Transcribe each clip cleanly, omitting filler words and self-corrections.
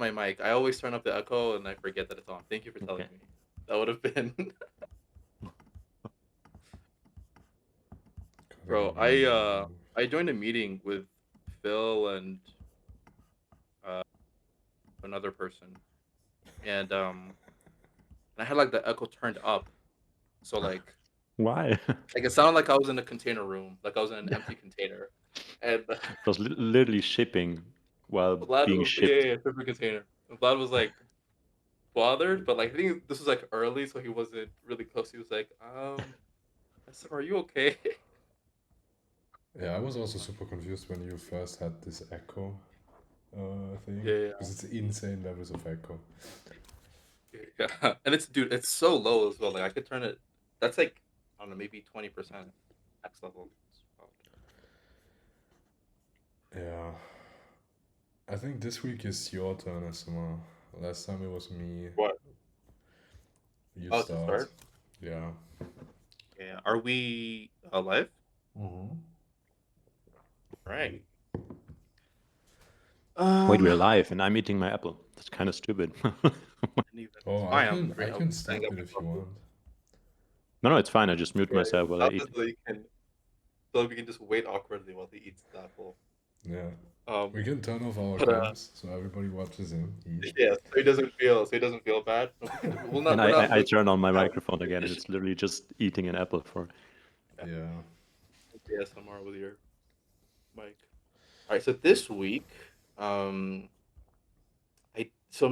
my mic. I always turn up the echo and I forget that it's on. Thank you for telling Okay. me. That would have been bro. Cutting the I joined a meeting with Phil and uh another person, and I had like the echo turned up, so Why? it sounded like I was in a container room, like I was in an empty container, and It was literally shipping while Vlad being was yeah, shipped. yeah, super container. And Vlad was like bothered, but like I think this was like early, so he wasn't really close. He was like, I said, are you okay? Yeah, I was also super confused when you first had this echo thing, Yeah, because it's insane levels of echo. yeah. And it's dude, it's so low as well. Like I could turn it. That's like I don't know, maybe 20% max level. Yeah, I think this week is your turn, SMR. Last time it was me. What? You Oh, to start. start. Yeah. Yeah. Are we live? Mm-hmm. Right. Wait, we're Um. live and I'm eating my apple. That's kind of stupid. It's Oh, I fine. can I I'm can setting stop up it my if you coffee. want. No, it's fine. I just mute Yeah. myself while I Stop eat. this so you can so we can just wait awkwardly while he eats the apple. Yeah. Um. We can turn off our But cams so everybody watches him eat. yeah. So he doesn't feel bad. No, we can. We'll not. And We're not I like. turn on my Yeah, microphone again and it's literally just eating an apple for. Yeah. ASMR with your mic. All right. So this week, I'm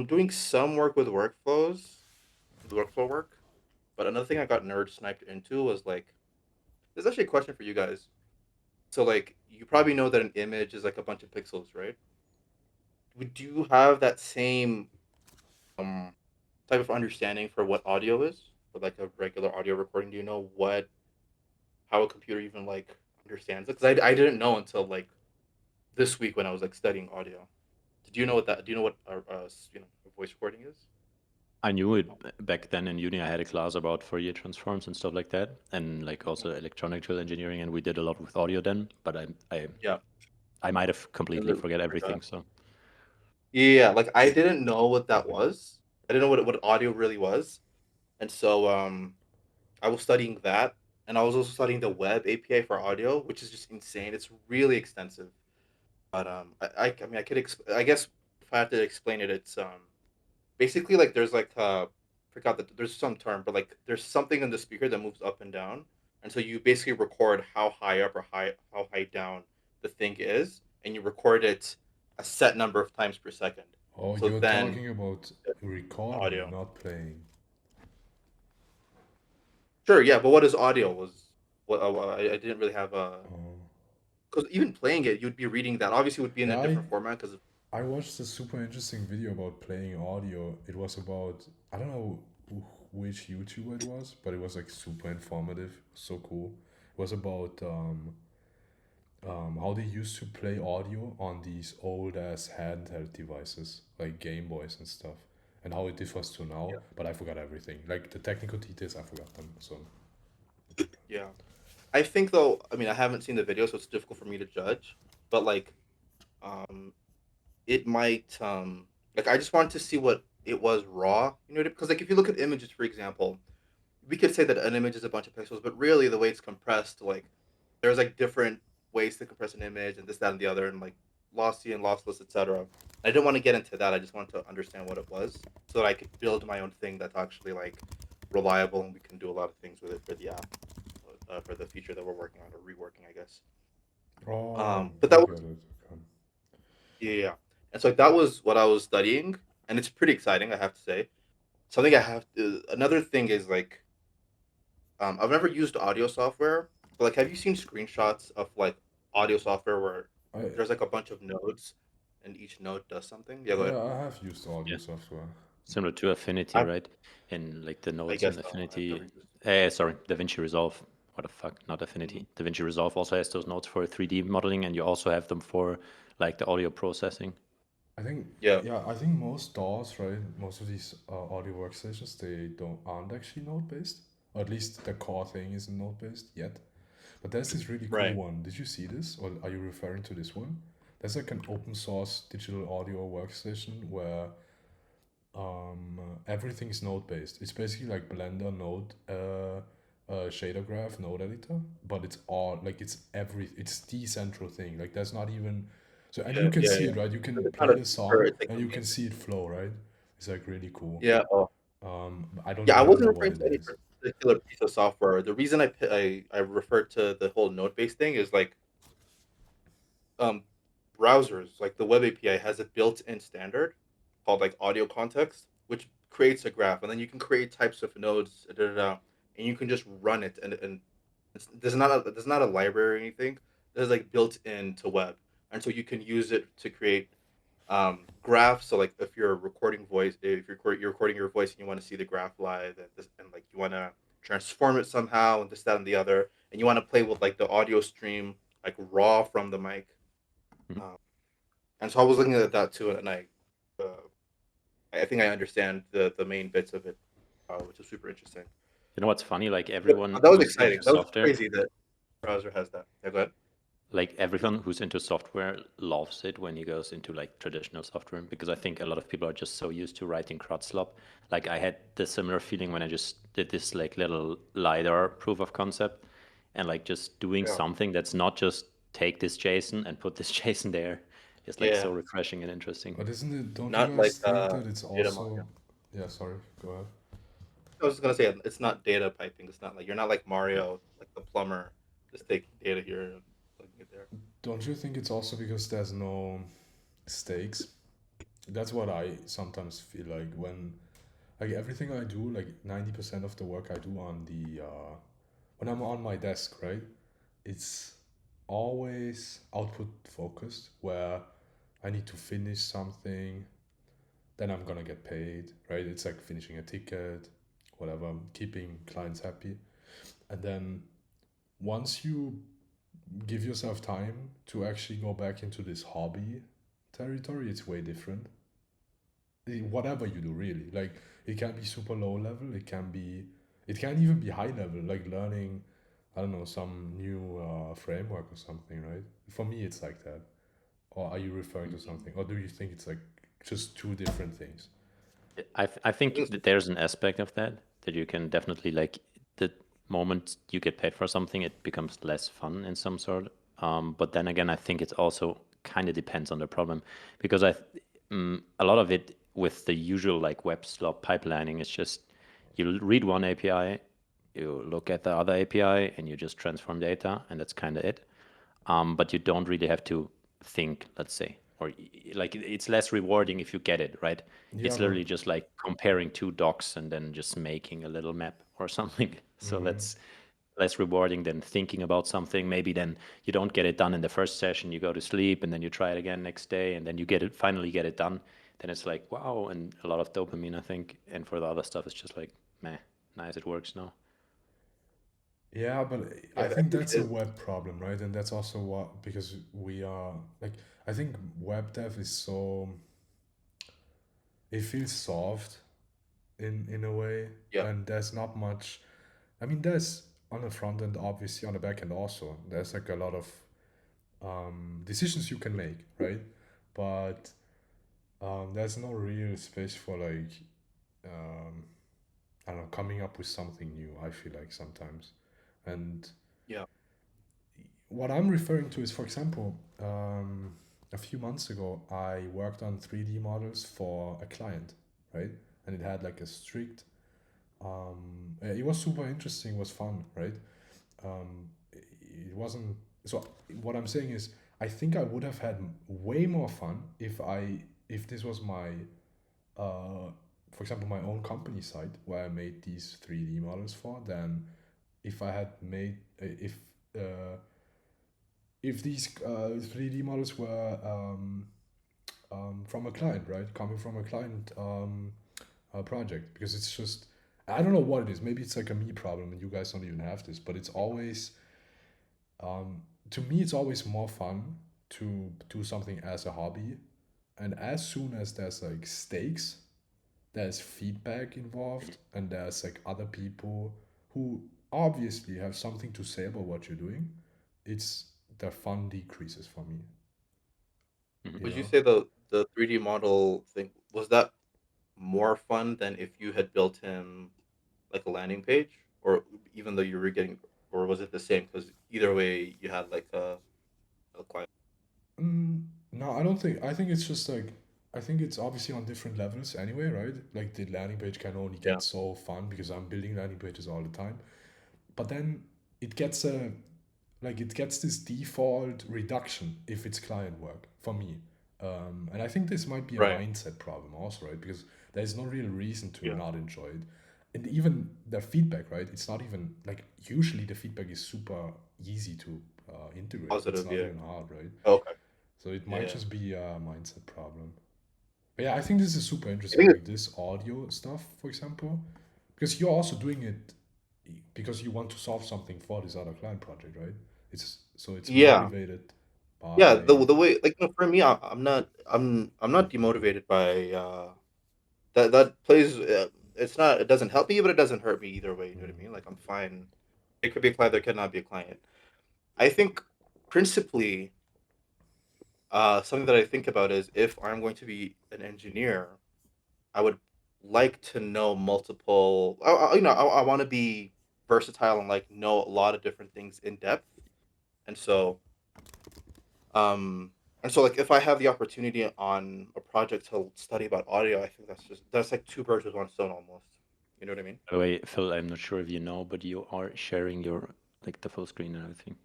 doing some work with workflows, with workflow work. But another thing I got nerd sniped into was like, there's actually a question for you guys. So like, you probably know that an image is like a bunch of pixels, right? Would you have that same um type of understanding for what audio is, for like a regular audio recording? Do you know how a computer even like understands it? Because I didn't know until like this week when I was like studying audio. Did you know what that? Do you know what a voice recording is? I knew it back then in uni. I had a class about Fourier transforms and stuff like that, and like Mhm. also electronical engineering, and we did a lot with audio then. But Yeah, I might have I completely literally forget forgot. everything. So Yeah, like I didn't know what that was. I didn't know what audio really was, and so I was studying that, and I was also studying the web API for audio, which is just insane. It's really extensive, but I mean I guess if I had to explain it, it's basically like there's like forgot that there's some term, but like there's something in the speaker that moves up and down, and so you basically record how high up or how high down the thing is, and you record it a set number of times per second. Oh, So you're then talking about recording, audio. not playing. Sure, yeah, but what is audio? Was what I didn't really have a Oh. because even playing it, you'd be reading that. Obviously, it would be in a Yeah, different format because I watched a super interesting video about playing audio. It was about, I don't know which YouTuber it was, but it was like super informative, so cool. It was about how they used to play audio on these old ass handheld devices like Game Boys and stuff, and how it differs to now. yeah, But I forgot everything. Like the technical details, I forgot them. So yeah. I think though, I mean, I haven't seen the video, so it's difficult for me to judge. But like, um, it might like I just wanted to see what it was raw. You know, because like if you look at images, for example, we could say that an image is a bunch of pixels, but really the way it's compressed, like there's like different ways to compress an image and this, that, and the other, and like lossy and lossless, etc. I didn't want to get into that. I just wanted to understand what it was so that I could build my own thing that's actually like reliable and we can do a lot of things with it for the app, for the feature that we're working on or reworking, I guess. oh, But I that get was it. Okay. yeah, yeah. And so like that was what I was studying, and it's pretty exciting, I have to say. Something I have to, another thing is like I've never used audio software, but like, have you seen screenshots of like audio software where I there's like a bunch of nodes and each node does something? Yeah, go ahead. Yeah, I have used audio yeah, software. similar to Affinity, right? And like the I nodes guess in so. I've never Affinity. used. Sorry, DaVinci Resolve. What the fuck? Not Mhm. Affinity. DaVinci Resolve also has those nodes for 3D modeling, and you also have them for like the audio processing. I think Yeah, yeah, I think most DAWs, right? Most of these audio workstations, they don't aren't actually node based, or at least the core thing isn't node based yet. But there's this really cool right. one. Did you see this, or are you referring to this one? there's like an open source digital audio workstation where everything is node based. It's basically like Blender node, shader graph node editor, but it's all like it's the central thing. Like there's not even so, and you Yeah, can yeah, see yeah. it, right? You can It's not play a the feature, song it's like and the you main can see it flow, right? It's like really cool. Yeah, oh. I don't Yeah, I even wasn't know what referring it to any is. particular piece of software. The reason I referred to the whole node-based thing is, like, um, browsers, like the web API has a built-in standard called, like, audio context, which creates a graph, and then you can create types of nodes, da, da, da, and you can just run it, and there's not a library or anything. There's, like, built into web, and so you can use it to create graph. So like if you're recording voice, if you're recording your voice and you want to see the graph live, and this, and like you want to transform it somehow, and this, that, and the other, and you want to play with like the audio stream like raw from the mic. Mhm. um, and so I was looking at that too, and uh, I think I understand the main bits of it, which is super interesting. You know what's funny? Like But everyone that was who's exciting. into That was software, crazy that browser has that. Yeah, go ahead. like everyone who's into software loves it when he goes into like traditional software, because I think a lot of people are just so used to writing crud slop. Like I had the similar feeling when I just did this like little LiDAR proof of concept, and like just doing Yeah, something that's not just take this JSON and put this JSON there is like so yeah, refreshing and interesting. But isn't it? Don't you not like guys think that it's data model. also? Yeah, sorry. Go ahead. I was just gonna say it's not data piping. It's not like you're not like Mario, like the plumber, just taking data here and plugging it there. Don't you think it's also because there's no stakes? That's what I sometimes feel like like everything I do, like 90% of the work I do on the when I'm on my desk, right? It's always output focused where I need to finish something, then I'm gonna get paid, right? It's like finishing a ticket, whatever, keeping clients happy. And then once you give yourself time to actually go back into this hobby territory, it's way different. Whatever you do, really. Like it can be super low level, it can even be high level, like learning, I don't know, some new framework or something, right? For me, it's like that. Or are you referring to something? Or do you think it's like just two different things? I I think think it's that there's an aspect of that that you can definitely like the moment you get paid for something, it becomes less fun in some sort. But then again, I think it also kind of depends on the problem, because a lot of it with the usual like web slop pipelining is just you read one API, you look at the other API, and you just transform data, and that's kind of it. But you don't really have to think, let's say, or like it's less rewarding if you get it right. Yeah, It's but literally just like comparing two docs and then just making a little map or something. So that's less rewarding than thinking about something. Maybe then you don't get it done in the first session, you go to sleep, and then you try it again next day, and then you finally get it done. Then it's like wow, and a lot of dopamine, I think. And for the other stuff, it's just like meh, nice, it works now. yeah, but yeah, I I think think that's it a is. web problem, right? And that's also what because we are like I think web dev is so it feels soft in a way, Yeah, and there's not much. I mean, there's on the front end, obviously, on the back end also. There's like a lot of decisions you can make, right? But there's no real space for like um, I don't know, coming up with something new. I feel like sometimes, and yeah, what I'm referring to is, for example, a few months ago, I worked on 3D models for a client, right? And it had like a strict. It was super interesting. Was fun, right? It wasn't. So what I'm saying is, I think I would have had way more fun if this was my, for example, my own company site where I made these 3D models for than if I had made if these 3D models were from a client, right? Coming from a client project, because it's just, I don't know what it is. Maybe it's like a me problem and you guys don't even have this, but it's always, to me, it's always more fun to do something as a hobby. And as soon as there's like stakes, there's feedback involved, and there's like other people who obviously have something to say about what you're doing, it's the fun decreases for me. Mhm. Would you Yeah. say the 3D model thing was that more fun than if you had built him like a landing page, or even though you were getting, or was it the same? Because either way, you had like a client. No, I don't think. I think it's just like I think it's obviously on different levels anyway, right? Like the landing page can only Yeah, get so fun because I'm building landing pages all the time. But then it gets a like it gets this default reduction if it's client work for me. And I think this might be a right. mindset problem also, right? Because there's no real reason to Yeah, not enjoy it. And even the feedback, right? It's not even like usually the feedback is super easy to integrate. It's positive. not Yeah. even hard, right? Okay. So it Yeah, might yeah. just be a mindset problem. But yeah, I think this is super I interesting, think like this audio stuff, for example, because you're also doing it because you want to solve something for this other client project, right? It's so it's yeah, motivated yeah. by The way, like, no, for me, I'm not demotivated by that plays. It's not. It doesn't help me, but it doesn't hurt me either way. You know what I mean? Like, I'm fine. It could be a client. There could not be a client. I think principally, something that I think about is if I'm going to be an engineer, I would like to know multiple. I want to be versatile and like know a lot of different things in depth. And so, um, like if I have the opportunity on a project to study about audio, I think that's like two birds with one stone almost. You know what I mean? By the way, Phil, I'm not sure if you know, but you are sharing your like the full screen and everything.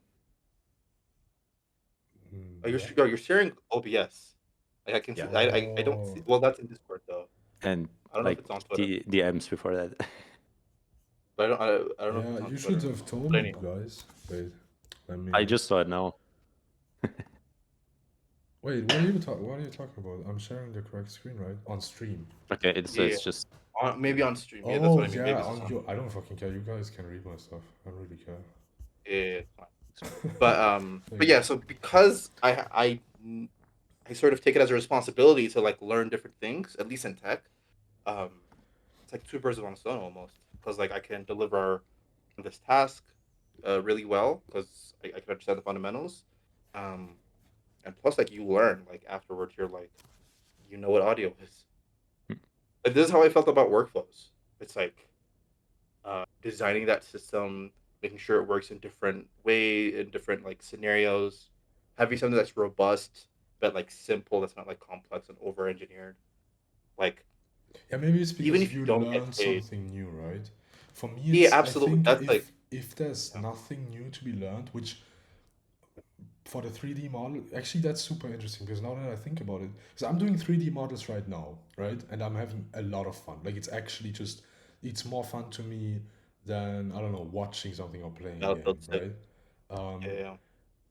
what? You're sharing OBS. Like I can see. Yeah. I don't see. Oh, Well, that's in Discord though. And I don't know if like it's on Twitter, the amps before that. but I don't know if yeah. it's on You should Twitter. have told But me, anyhow, guys. Wait, let I me. just saw it now. Wait, what are you talking? What are you talking about? I'm sharing the correct screen, right? On stream. Okay, yeah, it's just maybe on stream. Yeah, that's Oh what I mean. yeah, Maybe it's just on on. your. I don't fucking care. You guys can read my stuff. I don't really care. Yeah, it's fine. But Like, yeah. So because I sort of take it as a responsibility to like learn different things, at least in tech. Um, it's like two birds with one stone almost, because like I can deliver this task really well because I can understand the fundamentals. Um, and plus, like you learn like afterwards, you're like you know what audio is. Like this is how I felt about workflows. It's like designing that system, making sure it works in different in different like scenarios, having something that's robust but like simple, that's not like complex and over engineered. Like yeah, maybe it's even because if you you don't get learn paid, something new, right? For me, yeah, it's I absolutely. think That's like if there's yeah, nothing new to be learned, which for the 3D model, actually that's super interesting because now that I think about it, because I'm doing 3D models right now, right, and I'm having a lot of fun. Like it's actually just it's more fun to me than I don't know watching something or playing a game, that's sick. right? Yeah, Um, yeah,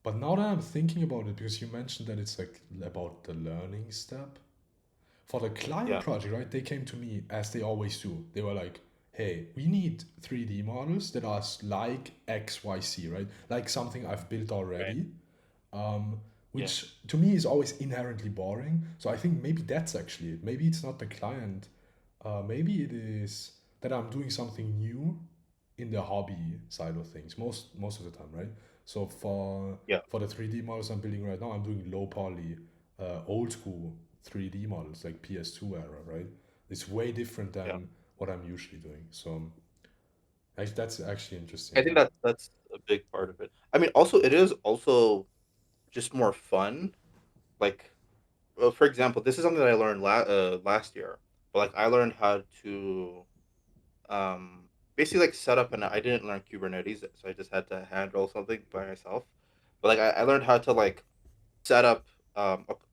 but now that I'm thinking about it, because you mentioned that it's like about the learning step, for the client yeah, project, right? They came to me as they always do. They were like, "Hey, we need 3D models that are like XYZ, right? Like something I've built right, already." Um, yeah, which to me is always inherently boring. So I think maybe that's actually it. Maybe it's not the client. Maybe it is that I'm doing something new in the hobby side of things. Most of the time, right? So yeah, for the 3D models I'm building right now, I'm doing low poly, old school 3D models like PS2 era, right? It's way different yeah. than what I'm usually doing. So that's actually interesting. I think Yeah. that's a big part of it. I mean, also it is also just more fun. Like, well, for example, this is something that I learned last year. But like, I learned how to basically like set up, and I didn't learn Kubernetes, so I just had to handle something by myself. But like, I learned how to like set up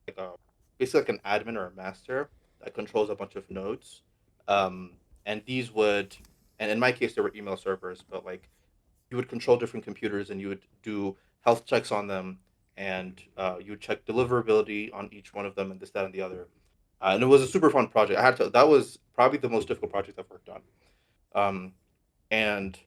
like a basically like an admin or a master that controls a bunch of nodes. Um, and these would, and in my case, there were email servers, but like you would control different computers and you would do health checks on them, and you would check deliverability on each one of them, and this, that, and the other. And it was a super fun project. I had to. That was probably the most difficult project I've worked on. Um, and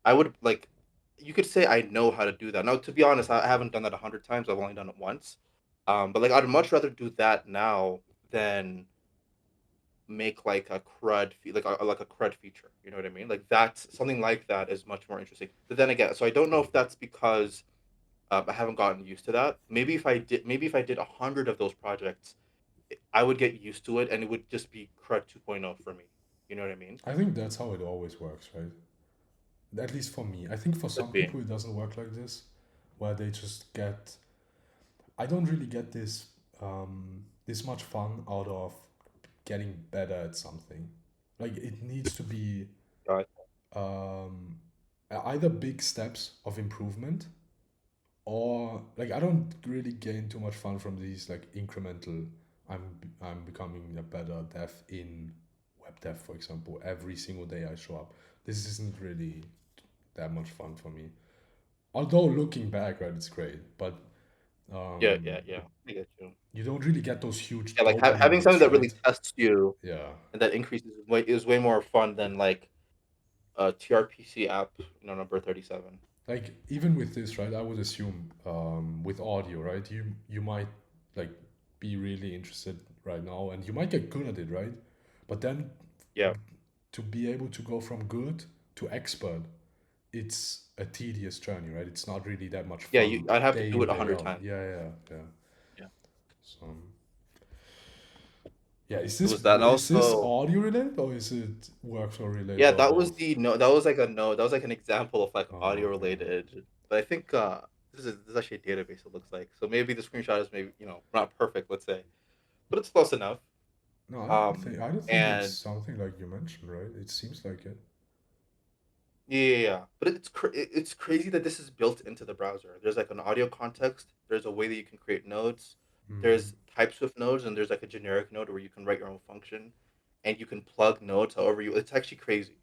I would like, you could say I know how to do that. Now, to be honest, I haven't done that 100 times. I've only done it once. But like, I'd much rather do that now than make like a like a crud feature. You know what I mean? Like that's something like that is much more interesting. But then again, so I don't know if that's because I haven't gotten used to that. Maybe if I did 100 of those projects, I would get used to it, and it would just be CRUD 2.0 for me. You know what I mean? I think that's how it always works, right? At least for me. I think for Could some be. people it doesn't work like this, where they just get. I don't really get this much fun out of getting better at something. Like it needs to be Uh, um, either big steps of improvement, or like I don't really gain too much fun from these like incremental. I'm becoming a better dev in web dev, for example. Every single day I show up. This isn't really that much fun for me. Although looking back, right, it's great, but yeah, um, yeah, yeah. I get you. you don't really get those huge Yeah, like dopamine having something hits, that really right? tests you Yeah. and that increases is way more fun than like a TRPC app, number 37. Like even with this, right? I would assume with audio, right? You might like be really interested right now, and you might get good at it, right? But then Yeah, to be able to go from good to expert, it's a tedious journey, right? It's not really that much yeah. fun I'd have to day do in it a day hundred out. times. Yeah, yeah, yeah. Yeah, So yeah, it was that, and is this also, audio related or is it workflow related yeah, or that was both? the no. That was like a no. That was like an example of like Oh, audio okay. related. But I think this is actually a database. It looks like, so maybe the screenshot is maybe not perfect. Let's say, but it's close enough. No, I don't think it's And something like you mentioned, right? It seems like it. yeah, yeah, yeah. But it's crazy that this is built into the browser. There's like an audio context. There's a way that you can create nodes. Hmm. There's types of nodes, and there's like a generic node where you can write your own function, and you can plug nodes however you. It's actually crazy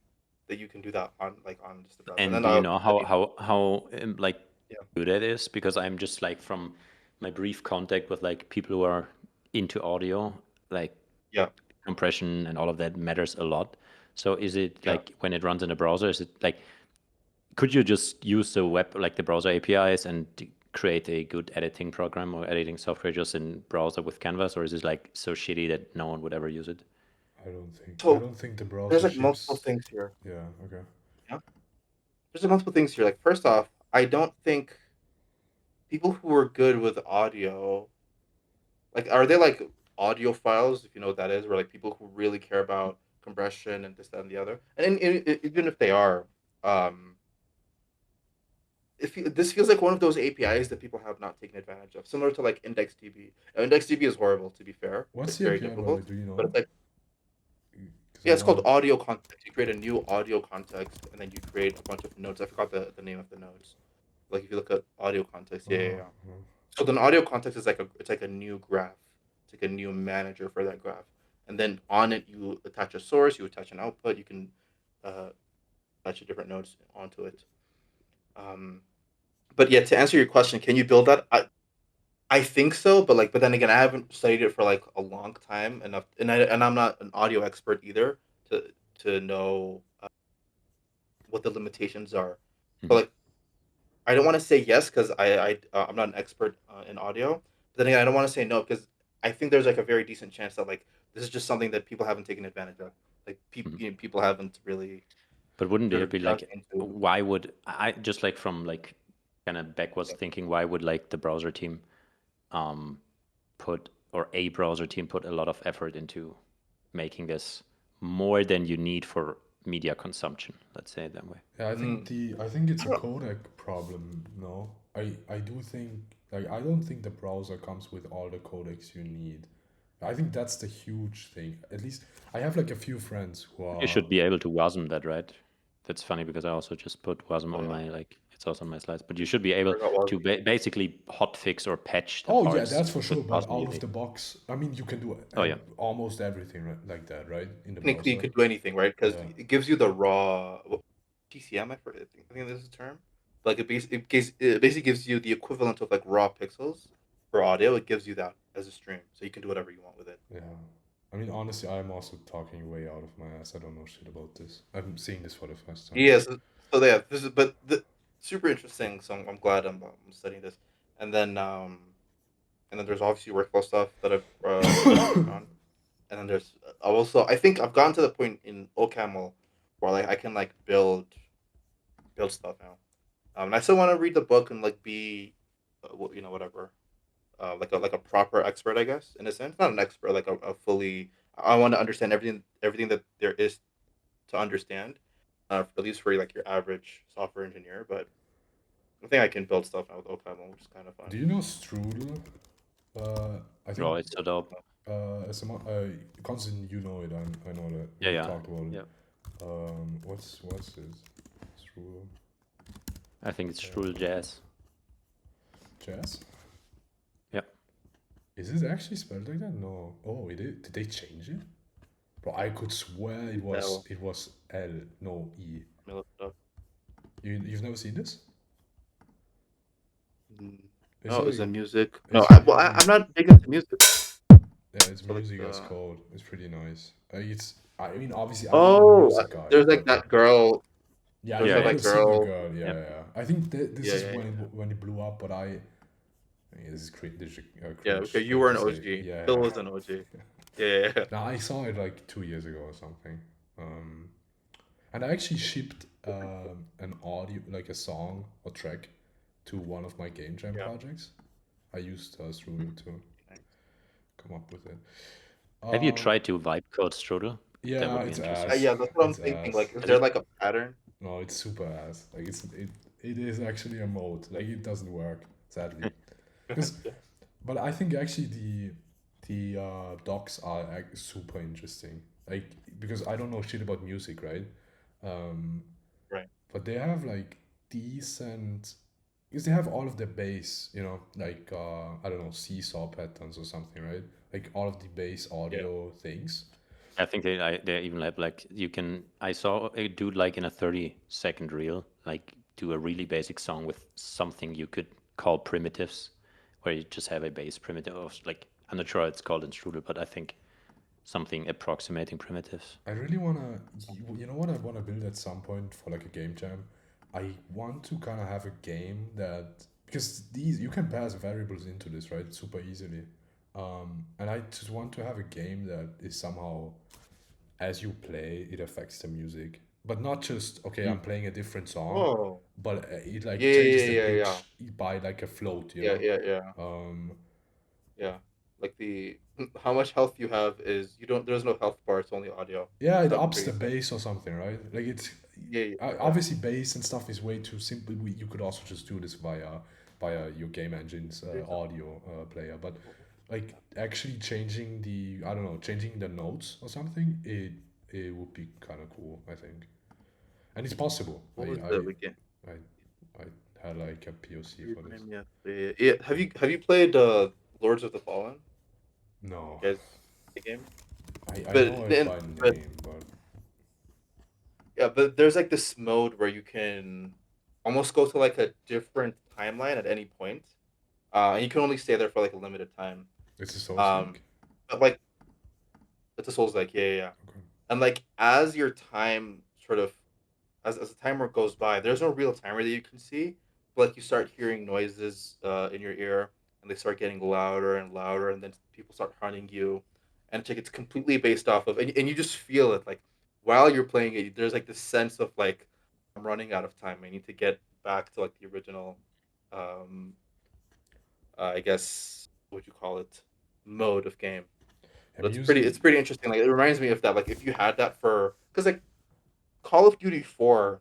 that you can do that on just the browser. And And then do you know let me. how like Yeah, good that is? Because I'm just like from my brief contact with like people who are into audio, like yeah, compression and all of that matters a lot. So is it yeah. like when it runs in a browser, is it like could you just use the web like the browser APIs and create a good editing program or editing software just in browser with Canvas, or is it like so shitty that no one would ever use it? I So don't think the there's browser like multiple ships. things here. Yeah, okay. Yeah, there's like multiple things here. Like first off, I don't think people who are good with audio, like, are they like audiophiles, if you know what that is, or like people who really care about compression and this, that, and the other. Even if they are, um, this feels like one of those APIs that people have not taken advantage of, similar to like IndexedDB. Now, IndexedDB is horrible, to be fair. What's It's the very API, by the way? difficult, Do you but know? it's like, Because I yeah, it's called want. audio context. You create a new audio context, and then you create a bunch of nodes. I forgot the name of the nodes. Like if you look at audio context, yeah, yeah, Oh, yeah. oh. So then audio context is like a new graph. It's like a new manager for that graph. And then on it you attach a source, you attach an output, you can uh, attach your different nodes onto it. Um, but yeah, to answer your question, can you build that? I think so, but then again, I haven't studied it for like a long time enough, and I'm not an audio expert either to know what the limitations are. So Mhm. like I don't want to say yes because I'm not an expert in audio. But then again, I don't want to say no because I think there's like a very decent chance that like this is just something that people haven't taken advantage of. Like Mhm. people haven't really But wouldn't sort it of be dug like, into. why would I just like from like kind of backwards Yeah. thinking, why would like the browser team um, put or a browser team put a lot of effort into making this more than you need for media consumption? Let's say it that way. Yeah, Mm, I think it's I a don't. codec problem. No, I do think like I don't think the browser comes with all the codecs you need. I think that's the huge thing. At least I have like a few friends who You are. should be able to WASM that, right? That's funny because I also just put WASM Oh on yeah, my like it's also on my slides. But you should be able forgot was to basically hotfix or patch the Oh yeah, parts that's for with sure. But WASM out of easily. the box, I mean, you can do Oh yeah. almost everything like that, right? In the technically you browser. could do anything, right? Because Yeah. it gives you the raw TCM. I think this is the term. Like it basically gives you the equivalent of like raw pixels for audio. It gives you that as a stream, so you can do whatever you want with it. Yeah. I mean, honestly, I'm also talking way out of my ass. I don't know shit about this. I'm seeing this for the first time. Yes. So yeah, this is but the super interesting. So I'm glad I'm studying this, and then um and then there's obviously workflow stuff that I've been working on, and then there's also I think I've gotten to the point in OCaml where like I can like build stuff now. And I still want to read the book and like be. whatever, like a proper expert, I guess, in a sense. Not an expert, like a fully. I want to understand everything that there is to understand, at least for like your average software engineer. But I think I can build stuff out with OCaml, which is kind of fun. Do you know Strudel? I think Oh, it's so dope. as a Constant, you know it. I know that Yeah, we yeah. talked about it. Yeah. What's this? Strudel I think it's Strudel Jazz. Jazz? Yeah. Is it actually spelled like that? No. Oh, it is. Did they change it? Bro, I could swear it was L, no E. Let me look it up. You've never seen this? No, it's like, a music. it's No, like- I'm not big into music. yeah, it's So, like, music as code. It's pretty nice. I mean, obviously, I'm oh, not a music guy. there's like but- that girl. Yeah, There's yeah, that, yeah, like, the single girl. girl. Yeah, Yeah. yeah. I think this Yeah, is yeah, when it blew up, but I mean, this is cringe. Yeah, Cringe okay, you thing were to an say. OG. Yeah, Phil yeah. was an OG. Yeah. Now I saw it like 2 years ago or something. And I actually shipped an audio, like a song or track, to one of my game jam Yeah. projects. I used Strudel to Nice. come up with it. Have you tried to vibe code Strudel? Yeah, That would be it's interesting. ass. Yeah, that's what I'm It's thinking. ass. Like, is there like a pattern? No, it's super ass. Like it is actually a mode. Like it doesn't work, sadly. But I think actually the docs are super interesting. Like because I don't know shit about music, right? Right. But they have like decent because they have all of the bass, like I don't know, seesaw patterns or something, right? Like all of the bass audio things. I think they even have like you can. I saw a dude like in a 30-second reel, like do a really basic song with something you could call primitives, where you just have a bass primitive of like I'm not sure it's called in Strudel, but I think something approximating primitives. I really wanna, you know what I wanna build at some point for like a game jam? I want to kind of have a game that, because these, you can pass variables into this, right? Super easily. And I just want to have a game that is somehow, as you play, it affects the music. But not just, okay, I'm playing a different song, Oh. but it like Yeah, changes yeah, the yeah, pitch by like a float, you Yeah, know? yeah. Yeah. Like how much health you have is there's no health bar, it's only audio. Yeah, it That'd be ups the pretty sick. bass or something, right? Like it's Yeah. obviously bass and stuff is way too simple. You could also just do this via your game engine's audio player, but like actually changing changing the notes or something, it would be kind of cool, I think, and it's possible. What was I the I had like a POC for this. Yeah. Have you played Lords of the Fallen? No, You guys the game? I But know it then by but name, but yeah, but there's like this mode where you can almost go to like a different timeline at any point. And you can only stay there for like a limited time. it's a Souls Um, but like it's a Souls like yeah. Okay. And like as your time sort of as the timer goes by, there's no real timer that you can see, but like you start hearing noises in your ear, and they start getting louder and louder, and then people start hunting you, and it's completely based off of, and you just feel it like while you're playing it, there's like this sense of like I'm running out of time. I need to get back to like the original, um, I guess what would you call it, mode of game. I'm But using it's pretty interesting. Like it reminds me of that. Like if you had that for because like Call of Duty 4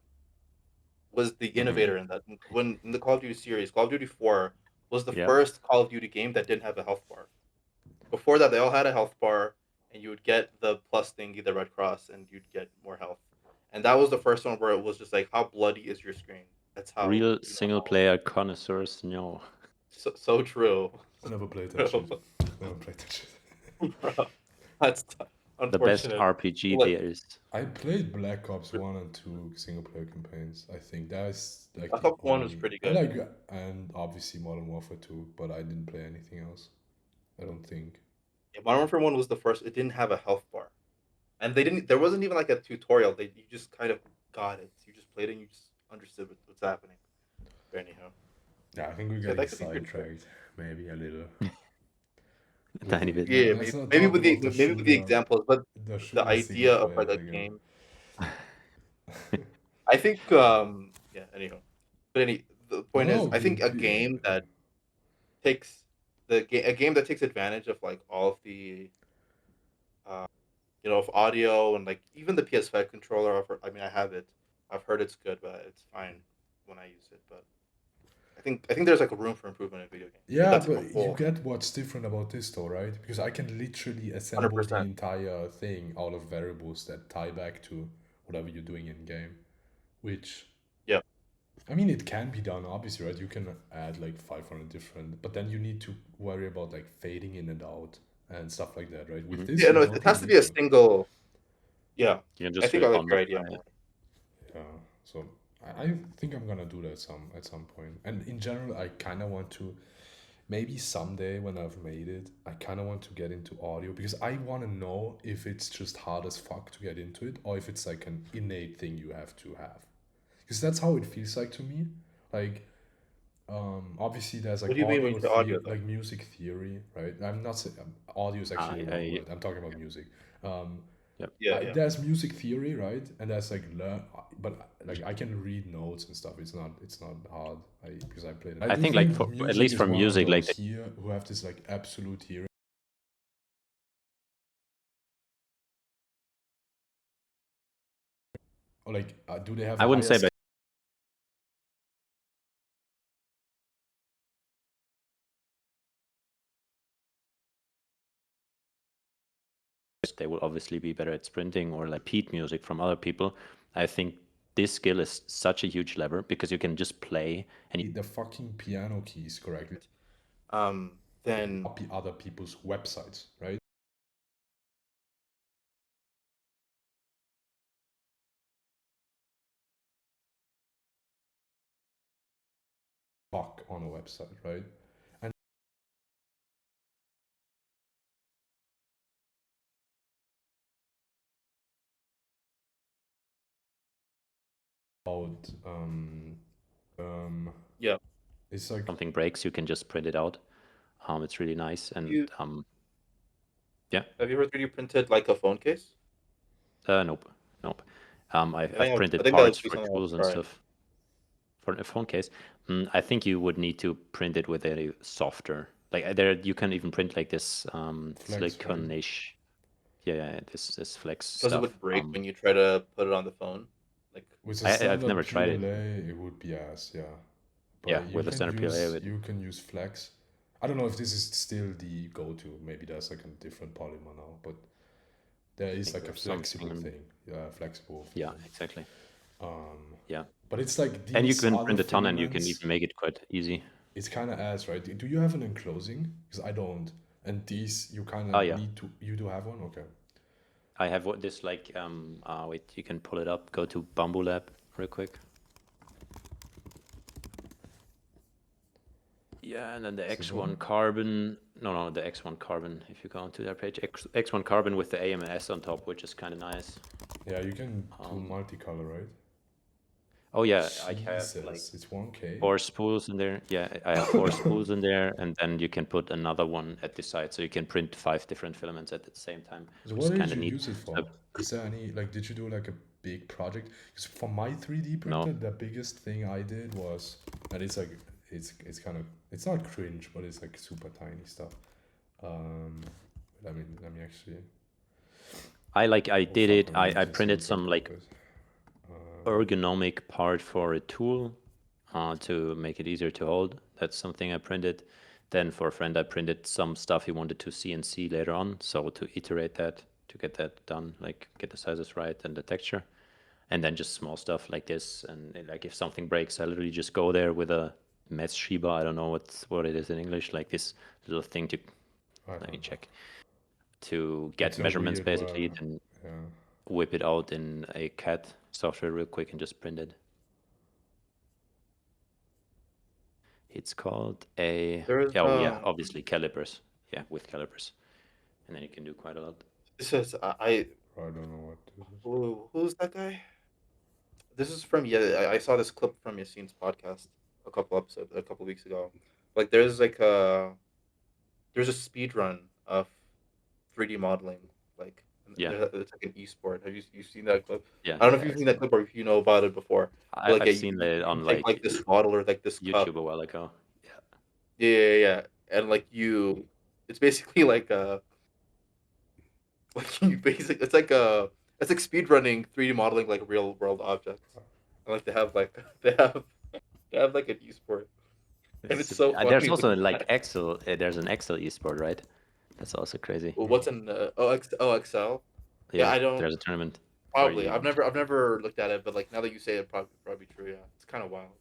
was the innovator in that. When in the Call of Duty series, Call of Duty 4 was the Yeah. first Call of Duty game that didn't have a health bar. Before that, they all had a health bar, and you would get the plus thingy, the Red Cross, and you'd get more health. And that was the first one where it was just like, how bloody is your screen? That's how Real single player connoisseurs know. So true. I never played that shit. Never played that shit. Bro, that's The best unfortunate. RPG Look, there is. I played Black Ops 1 and 2 single player campaigns. I think that's like Black the Ops 1 was only- pretty I good. like and obviously Modern Warfare 2, but I didn't play anything else. I don't think. Yeah, Modern Warfare 1 was the first. It didn't have a health bar, and they didn't. There wasn't even like a tutorial. You just kind of got it. You just played it. and You just understood what's happening. But anyhow, Yeah, I think we're Yeah, getting that could be pretty cool. sidetracked, maybe a little. A tiny bit. Yeah, Let's not maybe talk with the about the maybe with the shooter- examples, but the the idea of player the again. game. I think yeah. Anyhow, but the point is, No, I think a the- game that takes a game that takes advantage of like all of the uh, of audio and like even the PS5 controller. I mean, I have it. I've heard it's good, but it's fine when I use it. But I think there's like a room for improvement in video games. But Yeah, that's like a but you whole get what's different about this though, right? Because I can literally hundred assemble the percent. entire thing out of variables that tie back to whatever you're doing in game, which Yeah. I mean, it can be done, obviously, right? You can add like 500 different, but then you need to worry about like fading in and out and stuff like that, right? With Mhm. this, Yeah. you No, it don't has really to be need a to. single. Yeah. You can I just do think I it like on the your idea fly. more. Yeah, so I think I'm gonna do that at some point. And in general, I kind of want to maybe someday when I've made it, I kind of want to get into audio because I want to know if it's just hard as fuck to get into it or if it's like an innate thing you have to have. Because that's how it feels like to me. Like obviously there's What like do you mean when you say audio though? like music theory, right? I'm not saying audio is actually the wrong I word. I'm talking about music. Um, Yep. Yeah. Yeah. there's music theory, right? And there's like learn, but like I can read notes and stuff. It's not hard. Because I played it. I I do think like think for at music least is for one of music, like those here who have this like absolute hearing. Or like, do they have I a wouldn't higher say, but they will obviously be better at sprinting or like repeat music from other people. I think this skill is such a huge lever because you can just play and the fucking piano keys correctly? Then Copy other people's websites, right? Fuck on a website, right? And about yeah. it's like something breaks, you can just print it out. It's really nice. And You yeah, have you ever 3D printed like a phone case? nope, nope. I've I printed think that would parts be for something I would tools and try. stuff for a phone case. I think you would need to print it with a softer, like there you can even print like this flex, right? silicone-ish, yeah, this flex Because it stuff. would break when you try to put it on the phone. Like With a I've standard never tried it. PLA, it would be ass, yeah. Yeah, But with a standard PLA, with you can use flex. I don't know if this is still the go-to. Maybe there's like a different polymer now, but there I is think like a there's flexible something. thing, flexible Yeah, filament. exactly. Um, Yeah, but it's like and you these can other print a ton, and you can filaments. even make it quite easy. It's kind of ass, right? Do you have an enclosing? Because I don't. And these you kind Oh of yeah, need to. You do have one, okay? I have what this like. Wait, you can pull it up. Go to Bamboo Lab real quick. Yeah, and then the Is this one? X1 carbon. No, the X1 carbon. If you go onto their page, X1 carbon with the AMS on top, which is kind of nice. Yeah, you can do Um, multicolor, right? oh yeah, I have like Jesus, it's 1K. 4 spools in there. Yeah, I have 4 spools in there, and then you can put another one at the side, so you can print 5 different filaments at the same time, So which is what did kind of you neat. use it So, for? Is there any like did you do like a big project? Because for my 3D no, printer, the biggest thing I did was, and it's like it's kind of it's not cringe, but it's like super tiny stuff. Um, let me actually. I Oh did fuck, it. I'm I using printed some some duct like tape. ergonomic part for a tool to make it easier to hold. That's something I printed. Then for a friend, I printed some stuff he wanted to CNC later on, so to iterate that, to get that done, like get the sizes right and the texture. And then just small stuff like this. And like if something breaks, I literally just go there with a mesh shiba. I don't know what it is in English, like this little thing to, I let me don't know. check, to It's get a measurements weird word. basically, then Yeah. whip it out in a CAD software real quick and just print it. It's called a, There's oh yeah, obviously calipers. Yeah, with calipers. And then you can do quite a lot. this is I don't know what this is. who's that guy? This is from yeah. I saw this clip from Yassine's podcast a couple weeks ago. Like there's a speed run of 3D modeling. Like Yeah, it's like an e-sport. Have you seen that clip? yeah, I don't know if yeah. you've seen that clip or if you know about it before. But like yeah, I've seen that you on take like like this bottle or like this cup. YouTube a while ago. Yeah. Yeah, yeah, yeah. and like it's basically like it's like speed running 3D modeling like real world objects. And like they have like an esport, and it's so There's funny also looking like at. Excel. There's an Excel esport, right? That's also crazy. Well, what's in OXL? Yeah, Yeah, I don't there's a tournament where probably. you. I've never looked at it, but like now that you say it, probably true. Yeah, it's kind of wild.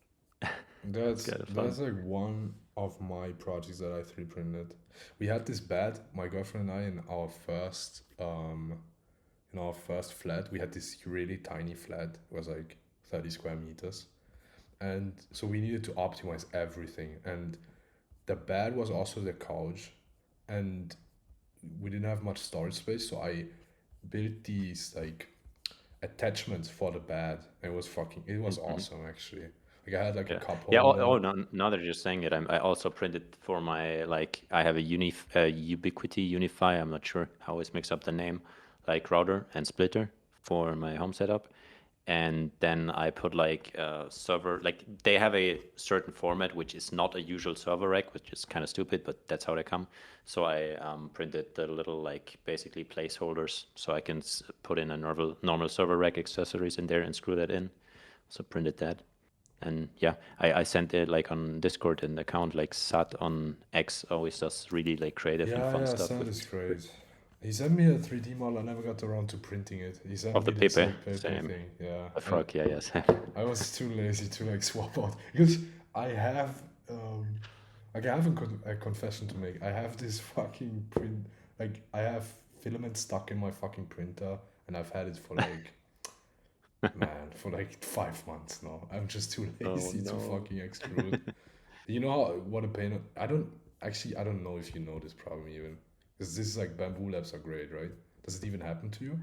It's kind of fun. That's like one of my projects that I 3D printed. We had this bed, my girlfriend and I, in our first flat. We had this really tiny flat. It was like 30 square meters, and so we needed to optimize everything. And the bed was also the couch, and we didn't have much storage space, so I built these like attachments for the bed. It was awesome actually. Like I had like a Yeah, cup yeah. holder. Oh, now that you're saying it, I also printed for my like I have a Ubiquiti Unify. I'm not sure how it's mixed up the name, like router and splitter for my home setup, and then I put like a server. Like they have a certain format which is not a usual server rack, which is kind of stupid, but that's how they come. So I printed the little like basically placeholders, so I can put in a normal server rack accessories in there and screw that in. So printed that. And yeah, I sent it like on Discord an account like Sat on X always does really like creative and fun Yeah, stuff Sand with is great. He sent me a 3D model. I never got around to printing it. He sent of the me this Pepe. like paper Same. thing. Yeah, The and frog, yeah, yes. I was too lazy to like swap out because I have like I have a confession to make. I have this fucking print. Like I have filament stuck in my fucking printer, and I've had it for like man for like 5 months now. I'm just too Oh lazy to no. fucking extrude. You know what a pain. I don't know if you know this problem even. Because this is like bamboo labs are great, right? Does it even happen to you?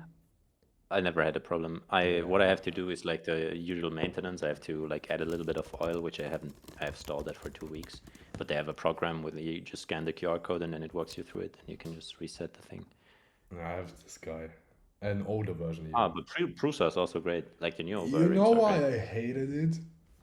I never had a problem. What I Yeah. have to do is like the usual maintenance. I have to like add a little bit of oil, which I haven't. I have stalled that for 2 weeks. But they have a program where you just scan the QR code and then it walks you through it, and you can just reset the thing. I have this guy. An older version Ah, even. but Prusa is also great. Like the newer You know bearings are why great. I hated it?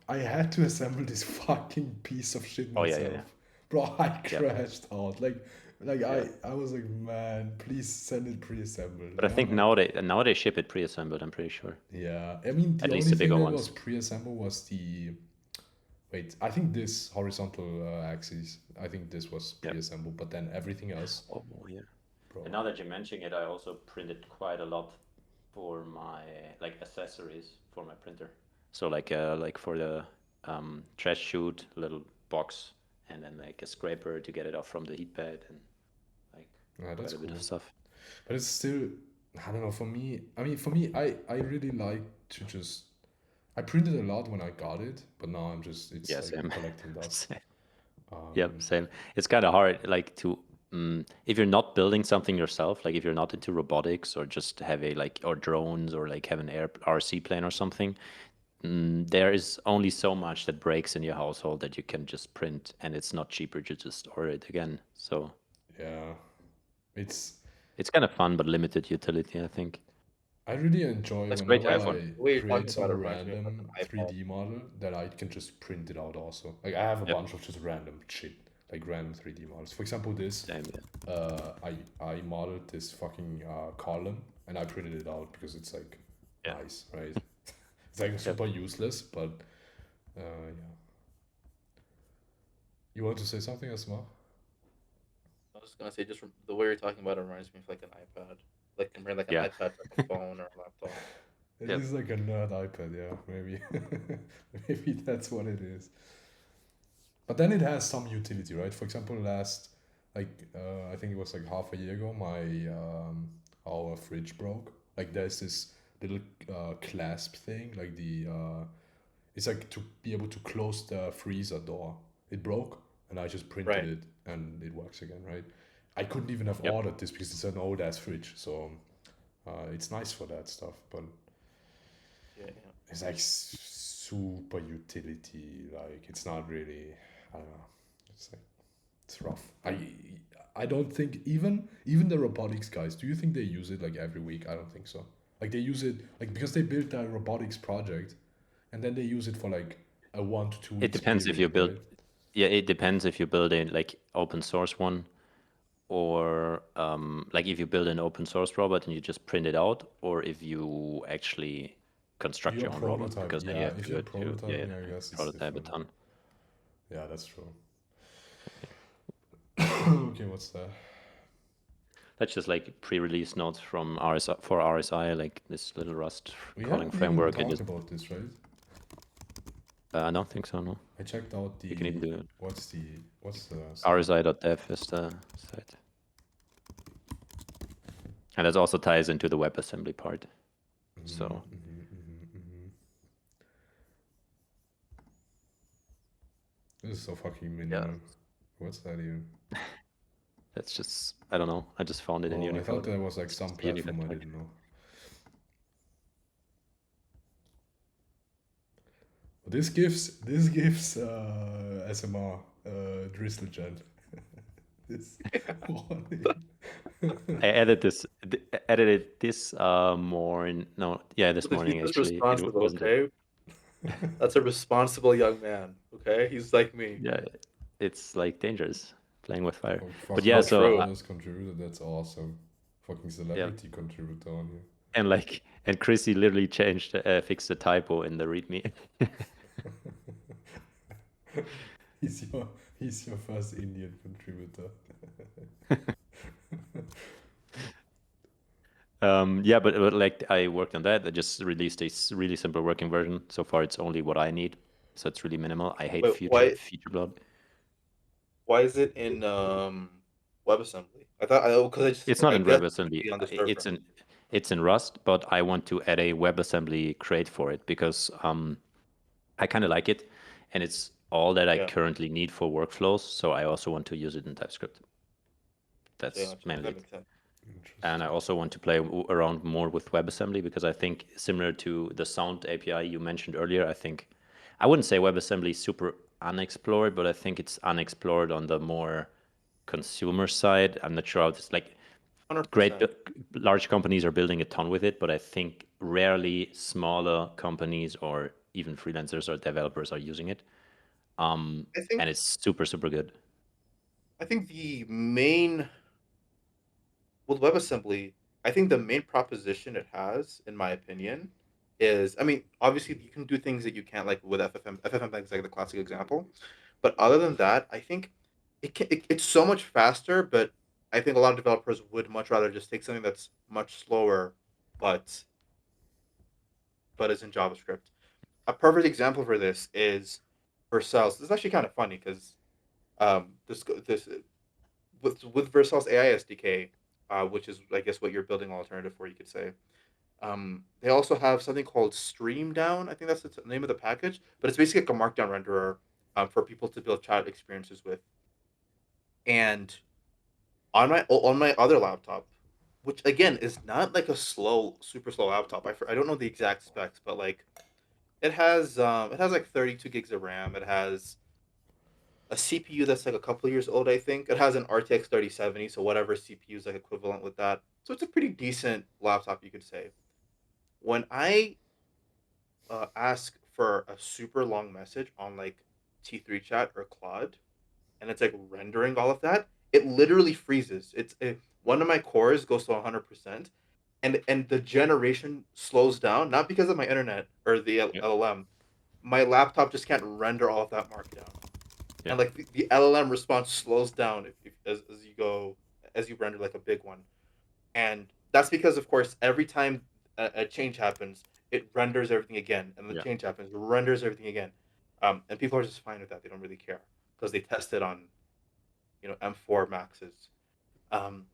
I had to assemble this fucking piece of shit Oh yeah, yeah, yeah. myself. Bro, I Yeah, crashed out. Like yeah. I was like, man, please send it pre-assembled. But I think now they ship it pre-assembled. I'm pretty sure. Yeah. I mean, At the least only the thing bigger that was ones. pre-assembled was the wait, I think this horizontal axis. I think this was Yeah. pre-assembled, but then everything else, Oh yeah. And bro. now that you're mentioning it, I also printed quite a lot for my like accessories for my printer. So like for the trash chute, little box, and then like a scraper to get it off from the heat pad, and like Yeah, quite that's a bit of cool. stuff. But it's still, I don't know. For me, I really like to just. I printed a lot when I got it, but now it's Yeah, like same. collecting dust. Same. Yep, Um, same. It's kind of hard, like to if you're not building something yourself, like if you're not into robotics or just have a like or drones or like have an air RC plane or something, there is only so much that breaks in your household that you can just print, and it's not cheaper to just order it again. So yeah, it's. it's kind of fun but limited utility, I think. I really enjoy It's great whenever to have Honestly, one. I the way you're create talking about it some reminds me of like random an iPad. 3D model that I can just print it out also. Like I have a Yep, bunch of just random shit, like random 3D models. For example, this, same. Yeah, I modeled this fucking column and I printed it out because it's like yeah, nice, right? It's like yep. super useless, but yeah. You want to say something, Asma? I was just gonna say, the way you're talking about it reminds me of like an iPad, like comparing like an Yeah, iPad to like a phone or a laptop. It yep. is like a nerd iPad, yeah, maybe. Maybe that's what it is. But then it has some utility, right? For example, I think it was like half a year ago, our fridge broke. Like there's this little clasp thing, like it's like to be able to close the freezer door. It broke, and I just printed Right. it, and it works again, right? I couldn't even have Yep. ordered this because it's an old ass fridge, so it's nice for that stuff. But Yeah. Yeah. it's like super utility. Like it's not really. I don't know. It's like it's rough. I don't think even the robotics guys. Do you think they use it like every week? I don't think so. Like they use it like because they built a robotics project, and then they use it for like a 1 to 2 It weeks depends if you period, build. right? yeah, it depends if you build a like open source one, or like if you build an open source robot and you just print it out, or if you actually construct You're your own robot, prototyping. because then you Yeah, have if to you're go to prototyping, I guess it's prototype a different. ton. Yeah, that's true. Okay, what's that? That's just like pre-release notes from RSI for RSI, like this little Rust We calling haven't even framework. It talked just about this, right? I don't think so. No, I checked out you can even the do it. what's the site? RSI.dev is the site, and that also ties into the WebAssembly part. So This is so fucking minimal. yeah, What's that even? that's just, I don't know. I just found it in Oh, I thought Unicode. there was like It's some just a Unicode platform I tag. didn't know. This gives SMR Drizzle Gen. This warning. I edited this morning. No, yeah, this But the morning he's actually. It responsible, wasn't. okay? That's a responsible young man, okay? He's like me. Yeah, it's like dangerous playing with fire. Oh, But fucking yeah, So so true. Carlos contributed. That's awesome. Fucking yeah, celebrity contributor on here. and Chrissy literally fixed the typo in the README. He's your first Indian contributor. Yeah, but like I worked on that. I just released a really simple working version. So far, it's only what I need, so it's really minimal. I hate Wait, feature bloat. why is it in WebAssembly? I thought because It's not I in guess it would WebAssembly. be on the server. It's in Rust, but I want to add a WebAssembly crate for it because I kind of like it, and it's all that I Yeah. currently need for workflows. So I also want to use it in TypeScript. Yeah, That's mainly that it. makes sense. And I also want to play around more with WebAssembly because I think similar to the sound API you mentioned earlier, I think I wouldn't say WebAssembly is super unexplored, but I think it's unexplored on the more consumer side. I'm not sure how it's like. Great 100%. large companies are building a ton with it, but I think rarely smaller companies or even freelancers or developers are using it. I And think it's super good. the main with WebAssembly, I think the main proposition it has, in my opinion, is I mean, obviously you can do things that you can't like with FFM. FFmpeg is like the classic example, but other than that, I think it's so much faster. But I think a lot of developers would much rather just take something that's much slower, but is in JavaScript. A perfect example for this is Vercels. This is actually kind of funny because this with Vercel's AI SDK, which is I guess what you're building an alternative for, you could say. They also have something called Stream Down. I think that's the name of the package, but it's basically like a Markdown renderer for people to build chat experiences with. And on my other laptop, which again is not like a super slow laptop. I don't know the exact specs, but like it has like 32 gigs of RAM. It has a CPU that's like a couple years old, I think. It has an RTX 3070, so whatever CPU is like equivalent with that. So it's a pretty decent laptop, you could say. When I ask for a super long message on like T3 chat or Claude, and it's like rendering all of that, it literally freezes. One of my cores goes to 100%, and the generation slows down, not because of my internet or the Yep. LLM. My laptop just can't render all of that markdown. Yeah. And like the LLM response slows down as you render like a big one, and that's because of course every time a change happens, it renders everything again, and the Yeah. change happens, it renders everything again, and people are just fine with that. They don't really care because they test it on M4 maxes, um,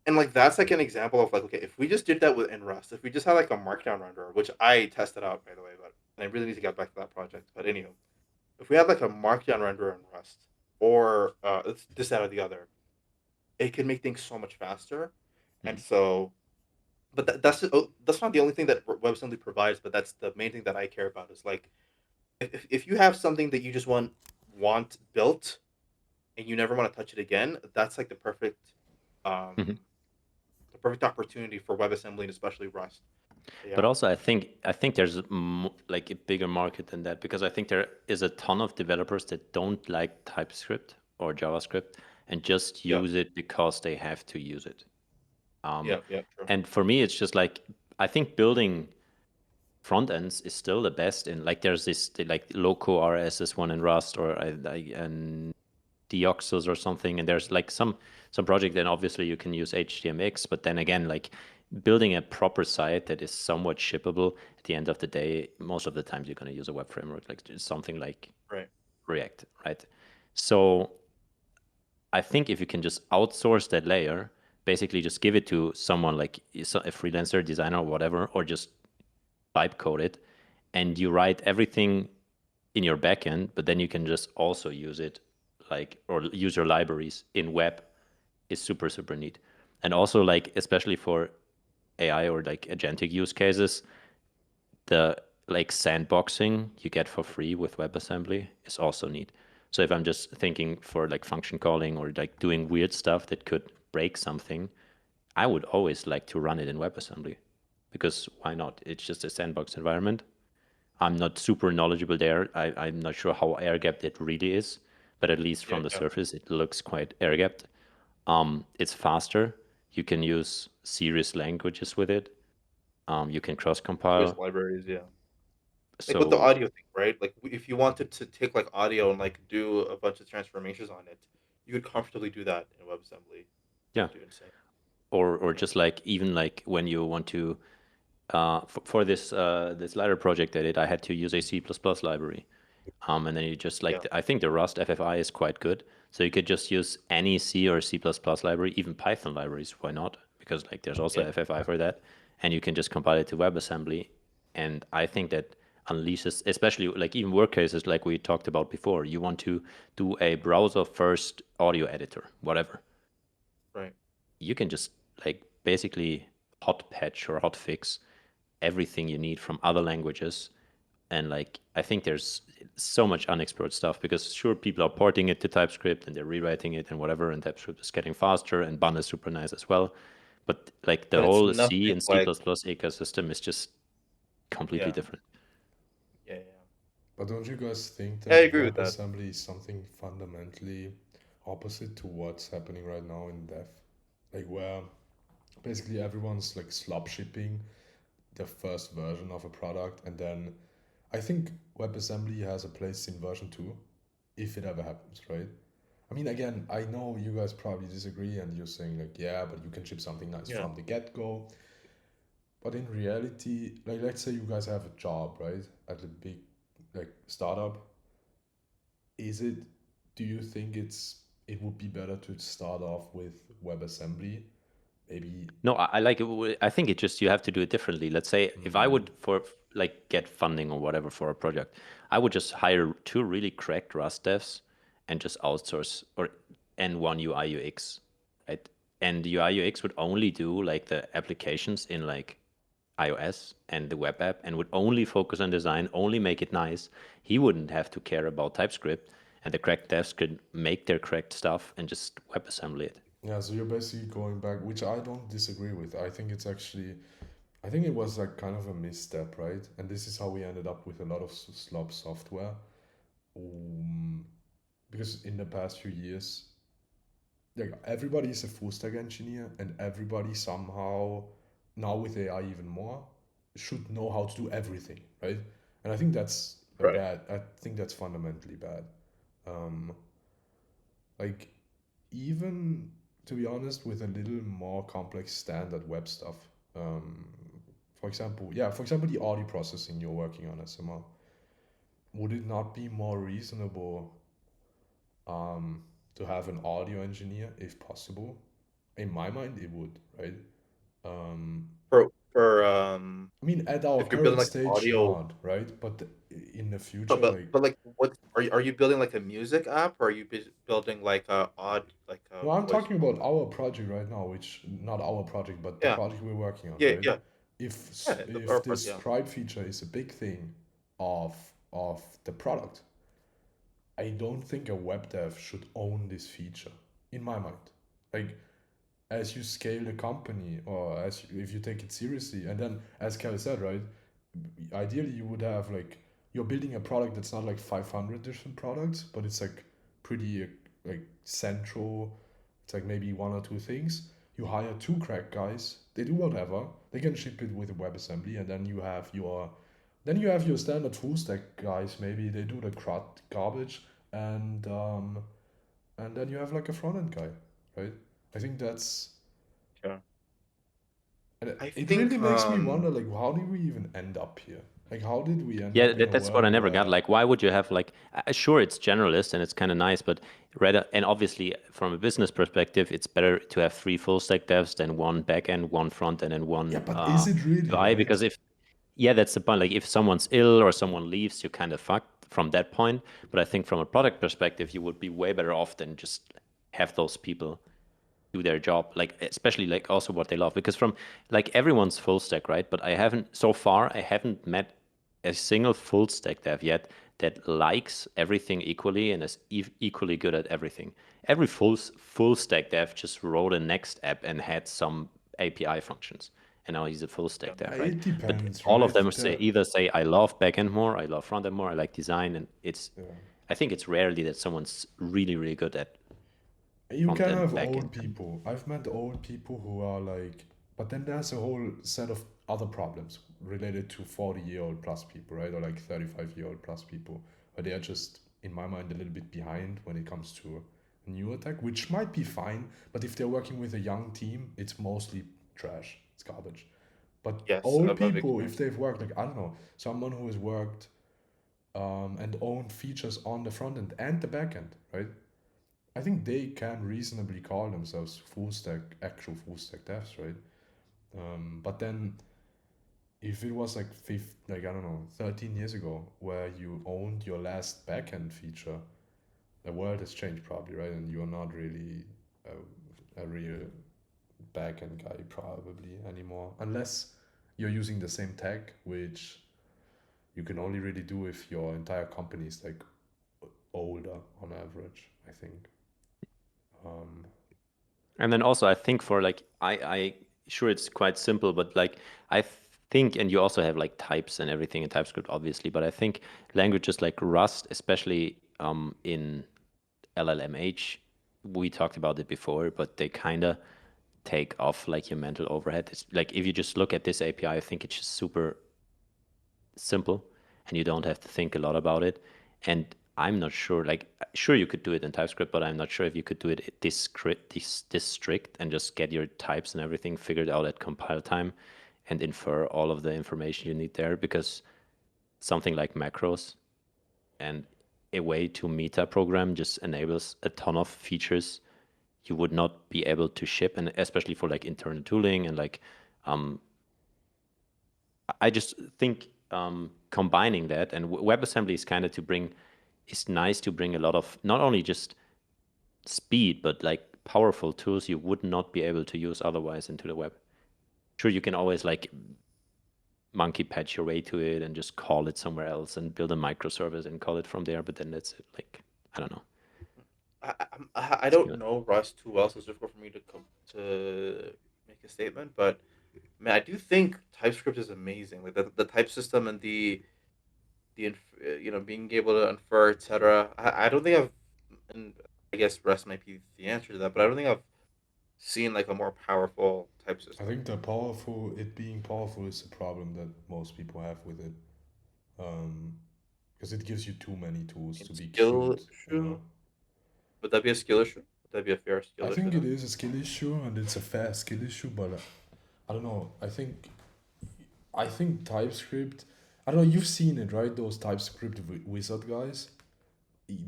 and like that's like an example of like okay, if we just did that in Rust, if we just had like a Markdown renderer, which I tested out by the way, but I really need to get back to that project. But anyhow, if we had like a Markdown renderer in Rust, or it's this out of the other, it could make things so much faster. And so, but that's not the only thing that WebAssembly provides. But that's the main thing that I care about is like if you have something that you just want built and you never want to touch it again, that's like Mhm. the perfect opportunity for WebAssembly and especially Rust. But Yeah. also, I think there's like a bigger market than that because I think there is a ton of developers that don't like TypeScript or JavaScript and just Yeah. use it because they have to use it. Yeah. Yeah. True. And for me, it's just like I think building front ends is still the best in like there's this like Loco RS is one in Rust or and Deoxys or something, and there's like some project. Then obviously you can use HTMX, but then again, like building a proper site that is somewhat shippable at the end of the day, most of the times you're going to use a web framework like something like Right. React, right? So I think if you can just outsource that layer, basically just give it to someone like a freelancer, designer, or whatever, or just type code it, and you write everything in your backend, but then you can just also use it like or use your libraries in web is super super neat. And also like especially for AI or like agentic use cases, the like sandboxing you get for free with WebAssembly is also neat. So if I'm just thinking for like function calling or like doing weird stuff that could break something, I would always like to run it in WebAssembly because why not? It's just a sandbox environment. I'm not super knowledgeable there. I'm not sure how air gapped it really is, but at least Yeah. from the Yeah. surface, it looks quite air gapped. It's faster. You can use serious languages with it. You can cross Swiss compile. libraries. Yeah. Like with the So audio thing, right? Like if you wanted to take like audio and like do a bunch of transformations on it, you could comfortably do that in WebAssembly. yeah, Do insane. or Yeah. just like even like when you want to for this lighter project I did, I had to use a C++ library. And then you just Yeah. like I think the Rust FFI is quite good, so you could just use any C or C++ library, even Python libraries. Why not? Because like there's also Yeah. FFI for that, and you can just compile it to WebAssembly. And I think that unleashes, especially like even work cases like we talked about before. You want to do a browser first audio editor, whatever. Right. You can just like basically hot patch or hot fix everything you need from other languages. And like I think there's so much unexplored stuff because sure people are porting it to TypeScript and they're rewriting it and whatever, and TypeScript is getting faster and Bun is super nice as well, but like the But it's whole C nothing and C++ like ecosystem is just completely yeah. different. Yeah. Yeah. But don't you guys think Yeah, I that agree with that. WebAssembly is something fundamentally opposite to what's happening right now in dev? Like where basically everyone's like slop shipping the first version of a product, and then I think WebAssembly has a place in version 2 if it ever happens, right? I mean, again, I know you guys probably disagree and you're saying like, yeah, but you can ship something nice Yeah. from the get-go. But in reality, like let's say you guys have a job, right? At a big like startup, is it, do you think it would be better to start off with WebAssembly? Maybe. No, I like it. I think it just you have to do it differently. Let's say if I would for like get funding or whatever for a project, I would just hire two really cracked Rust devs and just outsource or and one UI UX, right? And the UI UX would only do like the applications in like iOS and the web app and would only focus on design, only make it nice. He wouldn't have to care about TypeScript, and the cracked devs could make their cracked stuff and just WebAssembly it. Yeah, so you're basically going back, which I don't disagree with. I think it's actually, I think it was like kind of a misstep, right? And this is how we ended up with a lot of slop software. Um, because in the past few years, like everybody is a full stack engineer, and everybody somehow, now with AI even more, should know how to do everything, right? And I think that's a Right. bad. I think that's fundamentally bad. Um, like even to be honest, with a little more complex standard web stuff. Um, for example, yeah, for example, the audio processing you're working on, SMR. Would it not be more reasonable to have an audio engineer if possible? In my mind, it would, right? Um, For I mean, at our if you're building current like an stage, audio, not, right? But in the no, future, but like, like what are you building like a music app or are you building like a odd like a no, I'm voice talking about processor? our project right now, which not our project, but the Yeah. project we're working on, Yeah. right? Yeah. If Yeah. Our if this part. Yeah. scribe feature is a big thing of the product, I don't think a web dev should own this feature, in my mind. Like, as you scale the company, or if you take it seriously, and then as Kelly said, right, ideally you would have like, you're building a product that's not like 500 different products, but it's like pretty like central. It's like maybe one or two things. You hire two crack guys, they do whatever, they can ship it with WebAssembly, and then you have your standard full stack guys, maybe they do the crud garbage, and then you have like a front end guy, right? I think that's, Yeah. and I it really think makes me wonder, like, how did we even end up here? Like, how did we end Yeah, up in a that's what I world never got. where, Like, why would you have like, sure, it's generalist and it's kind of nice, but rather, and obviously from a business perspective, it's better to have three full stack devs than one back end, one front end, and yeah, one but is it really, UI. right? Because yeah, that's the point. Like, if someone's ill or someone leaves, you're kind of fucked from that point. But I think from a product perspective, you would be way better off than just have those people do their job, like especially like also what they love, because from like everyone's full stack, right? But I haven't met a single full stack dev yet that likes everything equally and is equally good at everything. Every full stack dev just wrote a Next app and had some API functions, and now he's a full yeah. stack dev, right? It But depends, all of right? them either say I love backend more, I love front end more, I like design, and Yeah. I think it's rarely that someone's really good at You front can end, have back old end. people. I've met old people who are like, but then there's a whole set of other problems related to 40-year-old plus people, right? Or like 35-year-old plus people, where they are just, in my mind, a little bit behind when it comes to newer tech, which might be fine. But if they're working with a young team, it's mostly trash. It's garbage. But Yes, old I've people, if experienced. they've worked, like, I don't know, someone who has worked and owned features on the front end and the back end, right? I think they can reasonably call themselves full stack, actual full stack devs, right? But then if it was like like I don't know, 13 years ago, where you owned your last backend feature, the world has changed probably, right? And you're not really a real backend guy probably anymore, unless you're using the same tech, which you can only really do if your entire company is like older on average, I think. Um, And then also, I think for like, I sure it's quite simple, but like, I think, and you also have like types and everything in TypeScript, obviously, but I think languages like Rust, especially in LLMH, we talked about it before, but they kind of take off like your mental overhead. It's like if you just look at this API, I think it's just super simple and you don't have to think a lot about it. And I'm not sure, like, sure you could do it in TypeScript, but I'm not sure if you could do it this strict and just get your types and everything figured out at compile time and infer all of the information you need there, because something like macros and a way to meta program just enables a ton of features you would not be able to ship, and especially for like internal tooling and like um, I just think combining that and WebAssembly is kind of it's nice to bring a lot of not only just speed, but like powerful tools you would not be able to use otherwise into the web. Sure, you can always like monkey patch your way to it and just call it somewhere else and build a microservice and call it from there, but then that's it. Like, I don't know. I It's don't know Rust too well, so it's difficult for me to make a statement. But man, I do think TypeScript is amazing. Like the type system and being able to infer, etc. I don't think I've, and I guess Rust might be the answer to that, but I don't think I've seen like a more powerful type I system. think it being powerful is a problem that most people have with it. Because it gives you too many tools And to be skill cute, you know. issue, would that be a skill issue? Would that be a fair I skill issue think it then? is a skill issue and it's a fair skill issue, but I don't know. I think TypeScript. I don't know. You've seen it, right? Those TypeScript wizard guys. It,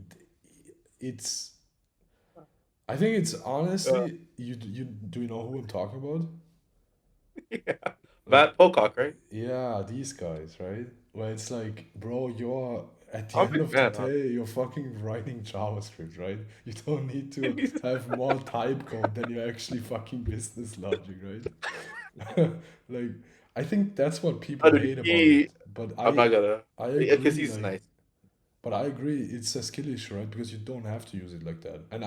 it's. I think it's Yeah. honestly. You do you know who I'm talking about? Yeah. Like, Matt Pocock, right? yeah, these guys, right? Where it's like, bro, you're at the I'm a end big of the fan, huh? day, you're fucking writing JavaScript, right? You don't need to have more type code than your actually fucking business logic, right? Like, I think that's what people But hate about he, it. But I'm not gonna, I because agree, he's like, nice. but I agree, it's a skill issue, right? Because you don't have to use it like that. And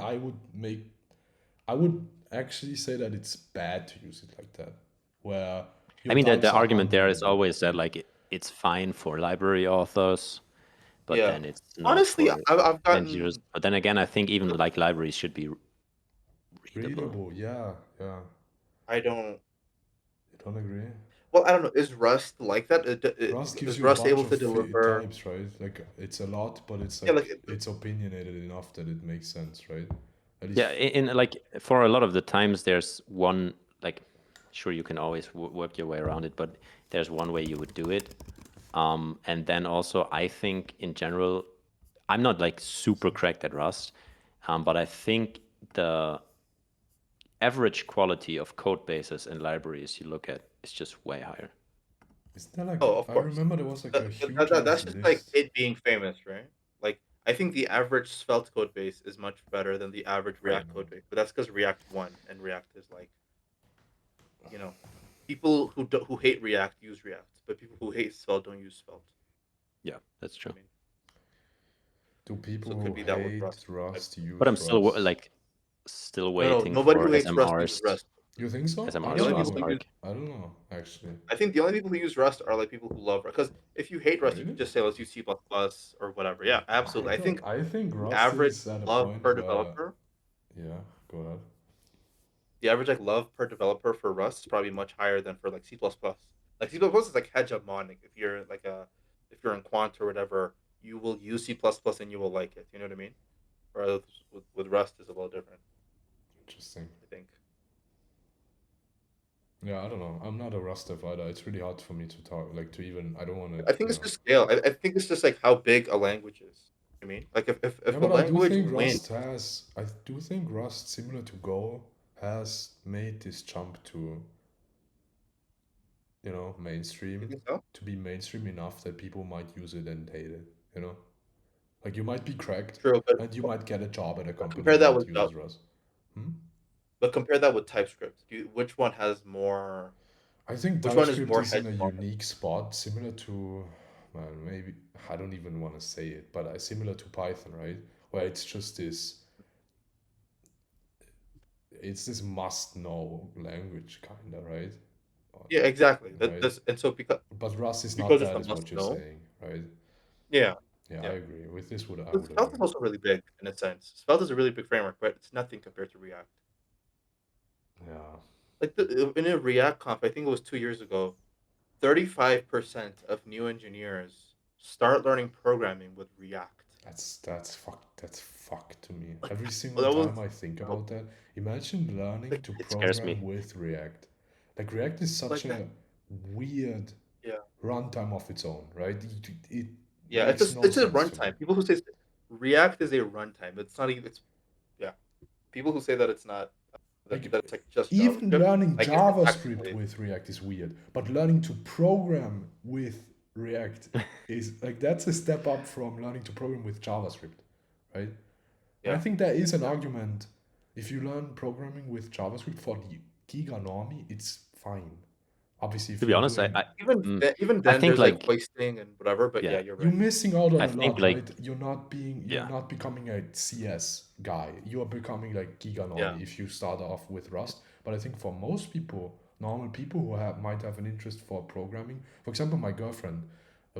I would actually say that it's bad to use it like that, where your I mean, types the are argument there is unreadable. always that like it's fine for library authors, but Yeah. then it's not Honestly, for I've end users. gotten But then again, I think even like libraries should be readable. Readable, yeah. I don't. You don't agree? Well, I don't know. Is Rust like that? Rust gives Is you a Rust bunch able of to deliver? types, right? Like it's a lot, but it's Yeah, like it's opinionated enough that it makes sense, right? At least Yeah, in like for a lot of the times, there's one like, sure you can always work your way around it, but there's one way you would do it. And then also, I think in general, I'm not like super cracked at Rust, but I think the average quality of code bases and libraries you look at is just way higher. isn't there like oh, of I course. remember there was like a huge That's ass just like list. it being famous, right? Like I think the average Svelte code base is much better than the average React code base, but that's because React won, and React is like, you know, people who hate React use React, but people who hate Svelte don't use Svelte. Yeah, that's true. I mean, Do people so it could who be that with hate Rust. Rust But I'm use still Rust? still No, waiting nobody for who hates Rust SMRs. uses Rust. You think so? I SMRs The don't only from people know. who use, Spark. I don't know actually. I think the only people who use Rust are like people who love Rust. Because if you hate Rust, you Really? could just say let's use C++ or whatever. Yeah, absolutely. I think I think the Rust average is at a love point per where developer, yeah, go ahead. the average like love per developer for Rust is probably much higher than for like C++. Like C++ is like hegemonic. If you're in quant or whatever, you will use C++ and you will like it. You know what I mean? Whereas with Rust is a little different. Interesting. I think. Yeah, I don't know. I'm not a Rust dev either. It's really hard for me to talk, like to even. I don't want to. I think it's just scale. I think it's just like how big a language is. I mean, like if Yeah, a but I do language think wins, I do think Rust, similar to Go, has made this jump to, you mainstream, think so? to be mainstream enough that people might use it and hate it. Like you might be cracked True, and you might get a job at a company compare that that with uses Rust. TypeScript. Which one has more? I think Which one is TypeScript more is in a hegemonic? unique spot, similar to, well, maybe, I don't even want to say it, but similar to Python, right? Where it's just this must-know language, kind of, right? Yeah, exactly. Right? And so But Rust is not because it's that, a is must what you're know. saying, right? Yeah, Yeah, I yeah. agree. With this, I But would Svelte agree. is also really big in a sense. Svelte is a really big framework, but it's nothing compared to React. Yeah. Like in a React conf, I think it was 2 years ago, 35% of new engineers start learning programming with React. That's fuck to me. Like Every single that was time I think about that, imagine learning like to It scares program me. with React. Like React is such like that. a weird Yeah, runtime of its own, right? It yeah. makes no It's a sense to me. runtime. People who say React is a runtime, it's not even. It's yeah. People who say that it's not Like that it's like just even JavaScript. learning I guess it's JavaScript actually with React is weird, but learning to program with React is like that's a step up from learning to program with JavaScript, right? And I yeah. think there is an Yeah. argument. If you learn programming with JavaScript for the Giga normie, it's fine. Obviously, To if be you're honest, doing, Even I then, think there's like like hoisting and whatever. But yeah, yeah, you're you're right. missing out on I a think lot, like right? You're yeah. not becoming a CS guy. You are becoming like Giga Yeah. normie if you start off with Rust. But I think for most people, normal people who might have an interest for programming, for example, my girlfriend,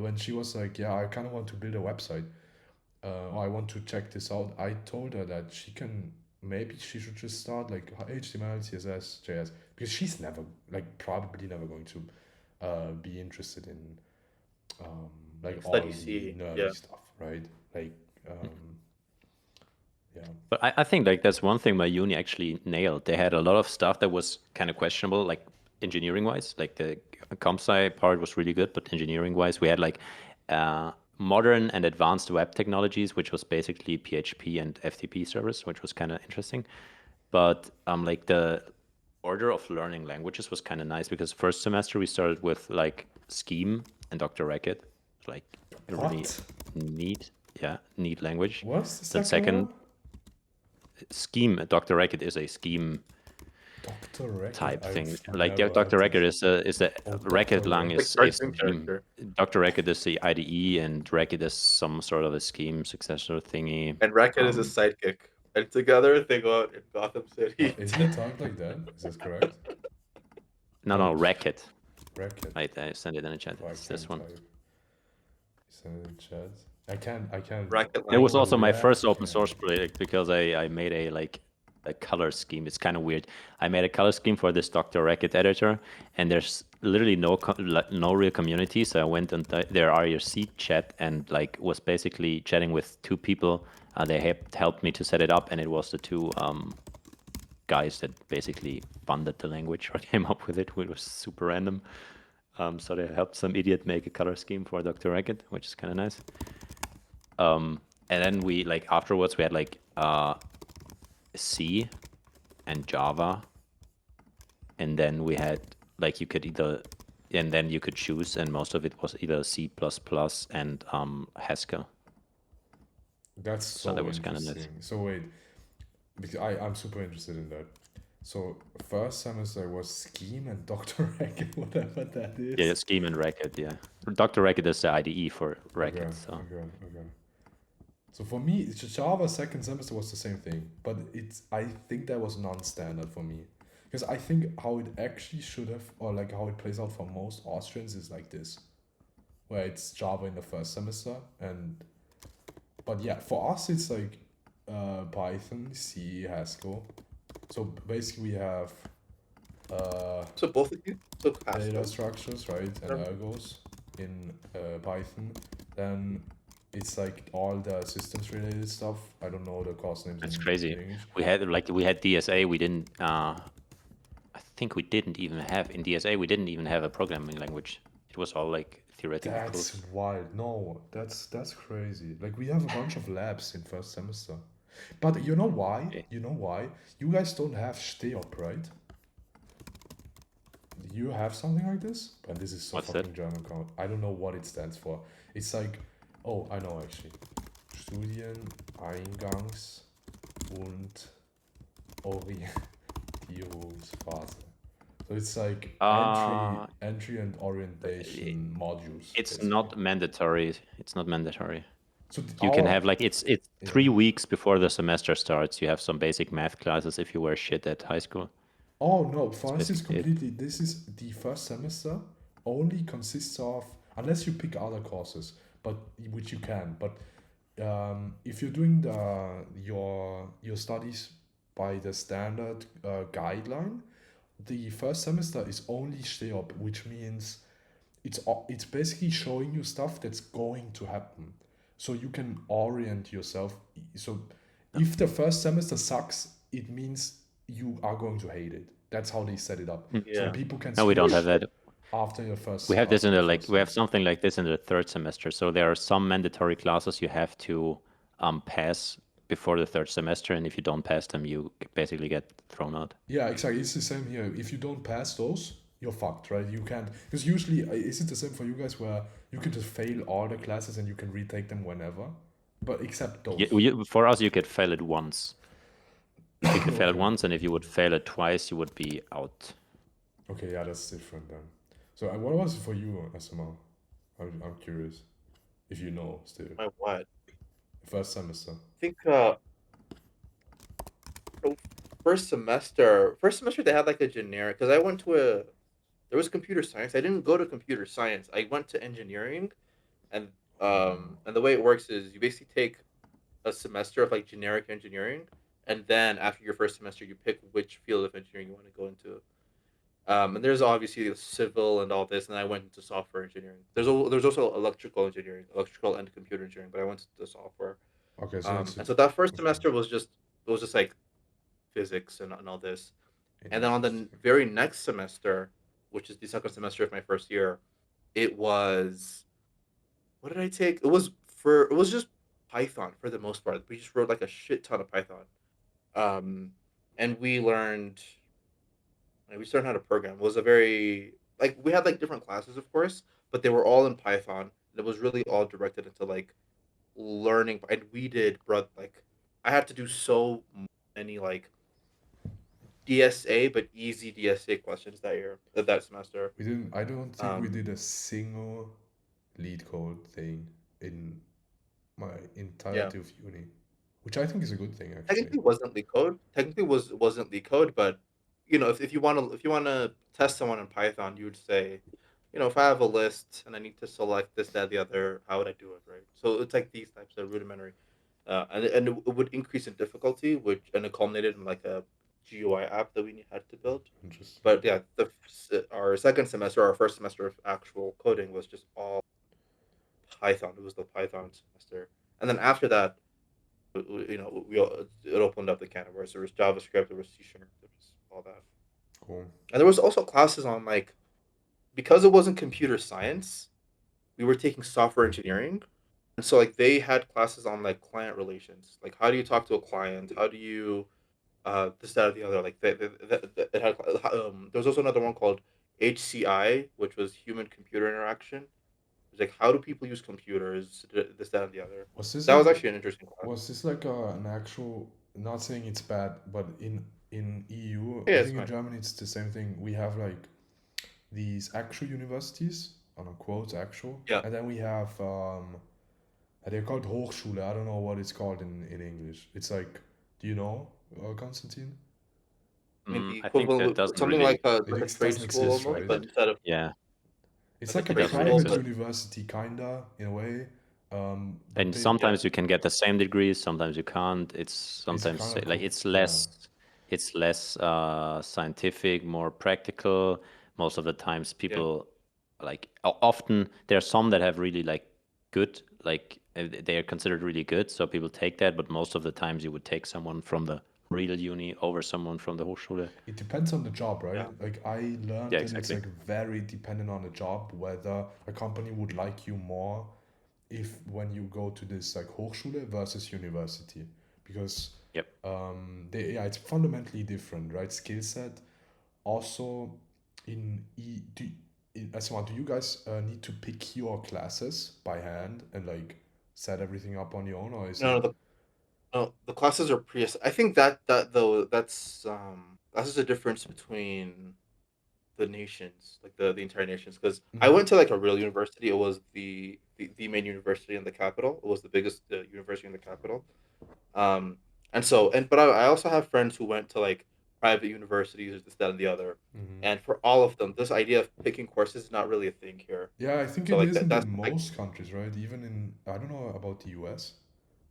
when she was like, "Yeah, I kind of want to build a website," or I want to check this out. I told her that maybe she should just start like HTML, CSS, JS, because she's probably never going to be interested in um, like Like all study the C. nerdy Yeah. stuff, right? Like, yeah. But I think like that's one thing my uni actually nailed. They had a lot of stuff that was kind of questionable, like engineering wise. Like the comp sci part was really good, but engineering wise, we had like modern and advanced web technologies, which was basically PHP and FTP servers, which was kind of interesting. But like the order of learning languages was kind of nice because first semester we started with like Scheme and Dr. Racket, like a really What? neat language. What's the Then second one? Scheme, Dr. Racket is a scheme Dr. Racket? type thing. I've Like never Dr. heard Racket this. is a Oh, Racket Dr. lang Like is Racket. a cartoon scheme. character. Dr. Racket is the IDE and Racket is some sort of a scheme successor thingy. And Racket is a sidekick. and together they go out in Gotham City. Isn't it typed like that? Is that correct? No, Racket. Racket. Right, I sent it in the chat. Oh, I It's this can't one. type. Send it in chat. I can't. Racket It was language. also my first open Racket. source project because I made a color scheme. It's kind of weird. I made a color scheme for this Dr. Racket editor, and there's literally no real community. So I went on their IRC chat and like was basically chatting with two people. They helped me to set it up, and it was the two guys that basically funded the language or came up with it, which was super random. So they helped some idiot make a color scheme for Dr. Racket, which is kind of nice. And then we like afterwards we had like C and Java, and then we had like you could either, and then you could choose, and most of it was either C++ and Haskell. That's so that was kind of interesting. nice. So wait, because I'm super interested in that. So first semester was Scheme and Dr. Racket, whatever that is. Yeah, Scheme and Racket. Yeah, Dr. Racket is the IDE for Racket. Okay, so. okay. So for me, Java second semester was the same thing, but I think that was non-standard for me, because I think how it actually should have, or like how it plays out for most Austrians is like this, where it's Java in the first semester, but yeah, for us it's like Python, C, Haskell. So basically we have So both of you took data Haskell. structures, right, and ergos in Python. Then it's like all the systems related stuff. I don't know the course names. That's in crazy. English. We had DSA. We didn't. I think we didn't even have in DSA. We didn't even have a programming language. It was all like theoretical That's proof. wild. No, that's crazy. Like we have a bunch of labs in first semester, but you know why? Okay. You know why? You guys don't have STEOP, right? You have something like this? And this is so What's fucking that? German. I don't know what it stands for. It's like, oh, I know actually. Studieneingangs- und Orientierungsphase. So it's like entry and orientation modules. It's basically. not mandatory. It's not mandatory. So You can have like it's 3 weeks before the semester starts. You have some basic math classes if you were shit at high school. Oh no, for us it's basically it. completely, this is the first semester only consists of, unless you pick other courses, but which you can, but if you're doing your studies by the standard guideline, the first semester is only STEOP, which means it's basically showing you stuff that's going to happen, so you can orient yourself. So if the first semester sucks, it means you are going to hate it. That's how they set it up. So Yeah. people can No, we don't switch have that. after your first. We have this in after the the like first we have semester. something like this in the third semester. So there are some mandatory classes you have to pass before the third semester, and if you don't pass them, you basically get thrown out. Yeah, exactly. It's the same here. If you don't pass those, you're fucked, right? You can't, because usually is it the same for you guys where you can just fail all the classes and you can retake them whenever, but except those. For us, you could fail it once. You could fail it once, and if you would fail it twice, you would be out. Okay, yeah, that's different then. So what was it for you, SML? I'm curious if you know still. My what? First semester. I think first semester they had like a generic, because I went to there was computer science. I didn't go to computer science. I went to engineering, and the way it works is you basically take a semester of like generic engineering, and then after your first semester you pick which field of engineering you want to go into. And there's obviously civil and all this, and I went into software engineering. There's also electrical engineering, electrical and computer engineering, but I went to software. Okay, so And so that first semester was just like physics and all this, and then on the very next semester, which is the second semester of my first year, it was, what did I take? It was just Python for the most part. We just wrote like a shit ton of Python, and we learned how to program. It was a very, like, we had like different classes, of course, but they were all in Python. And it was really all directed into like learning, and we did, bro. Like, I had to do so many like DSA, but easy DSA questions that semester. we didn't. I don't think we did a single lead code thing in my entirety of uni. which I think is a good thing actually. Technically wasn't leak code. Technically wasn't leak code, but if you wanna test someone in Python, you would say, if I have a list and I need to select this, that, the other, how would I do it, right? So it's like these types of rudimentary, and it would increase in difficulty, which and it culminated in like a GUI app that we had to build. Interesting. But yeah, our second semester, our first semester of actual coding was just all Python. It was the Python semester, and then after that, it opened up the can of worms. There was JavaScript, there was C sharp, there was all that, Cool. and there was also classes on like because it wasn't computer science, we were taking software engineering, and so like they had classes on like client relations, like how do you talk to a client, how do you this that or the other, like it had there was also another one called HCI, which was human computer interaction. It was like how do people use computers, this that and the other. Was this That was like actually an interesting class. was this like an actual? Not saying it's bad, but in EU, Yeah, I it's think in fine. Germany it's the same thing. We have like these actual universities, on quotes actual, Yeah, and then we have they're called Hochschule. I don't know what it's called in English. It's like, do you know, Konstantin? I mean the I think that equivalent, doesn't something like really. a trade Doesn't school exist, almost, right? but instead of Yeah, It's like a like a it trade doesn't really school, private exist. but university, kinda in a way, but And they yeah, sometimes you can get the same degrees, sometimes you can't. It's it's kind sometimes of like cool. Yeah, it's less scientific, more practical. Most of the times yeah. people like often there are some that have really like good, like they are considered really good, so people take that, but most of the times you would take someone from the real uni over someone from the Hochschule. it depends on the job, right? Yeah. Like I learned Yeah, that it's exactly. like very dependent on the job whether a company would like you more if when you go to this like Hochschule versus university, because Yep. yeah, it's fundamentally different, right? Skill set. Also, as one, do you guys need to pick your classes by hand and like set everything up on your own, or is it? No, the classes are pre. I think that though that's just a difference between the nations, like the entire nations. Because I Mm-hmm. went to like a real university. It was the main university in the capital. It was the biggest university in the capital. Um, and so and but I also have friends who went to like private universities, this, that, and the other. Mm-hmm. And for all of them, this idea of picking courses is not really a thing here. Yeah, I think So it like that isn't that's in like most countries, right? Even in, I don't know about the US,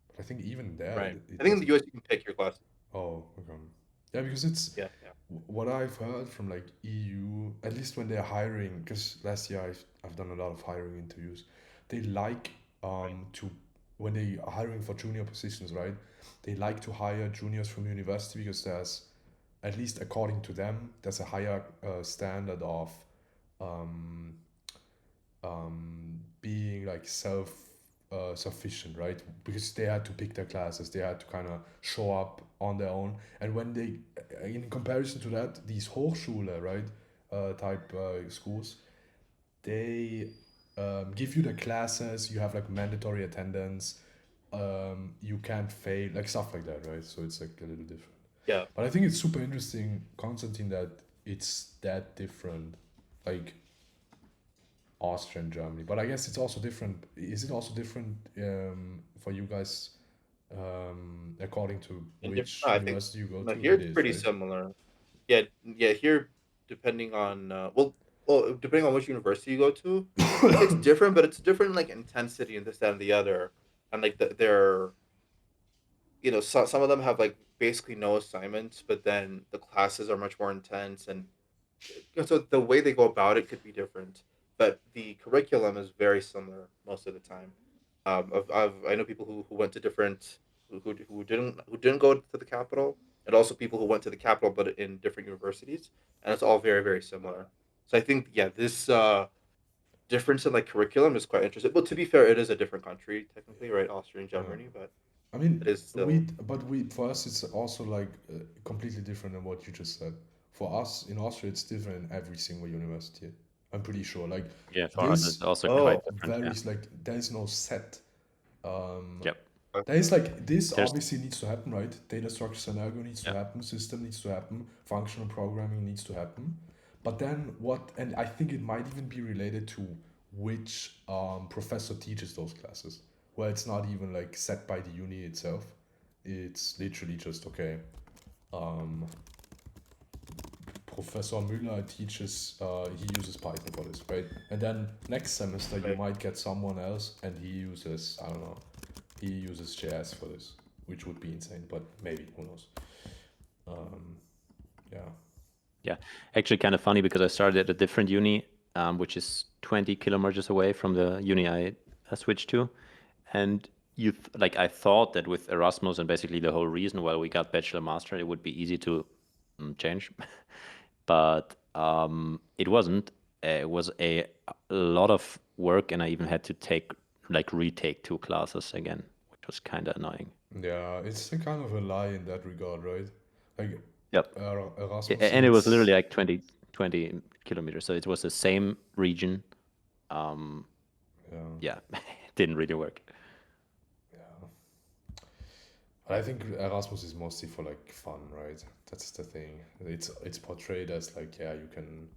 but I think even there right. it I think in the doesn't. US you can pick your classes. Oh, okay. Yeah, because it's Yeah, yeah, what I've heard from like EU, at least when they're hiring, because last year I've done a lot of hiring interviews. They like right. to when they are hiring for junior positions, right? They like to hire juniors from university because there's, at least according to them, there's a higher standard of um, being like self sufficient, right? Because they had to pick their classes, they had to kind of show up on their own. And when they, in comparison to that, these Hochschule, right, type schools, they give you the classes, you have like mandatory attendance, you can't fail, like stuff like that, right? So it's like a little different. Yeah. But I think it's super interesting, Constantine, that it's that different. Like Austria and Germany. But I guess it's also different. Is it also different for you guys according to And different, which no, I think university you go no, to? here It it's is, pretty right? similar. Yeah, yeah. Here, depending on depending on which university you go to, it's different, but it's different like intensity and this, that, and the other, and like they're some of them have like basically no assignments, but then the classes are much more intense, and so the way they go about it could be different, but the curriculum is very similar most of the time. I know people who went to different who didn't go to the capital, and also people who went to the capital but in different universities, and it's all very very similar. So I think yeah, this difference in like curriculum is quite interesting. But to be fair, it is a different country technically, right? Austria and Yeah. Germany, but I mean, it is still we, for us, it's also like completely different than what you just said. For us in Austria, it's different in every single university. I'm pretty sure. Like Yeah, for us it's this also quite oh different. Yeah. varies. Like there is no set. Um, Yep. there is like this There's obviously needs to happen, right? Data structure scenario needs to yeah. happen, system needs to happen, functional programming needs to happen. But then what, and I think it might even be related to which professor teaches those classes, where it's not even like set by the uni itself. it's literally just okay. Professor Müller teaches, he uses Python for this, right? And then next semester you Right. might get someone else and he uses, I don't know, he uses JS for this, which would be insane, but maybe, who knows. Yeah. Yeah, actually kind of funny because I started at a different uni, which is 20 kilometers away from the uni I switched to. And like I thought that with Erasmus and basically the whole reason why we got bachelor master, it would be easy to change. But it wasn't. It was a lot of work, and I even had to retake 2 classes again, which was kind of annoying. Yeah, it's a kind of a lie in that regard, right? Like Yep. Erasmus, And it was literally it's like 20 kilometers, so it was the same region. yeah. It didn't really work. But I think Erasmus is mostly for like fun, right? That's the thing. It's portrayed as like, yeah, you can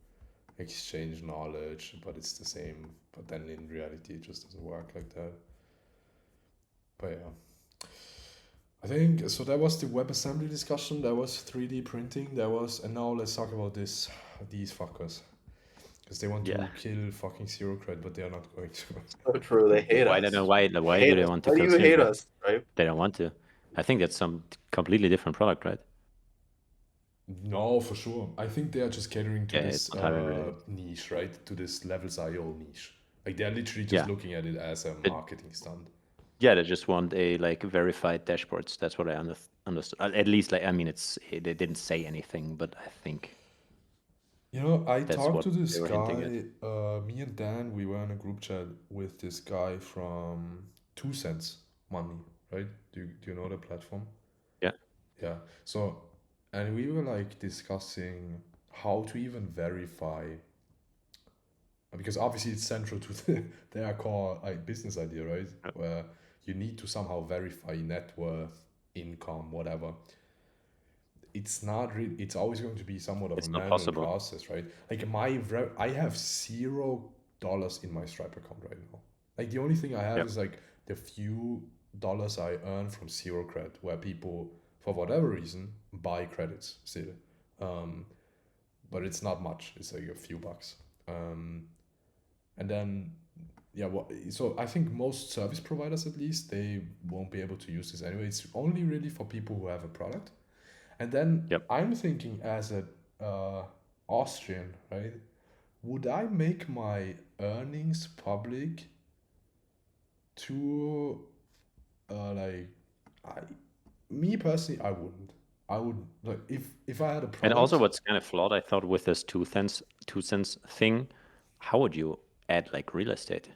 exchange knowledge, but it's the same. But then in reality, it just doesn't work like that. But yeah, I think so. That was the WebAssembly discussion. That was 3D printing. That was, and now let's talk about these fuckers, because they want Yeah. to kill fucking zero cred, but they are not going to. So true. They hate Why us. I don't know why They do hate they us. want to Why do kill you hate Secret? us, right? They don't want to. I think that's some completely different product, right? No, for sure. I think they are just catering to Yeah, it's this not highway related. niche, right? To this Levels IO niche. Like they're literally just Yeah. looking at it as a marketing stunt. Yeah, they just want a verified dashboards. That's what I understood. At least I mean they didn't say anything, but I think You know, I that's talked what to this they were hinting at. guy, me and Dan, we were in a group chat with this guy from 2 Cents Money, right? Do you know the platform? Yeah. Yeah. So, and we were like discussing how to even verify, because obviously it's central to their core business idea, right? Yeah. Where you need to somehow verify net worth, income, whatever. It's not really, it's always going to be somewhat of a It's not manual possible. process, right? Like I have $0 in my Stripe account right now. Like the only thing I have Yeah. is like the few dollars I earn from zero cred, where people, for whatever reason, buy credits still. But it's not much. It's like a few bucks. And then yeah, well, so I think most service providers, at least, they won't be able to use this anyway. It's only really for people who have a product. And then Yep. I'm thinking, as a Austrian, right? Would I make my earnings public to like I me personally, I wouldn't. I would, like, if I had a And also, product. what's kind of flawed, I thought, with this 2 cents thing, how would you add like real estate?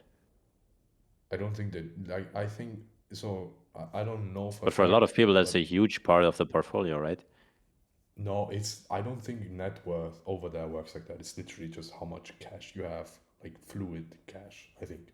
I don't think that, like, I think so. I don't know for a But for a lot fact, of people, that's but a huge part of the portfolio, right? no, I don't think net worth over there works like that. It's literally just how much cash you have, like fluid cash, I think.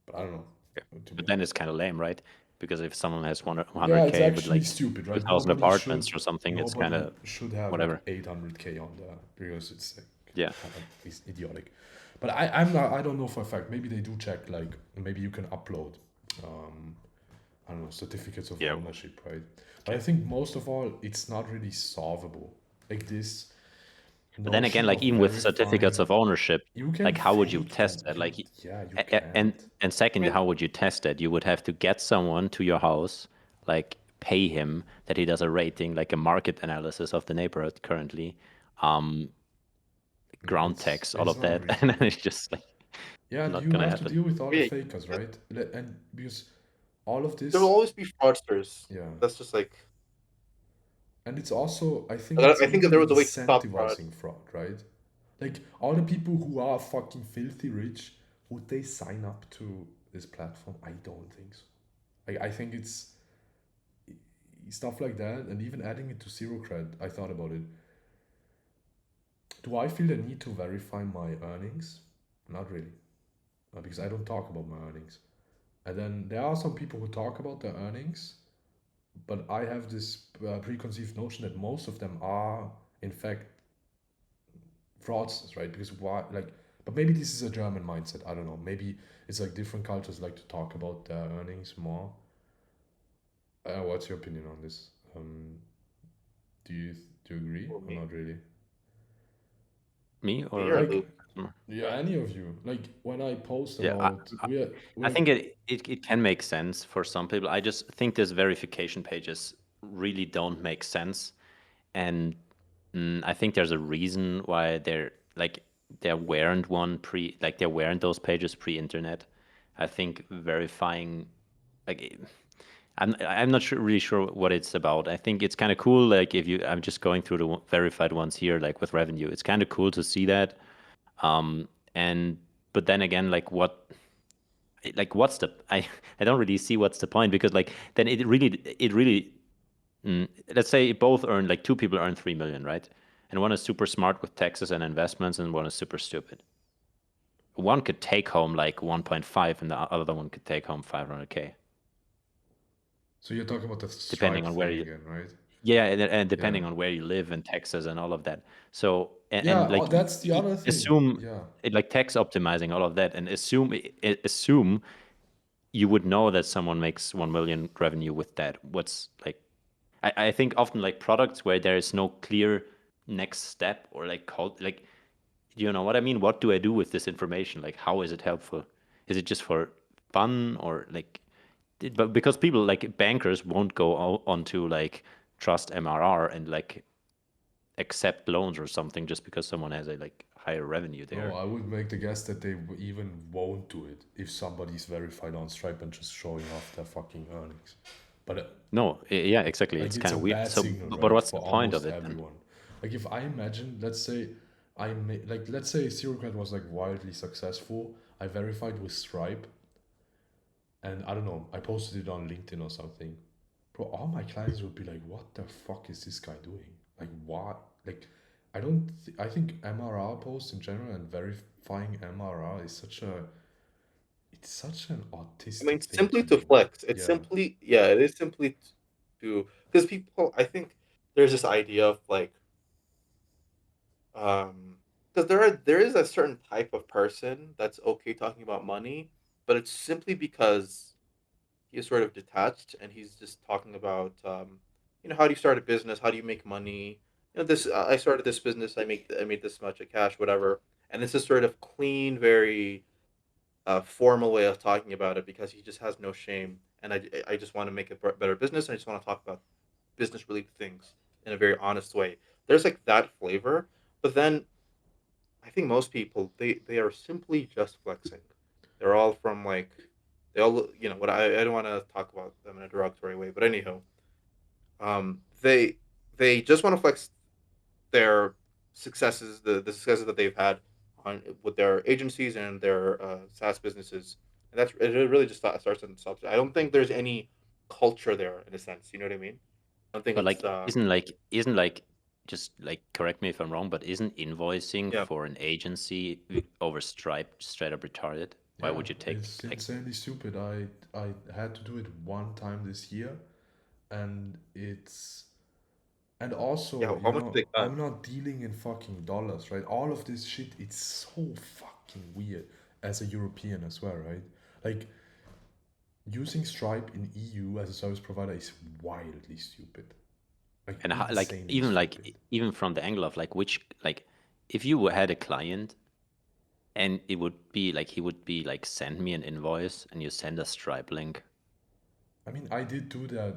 But I don't know, Okay. to be But then honest. it's kind of lame, right? Because if someone has Yeah, it's 100K with actually like stupid, right? 2,000 apartments or something, it's kind Nobody of should have like whatever. 800K on there, because it's like Yeah. kind of it's idiotic. But I'm not, I don't know for a fact. Maybe they do check, like maybe you can upload I don't know, certificates of Yeah. ownership, right? But I think most of all, it's not really solvable. Like this But then again, notion like of even with certificates verifying, of ownership, you can like how would you fake test them. that? Like, Yeah, you and can't. second, I mean, how would you test that? You would have to get someone to your house, like pay him that he does a rating, like a market analysis of the neighborhood currently, ground tax, all It's of not that, and then reasonable. it's just like Yeah, and not you gonna have to happen. deal with all the yeah, fakers, right? And because all of there will this, always be fraudsters. yeah. That's just like And it's also, I think I it's think that even there was a way to stop fraud. incentivizing fraud, right? Like all the people who are fucking filthy rich, would they sign up to this platform? I don't think so. I think it's stuff like that, and even adding it to zero cred. I thought about it. Do I feel the need to verify my earnings? Not really, because I don't talk about my earnings. And then there are some people who talk about their earnings, but I have this preconceived notion that most of them are, in fact, fraudsters, right? Because why, like, but maybe this is a German mindset. I don't know. Maybe it's like different cultures like to talk about their earnings more. What's your opinion on this? Do you do you agree For or me, not really? Me me or or Like, Luke. customer? yeah, any of you. Like when I post Yeah, about I we're think it can make sense for some people. I just think these verification pages really don't make sense, and I think there's a reason why there weren't there weren't those pages pre-internet. I think verifying like I'm not sure, really sure what it's about. I think it's kind of cool. Like if you, I'm just going through the verified ones here, like with revenue. It's kind of cool to see that. And but then again, what's the I don't really see what's the point, because like then it really let's say both earn, like two people earn 3 million, right? And one is super smart with taxes and investments, and one is super stupid. One could take home like 1.5, and the other one could take home 500K, so you're talking about the depending Stripe on where thing you, again, right? yeah, and Yeah. depending on where you live and taxes and all of that. So Yeah, and like that's the other thing. assume Yeah. it, like tax optimizing all of that, and assume you would know that someone makes 1 million revenue with that. What's like, I think often like products where there is no clear next step, or like called like, you know what I mean? What do I do with this information? Like, how is it helpful? Is it just for fun, or like, but because people like bankers won't go onto like Trust MRR and like accept loans or something just because someone has a like higher revenue No, there. I would make the guess that they even won't do it if somebody's verified on Stripe and just showing off their fucking earnings. But No, yeah, exactly. like It's it's kind a of weird. bad So, signal, but right, what's for the point of almost it then? everyone. Like if I imagine, let's say like let's say ZeroCred was like wildly successful. I verified with Stripe, and I don't know, I posted it on LinkedIn or something. Bro, all my clients would be like, "What the fuck is this guy doing? Like, what? Like, I think MRR posts in general and verifying MRR is it's such an I mean, autistic thing to simply to do. flex. It's Yeah. simply, yeah, it is simply to, because people, I think there's this idea of like, because there is a certain type of person that's okay talking about money, but it's simply because he is sort of detached and he's just talking about, how do you start a business? How do you make money? This I started this business. I made this much of cash, whatever. And it's this sort of clean, very formal way of talking about it because he just has no shame. And I just want to make a better business. And I just want to talk about business related things in a very honest way. There's like that flavor, but then I think most people they are simply just flexing. They're all from like they all what I don't want to talk about them in a derogatory way, but anyhow, they just want to flex their successes, the successes that they've had on with their agencies and their SaaS businesses, and that's it. Really just starts and stops. I don't think there's any culture there in a sense. You know what I mean? I don't think But it's like, isn't like just like, correct me if I'm wrong, but isn't invoicing yeah. for an agency over Stripe straight up retarded? Why Yeah, would you take it's like, insanely stupid. I had to do it one time this year, and it's and Yeah. also, How much have they got? I'm not dealing in fucking dollars, right? All of this shit, it's so fucking weird as a European as well, right? Like using Stripe in EU as a service provider is wildly stupid. Like and how, insanely stupid. even from the angle of like, which like, if you had a client and it would be like, he would be like, send me an invoice, and you send a Stripe link. I mean, I did do that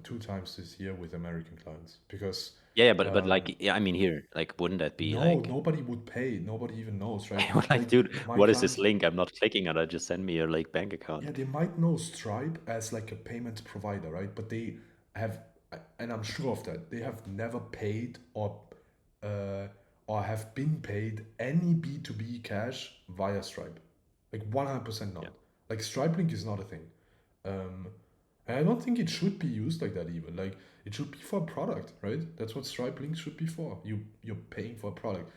two times this year with American clients because Yeah, but um, like, yeah, I mean, here, like, wouldn't that be no, like, nobody would pay. Nobody even knows, right? like, Like dude, my what is this clients, link? I'm not clicking on it. Just send me your like bank yeah, account. they might know Stripe as like a payment provider, right? But they have, and I'm sure of that, they have never paid uh, or have been paid any B2B cash via Stripe. Like 100% Yeah. not. Like Stripe Link is not a thing. Um, and I don't think it should be used like that even. Like it should be for a product, right? That's what Stripe Link should be for. You're paying for a product.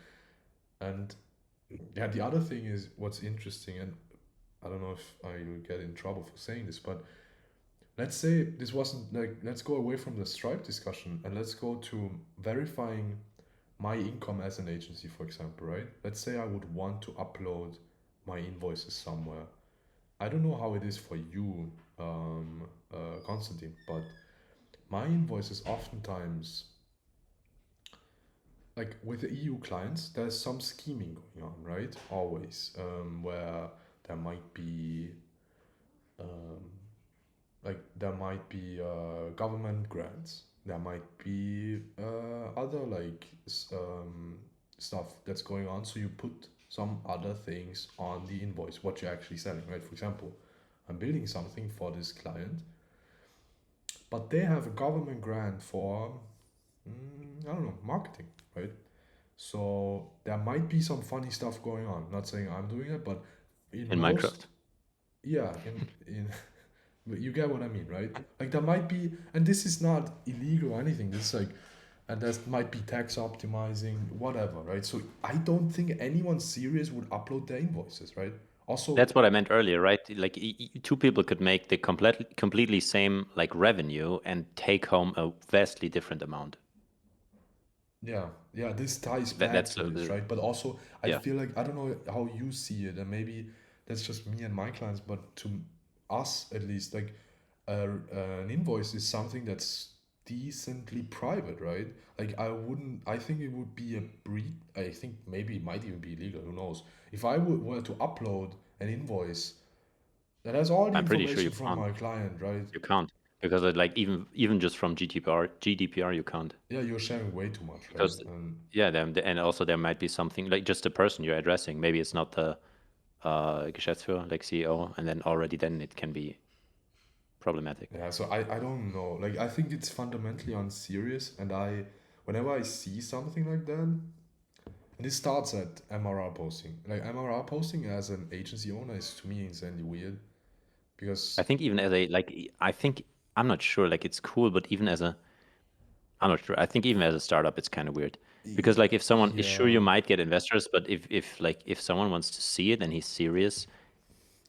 And yeah, the other thing is what's interesting, and I don't know if I will get in trouble for saying this, but let's say this wasn't like, let's go away from the Stripe discussion and let's go to verifying my income as an agency, for example, right? Let's say I would want to upload my invoices somewhere. I don't know how it is for you, Constantine, but my invoices oftentimes, like with the EU clients, there's some scheming going on, right? Always, where there might be, um, government grants. There might be other stuff that's going on. So you put some other things on the invoice, what you're actually selling, right? For example, I'm building something for this client, but they have a government grant for, I don't know, marketing, right? So there might be some funny stuff going on. Not saying I'm doing it, but in in most, Minecraft. yeah, in but you get what I mean, right? Like there might be, and this is not illegal or anything. This is like, and there might be tax optimizing, whatever, right? So I don't think anyone serious would upload their invoices, right? Also, That's what I meant earlier, right? Like two people could make the completely same like revenue and take home a vastly different amount. yeah, this ties back That's to this, right? But also, I yeah. feel like I don't know how you see it, and maybe that's just me and my clients, but to us at least, like an invoice is something that's decently private, right? Like I wouldn't. I think it would be a breach. I think maybe it might even be illegal. Who knows? If I were to upload an invoice that has all the I'm pretty sure information you from can't. my client, right? You can't because it, like even just from GDPR you can't Yeah, you're sharing way too much, right? because And yeah, and also there might be something like just the person you're addressing. Maybe it's not the Geschäftsführer, like CEO, and then already then it can be problematic. yeah, so I don't know. Like I think it's fundamentally unserious, and whenever I see something like that, and this starts at MRR posting. Like MRR posting as an agency owner is to me insanely weird I because think even as a I think I'm not sure. Like it's cool, but even as a I'm not sure. I think even as a startup, it's kind of weird because like if someone is sure yeah, you might get investors, but if someone wants to see it and he's serious,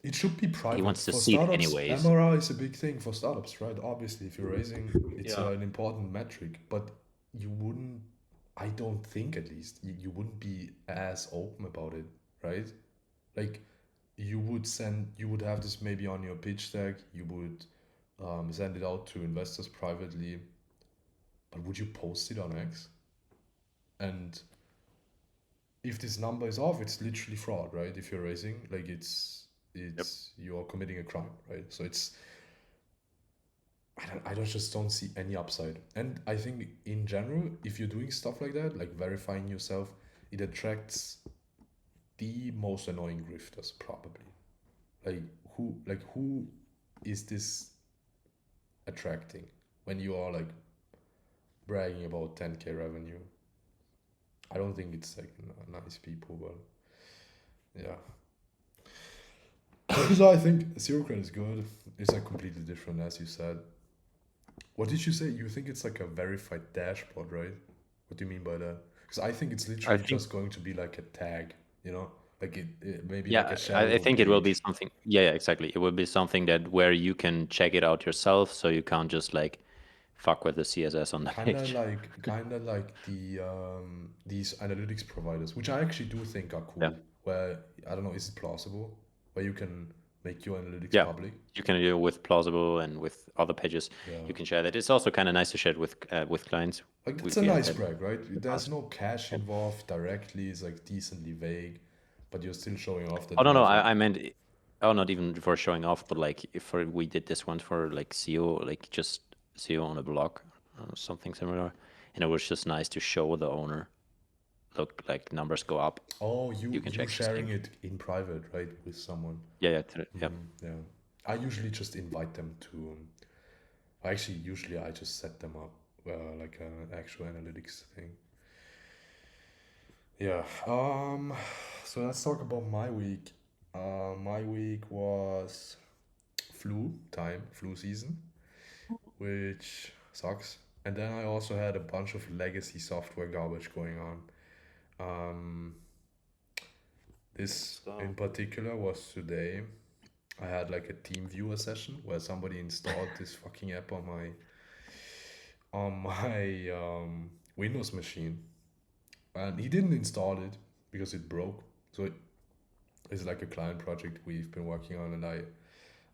it should be he private. wants to For see it startups, anyways. MRR is a big thing for startups, right? Obviously, if you're raising, it's Yeah. an important metric, but you wouldn't, I don't think at least, you wouldn't be as open about it, right? Like you would have this maybe on your pitch deck, you would send it out to investors privately, but would you post it on X? And if this number is off, it's literally fraud, right? If you're raising, like Yep. it's you're committing a crime, right? So it's I don't just don't see any upside. And I think in general, if you're doing stuff like that, like verifying yourself, it attracts the most annoying grifters probably. Who is this attracting when you are like bragging about 10K revenue? I don't think it's like nice people, but yeah. So I think zero credit is good. It's like completely different, as you said. What did you say? You think it's like a verified dashboard, right? What do you mean by that? Because I think it's I literally think just going to be like a tag, you know, like it maybe like yeah, a I shareable think it will be page. something. Yeah, yeah, exactly. It will be something that where you can check it out yourself, so you can't just like fuck with the CSS on the page. Kind of like these analytics providers, which I actually do think are Yeah, cool. Where I don't know, is it plausible? Where you can make your analytics yeah. public? You can do it with Plausible and with other pages. Yeah, You can share that. It's also kind of nice to share it with clients. like that's a We had nice that in brag, right? the There's past. no cash Yeah. involved directly. It's like decently vague, but you're still showing off that Oh you no, no, have like I meant oh not even for showing off, but like if for we did this one for like SEO, like just SEO on a blog or something similar, and it was just nice to show the owner. Look, like numbers go up. oh You can you check the sharing same. it in private, right, with someone. Yeah, yeah, yeah. Yeah, I usually just invite them to. Actually, usually I just set them up like an actual analytics thing. Yeah. So let's talk about my week. My week was flu season, which sucks. And then I also had a bunch of legacy software garbage going on. Um, Good this stuff. in particular was today. I had like a team viewer session where somebody installed this fucking app on my Windows machine, and he didn't install it because it broke. So It's like a client project we've been working on, and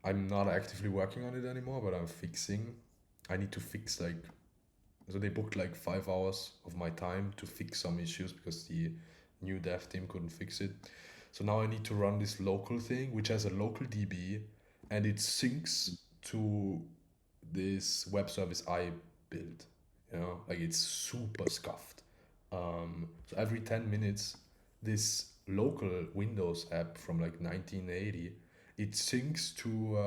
I'm not actively working on it anymore, but I'm fixing. I need to fix like, so they booked like 5 hours of my time to fix some issues because the new dev team couldn't fix it. So now I need to run this local thing, which has a local DB, and it syncs to this web service I built. You know, like it's super scuffed. So every 10 minutes, this local Windows app from like 1980, it syncs to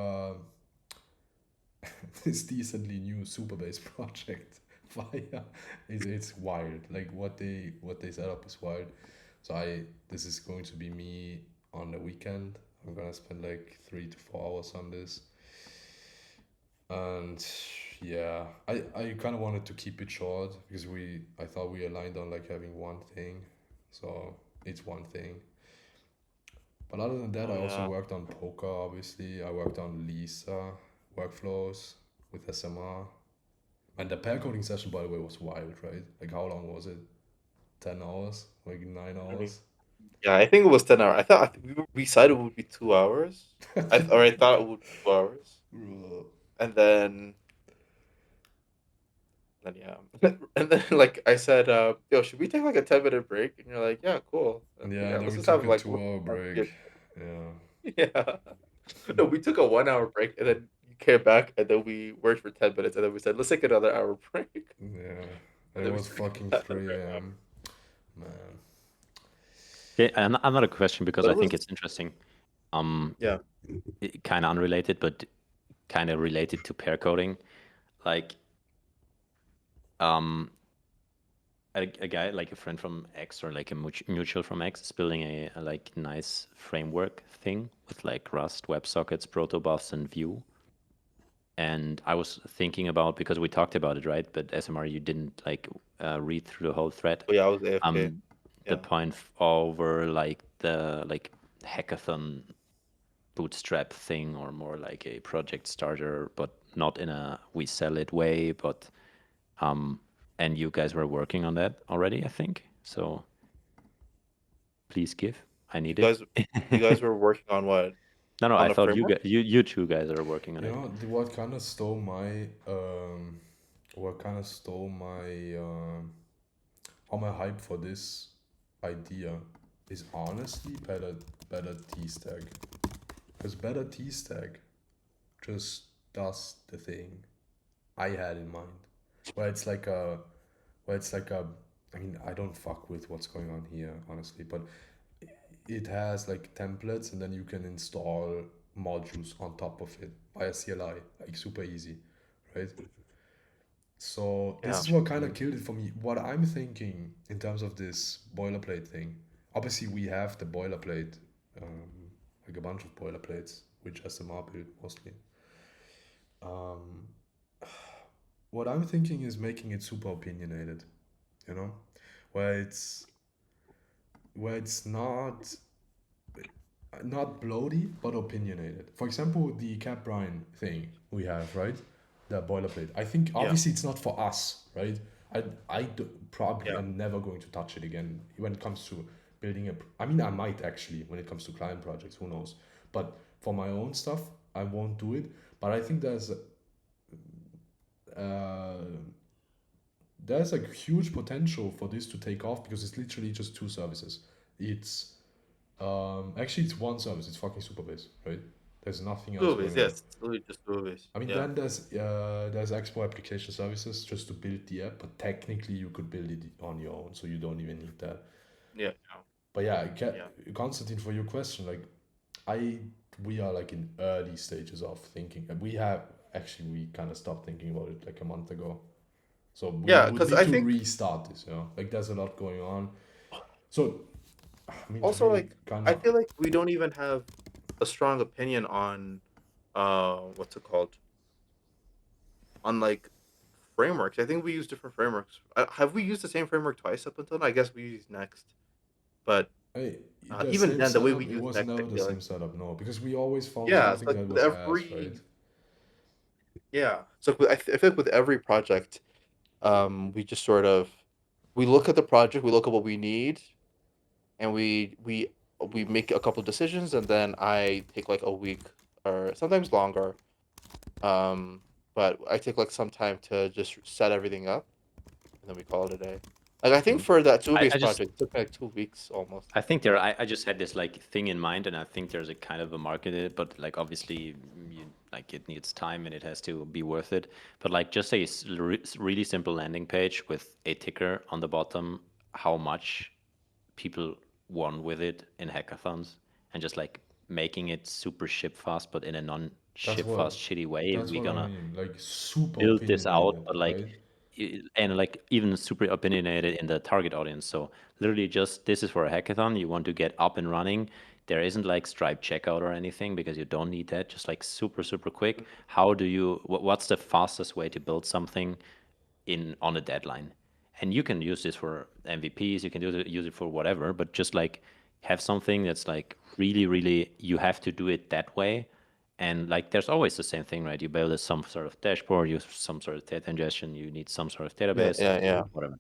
this decently new Superbase project via. It's wild. Like what they set up is wild. So this is going to be me on the weekend. I'm gonna spend like 3 to 4 hours on this. And yeah, I kind of wanted to keep it short because I thought we aligned on like having one thing, so it's one thing. But other than that, Oh I also yeah. worked on Poker. Obviously, I worked on Lisa workflows with SMR, and the pair coding session, by the way, was wild, right? Like how long was it? 10 hours? Like nine I mean, hours? yeah, I think it was 10 hours. I think we decided it would be 2 hours. I thought it would be 2 hours, and then yeah, and then like I said, yo, should we take like a 10-minute break? And you're like, yeah, cool. And Yeah, yeah, and then let's we just took have a like 2 hour break. Yeah. yeah. No, we took a 1 hour break, and then you came back, and then we worked for 10 minutes, and then we said, let's take another hour break, Yeah. And and it then we was took fucking another 3 hour. a.m. Man. Okay, another question because But I it think was it's interesting. Um, yeah. kind of unrelated, but kind of related to pair coding. Like, um, a guy like a friend from X or like a mutual from X is building a like nice framework thing with like Rust, WebSockets, protobufs, and Vue. And I was thinking about, because we talked about it, right? But SMR, you didn't like read through the whole thread. Oh yeah, I was AFK. Um, the Yeah. point over like the hackathon bootstrap thing, or more like a project starter, but not in a we sell it way, but and you guys were working on that already, I think. So please give. I You need it. guys, you guys were working on what? No, On I the thought framework? you two guys are working on You it. know, what kind of stole my what kind of stole my all my hype for this idea is honestly better T stack. Because better T stack just does the thing I had in mind. Where it's like a where it's like a I mean I don't fuck with what's going on here, honestly, but it has like templates and then you can install modules on top of it via CLI, like super easy, right? So this Yeah. is what kind of killed it for me. What I'm thinking in terms of this boilerplate thing, obviously we have the boilerplate, um, like a bunch of boilerplates, which SMR built mostly. Um, what I'm thinking is making it super opinionated, you know, where it's where it's not bloaty but opinionated. For example, the Cap Brine thing we have, right? The boilerplate. I think Yeah. obviously it's not for us, right? Probably Yeah. am never going to touch it again when it comes to building a. I mean, I might actually when it comes to client projects. Who knows? But for my own stuff, I won't do it. But I think uh, there's a huge potential for this to take off because it's literally just two services. It's actually, it's one service. It's fucking Superbase, right? There's nothing else Movies, going on. yes. It's literally just movies. I mean, Yeah. then there's Expo application services just to build the app, but technically you could build it on your own, so you don't even need that. Yeah. But yeah, Yeah. Constantine, for your question, like I we are like in early stages of thinking, and we kind of stopped thinking about it like a month ago. So we Yeah, would because need I to think restart this, you know. Like there's a lot going on. So I mean, to also be like kind I of feel like we don't even have a strong opinion on what's it called? On like frameworks. I think we use different frameworks. Have we used the same framework twice up until now? I guess we used Next, but I, the even same then, the way we setup, it use was Next, I never the feel like same setup, no, because we always found yeah, it's something like that with was ass, right? every yeah. So I feel like with every project, we just sort of we look at the project, we look at what we need, and we we make a couple decisions, and then I take like a week or sometimes longer. Um, but I take like some time to just set everything up, and then we call it a day. Like I think Mhm. for that two I, base I just project, it took like 2 weeks almost. I think I just had this like thing in mind, and I think there's a kind of a market in it, but like obviously, like it needs time and it has to be worth it. But like just a really simple landing page with a ticker on the bottom, how much people won with it in hackathons, and just like making it super ship fast, but in a That's non-ship what fast shitty way. that's We're what I gonna mean. Like super build this out, opinionated, but like, right? and like even super opinionated in the target audience. So literally, just this is for a hackathon. You want to get up and running. There isn't like Stripe checkout or anything because you don't need that. Just like super quick. How do you? What's the fastest way to build something in on a deadline? And you can use this for MVPs. You can use it for whatever. But just like have something that's like really you have to do it that way. And like there's always the same thing, right? You build some sort of dashboard, you have some sort of data ingestion, you need some sort of Yeah, database, yeah. whatever.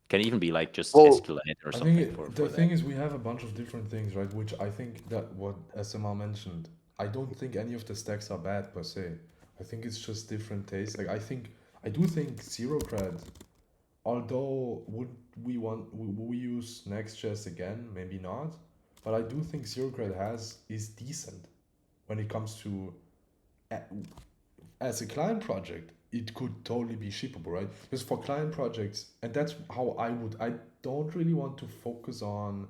Can even be like just Well, SQLite or I think something the for that. thing is we have a bunch of different things, right? Which I think that what SMR mentioned, I don't think any of the stacks are bad per se. I think it's just different tastes. Like I do think Zero Cred, although would we use Next.js again? Maybe not. But I do think Zero Cred is decent when it comes to as a client project, it could totally be shippable, right? Because for client projects, and that's how I don't really want to focus on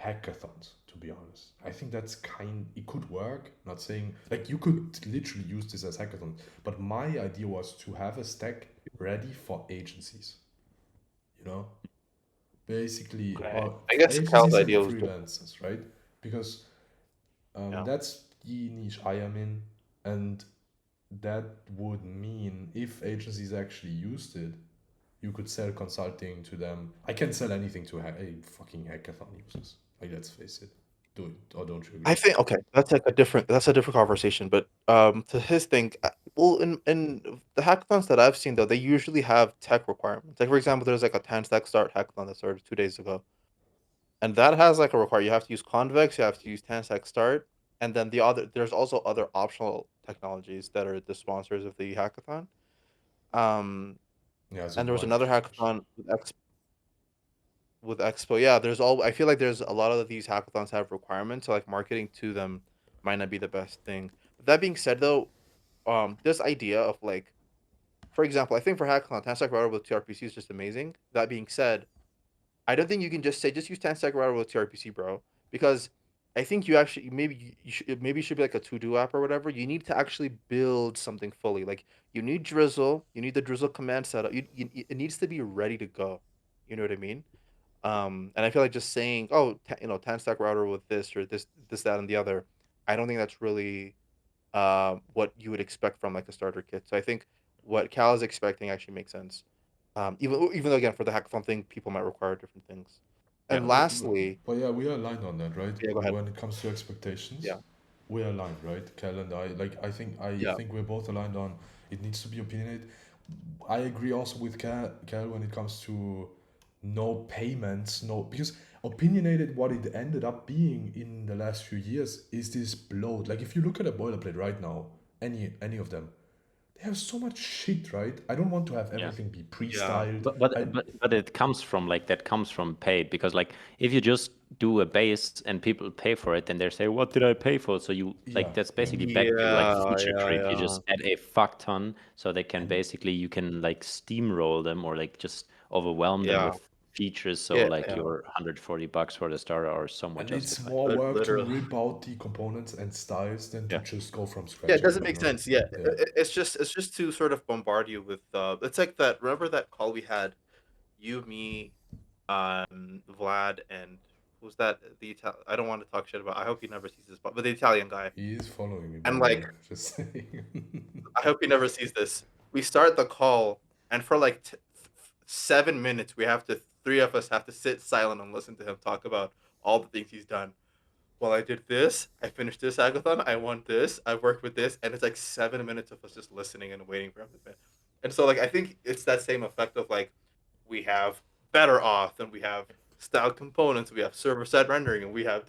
hackathons, to be honest. I think it could work. Not saying, like, you could literally use this as hackathon, but my idea was to have a stack ready for agencies, you know? Basically, okay. or I guess Cal's agencies and idea was different. freelancers, right? Because Yeah. that's the niche I am in, and that would mean if agencies actually used it, you could sell consulting to them. I can sell anything to fucking hackathon users. Like, let's face it. Do it, or don't you I agree? think okay, that's a different conversation. But to his thing, well, in the hackathons that I've seen though, they usually have tech requirements. Like for example, there's like a 10 stack start hackathon that started 2 days ago, and that has like a require. You have to use Convex, you have to use 10 stack start, and then there's also other optional technologies that are the sponsors of the hackathon. Um, Yeah, so and there was white another package. hackathon with Expo. Yeah, there's all. I feel like there's a lot of these hackathons have requirements, so like marketing to them might not be the best thing. But that being said, though, this idea of like, for example, I think for hackathon, Tanstack router with TRPC is just amazing. That being said, I don't think you can just say just use Tanstack router with TRPC, bro, because I think you actually maybe you should be like a to do app or whatever. You need to actually build something fully. Like you need Drizzle, you need the Drizzle command setup. It needs to be ready to go. You know what I mean? And I feel like just saying, "Oh, 10 stack router with this or this, that, and the other," I don't think that's really what you would expect from like a starter kit. So I think what Cal is expecting actually makes sense. Even though again for the hackathon thing, people might require different things. Yeah. And lastly, But yeah, we are aligned on that, right? yeah, go ahead. When it comes to expectations, Yeah, we're aligned, right? Kel and I, like, I yeah, think we're both aligned on it needs to be opinionated. I agree also with Cal when it comes to no payments, no, because opinionated, what it ended up being in the last few years is this bloat. Like, if you look at a boilerplate right now, any of them, they have so much shit, right? I don't want to have Yeah. everything be yeah, pre-styled. But but I but but it comes from like that comes from paid because like if you just do a base and people pay for it, then they say, "What did I pay for?" So you Yeah, like that's yeah. basically back to like yeah, feature yeah, creep. You yeah, just add a fuck ton so they can And basically you can like steamroll them or like just overwhelm them yeah, with features. So yeah, like yeah. your $140 for the starter are somewhat and it's justified. more work to Literally. rip out the components and styles than to Yeah. just go from Yeah, scratch it doesn't again, make sense. Yeah, Yeah. it's just to sort of bombard you with. It's like that. Remember that call we had, you, me, Vlad, and who's that? I don't want to talk shit about. I hope he never sees this, but the Italian guy. He is following me, by And the way. like, Just saying. I hope he never sees this. We start the call, and for like 7 minutes, three of us have to sit silent and listen to him talk about all the things he's done. Well, I did this. I finished this hackathon. I won this. I worked with this, and it's like 7 minutes of us just listening and waiting for him to finish. And so, like, I think it's that same effect of like we have better auth and we have style components, we have server-side rendering, and we have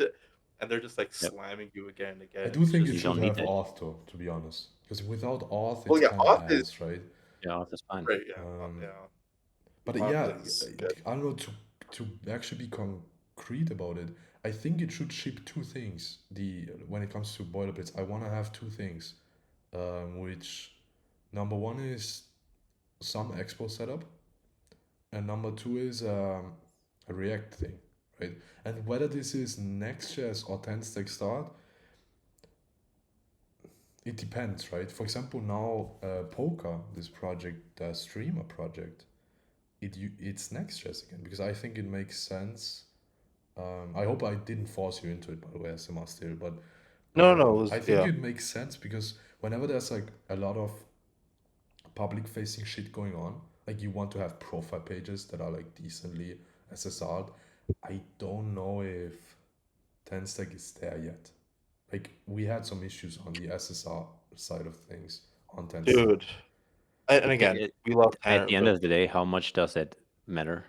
and they're just like Yep. slamming you again and I again. do It's think just it You should don't need have that. auth though, to be honest. Because without auth, well, it's yeah, kind of auth is ass, right? Yeah, that's fine. right. Yeah, Um, yeah, but auth yeah, is good. I don't know, to actually be concrete about it, I think it should ship two things. When it comes to boilerplates, I want to have two things, which number one is some expo setup, and number two is a React thing, right? And whether this is Next.js or 10-stack start, it depends, right? For example, now Poker, this project, the streamer project, it's Next.js again because I think it makes sense. I hope I didn't force you into it, by the way, SMR still, but No, no, it I was think yeah. it makes sense because whenever there's like a lot of public facing shit going on, like you want to have profile pages that are like decently SSR'd. I don't know if 10-stack is there yet. Like we had some issues on the SSR side of things on 10-stack. Dude. And again, we love At Tanner, the end but of the day, how much does it matter?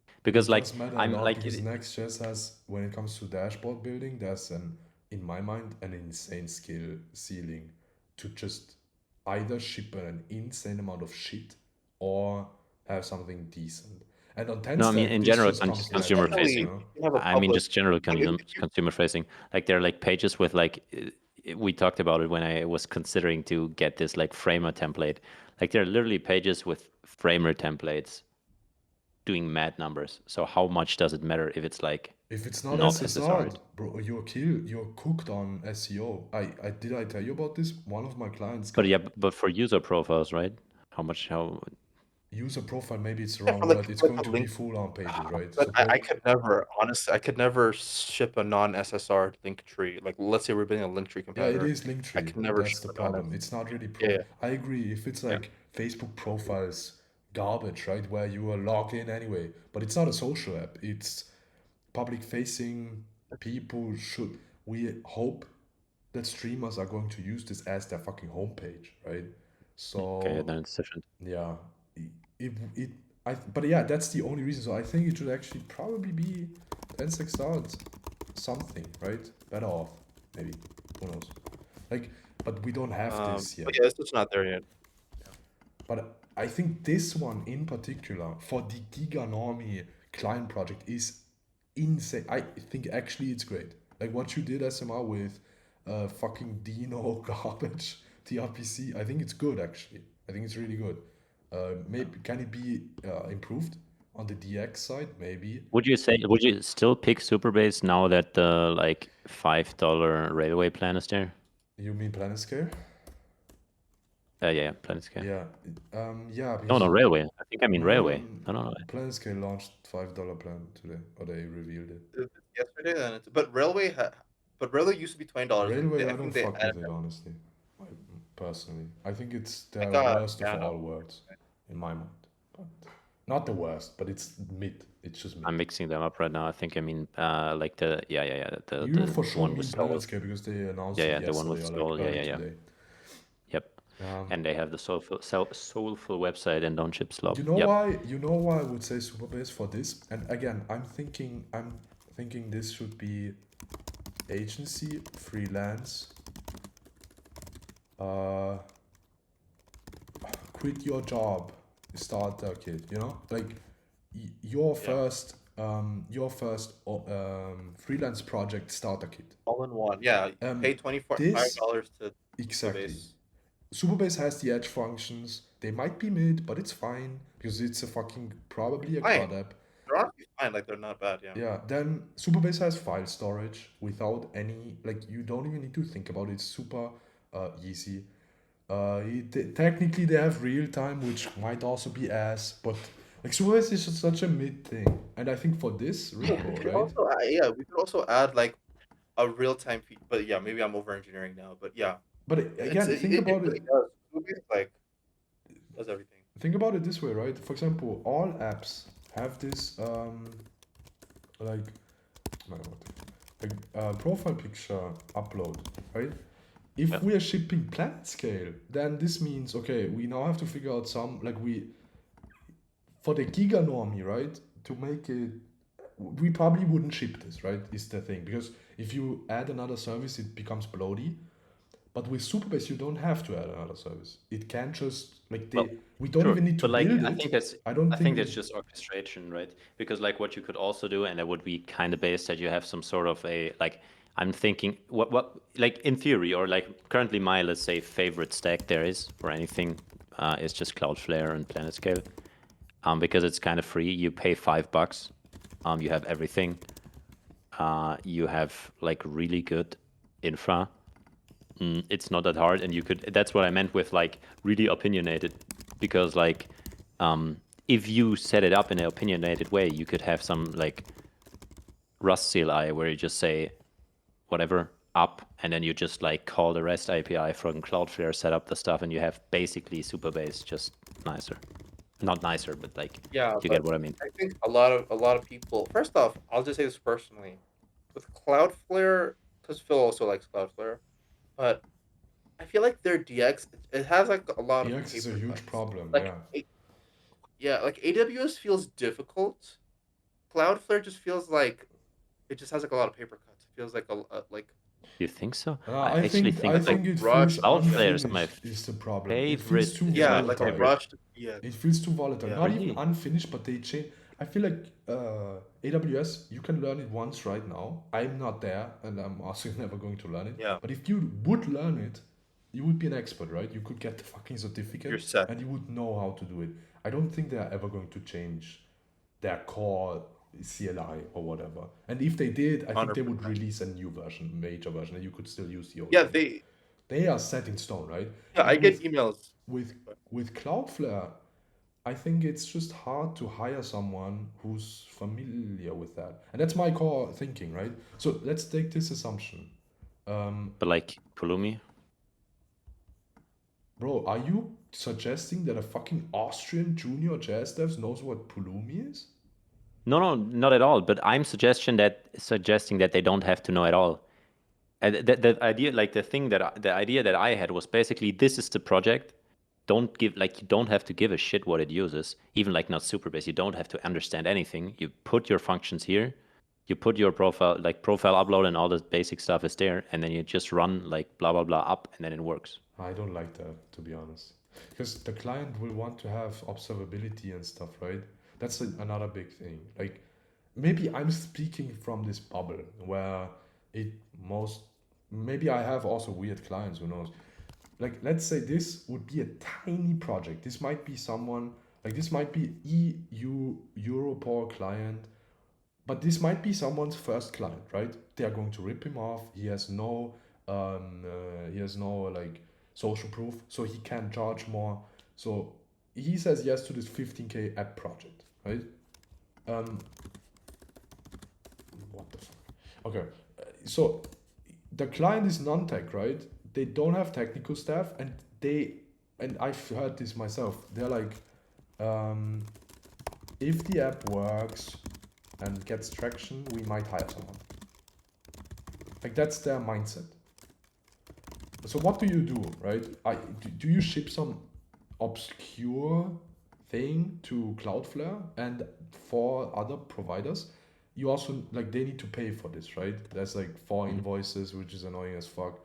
It Because like does matter a I'm lot like because Next.js has, when it comes to dashboard building, there's in my mind, an insane skill ceiling to just either ship an insane amount of shit or have something decent. And on no, I mean 10-stack, in this general just comes consumer naturally, definitely you facing. know? you have a I mean public just general like consumer facing. Like there are like pages with like we talked about it when I was considering to get this like framer template. Like there are literally pages with framer templates doing mad numbers. So how much does it matter if it's like If it's not not SSR'd, SSR'd? bro, you're cooked on SEO. I tell you about this? One of my clients But got yeah, but for user profiles, right? How user profile, maybe it's the yeah, wrong for word. It's like going a to be link. full on pages, right? But So I could never, honestly, I could never ship a non-SSR link tree. Like, let's say we're building a link tree yeah, it competitor. is I Linktree. could never That's ship the a non problem. It's not really Yeah, pro. I agree. If it's yeah. like Facebook profiles garbage, right, where you are logged in anyway, but it's not a social app. It's public facing. People should. We hope that streamers are going to use this as their fucking homepage, right? Okay, So then it's different. yeah, it but yeah, that's the only reason. So I think it should actually probably be 10-stack start something, right? Better off, maybe. Who knows? Like, but we don't have this but yet. yeah, it's just not there yet. But I think this one in particular for the Giga Normie client project is insane. I think actually it's great. Like what you did, SMR, with fucking Dino garbage TRPC. I think it's good actually. I think it's really good. Maybe can it be improved on the DX side? Maybe. Would you still pick Superbase now that the like $5 railway plan is there? You mean Planiscale? Yeah, Planiscale. Yeah. Yeah, No, because no, railway. I think I mean no, railway. No. Planiscale launched $5 plan today, or they revealed it. Yesterday, then but Railway used to be $20, and Railway, I I don't think they fuck added. with it, honestly. I, personally, I think it's I the got worst of yeah, no. all worlds in my mind. But not the worst, but it's mid. It's just mid. I'm mixing them up right now. I think I mean like the the You for sure one mean with Soul. Planiscare because they announced Yeah, it yeah, the one yesterday with or like Soul. early Yeah. today. Yep. And they have the soulful website and don't ship slop. You know Yep. why? You know why I would say Superbase for this? And again, I'm thinking this should be agency, freelance, quit your job, start a kid. You know, like your first freelance project starter kit. All in one. Yeah, pay This $25 to exactly. Superbase. Superbase has the edge functions. They might be mid, but it's fine because it's a fucking probably a Fine. CRUD app. They're honestly fine. Like they're not bad. Yeah. Yeah. Then Superbase has file storage without any like you don't even need to think about it. It's super easy. Technically they have real time, which might also be ass, but like Superbase is just such a mid thing, and I think for this repo, right? Also, we could also add like a real time feed. But yeah, maybe I'm over engineering now. But yeah, But again, think it about really it. does. Superbase like does everything. Think about it this way, right? For example, all apps have this like profile picture upload, right? If Yeah. we are shipping planet scale, then this means okay, we now have to figure out some like we for the giga normie, right? To make it we probably wouldn't ship this, right? Is the thing, because if you add another service, it becomes bloaty. But with Superbase, you don't have to add another service. It can just like Well, we don't sure, even need to but like build I it. think that's I don't I think think that's we. just orchestration, right? Because like what you could also do, and that would be kind of based that you have some sort of a like I'm thinking what like in theory or like currently my let's say favorite stack there is for anything is just Cloudflare and PlanetScale, because it's kind of free. You pay $5, you have everything, you have like really good infra. It's not that hard, and you could. That's what I meant with like really opinionated, because like if you set it up in an opinionated way, you could have some like Rust CLI where you just say whatever up, and then you just like call the REST API from Cloudflare, set up the stuff, and you have basically Superbase just nicer. Not nicer, but like Yeah, you get but what I mean. I think a lot of people. First off, I'll just say this personally with Cloudflare, because Phil also likes Cloudflare, but I feel like their DX it has like a lot of DX is a paper huge cuts. problem. Like Yeah. yeah, like AWS feels difficult. Cloudflare just feels like it just has like a lot of paper cuts. It feels like like You think so? Uh, I I actually think think I like like think it feels rushed Cloudflare is my unfinished is the problem. It feels favorite too yeah, like a library. volatile. rushed yeah. It feels too volatile. Yeah. Not even Really? unfinished, but they change. I feel like AWS, you can learn it once right now. I'm not there, and I'm also never going to learn it. Yeah. But if you would learn it, you would be an expert, right? You could get the fucking You're certificate, set. and you would know how to do it. I don't think they are ever going to change their core CLI or whatever. And if they did, I think they would 100%. release a new version, major version, and you could still use the old Yeah, one. they They are set in stone, right? yeah, I And get emails. with with Cloudflare, I think it's just hard to hire someone who's familiar with that, and that's my core thinking, right? So let's take this assumption, But like Pulumi, bro. Are you suggesting that a fucking Austrian junior jazz dev knows what Pulumi is? no, not at all. But I'm suggesting that they don't have to know at all. And the idea, like the idea that I had was basically this is the project. Don't give like you don't have to give a shit what it uses. Even like not Superbase, you don't have to understand anything. You put your functions here, you put your profile upload and all the basic stuff is there, and then you just run like blah blah blah up, and then it works. I don't like that, to be honest, because the client will want to have observability and stuff, right? That's another big thing. Like maybe I'm speaking from this bubble where it most maybe I have also weird clients, who knows. Like let's say this would be a tiny project. This might be someone like this might be EU Europol client, but this might be someone's first client, right? They are going to rip him off. He has no like social proof, so he can charge more. So he says yes to this 15K app project, right? Um, what the fuck? Okay, so the client is non-tech, right? They don't have technical staff, and I've heard this myself. They're like, if the app works and gets traction, we might hire someone. Like that's their mindset. So what do you do, right? Do you ship some obscure thing to Cloudflare and for other providers? You also like they need to pay for this, right? There's like 4 invoices, which is annoying as fuck.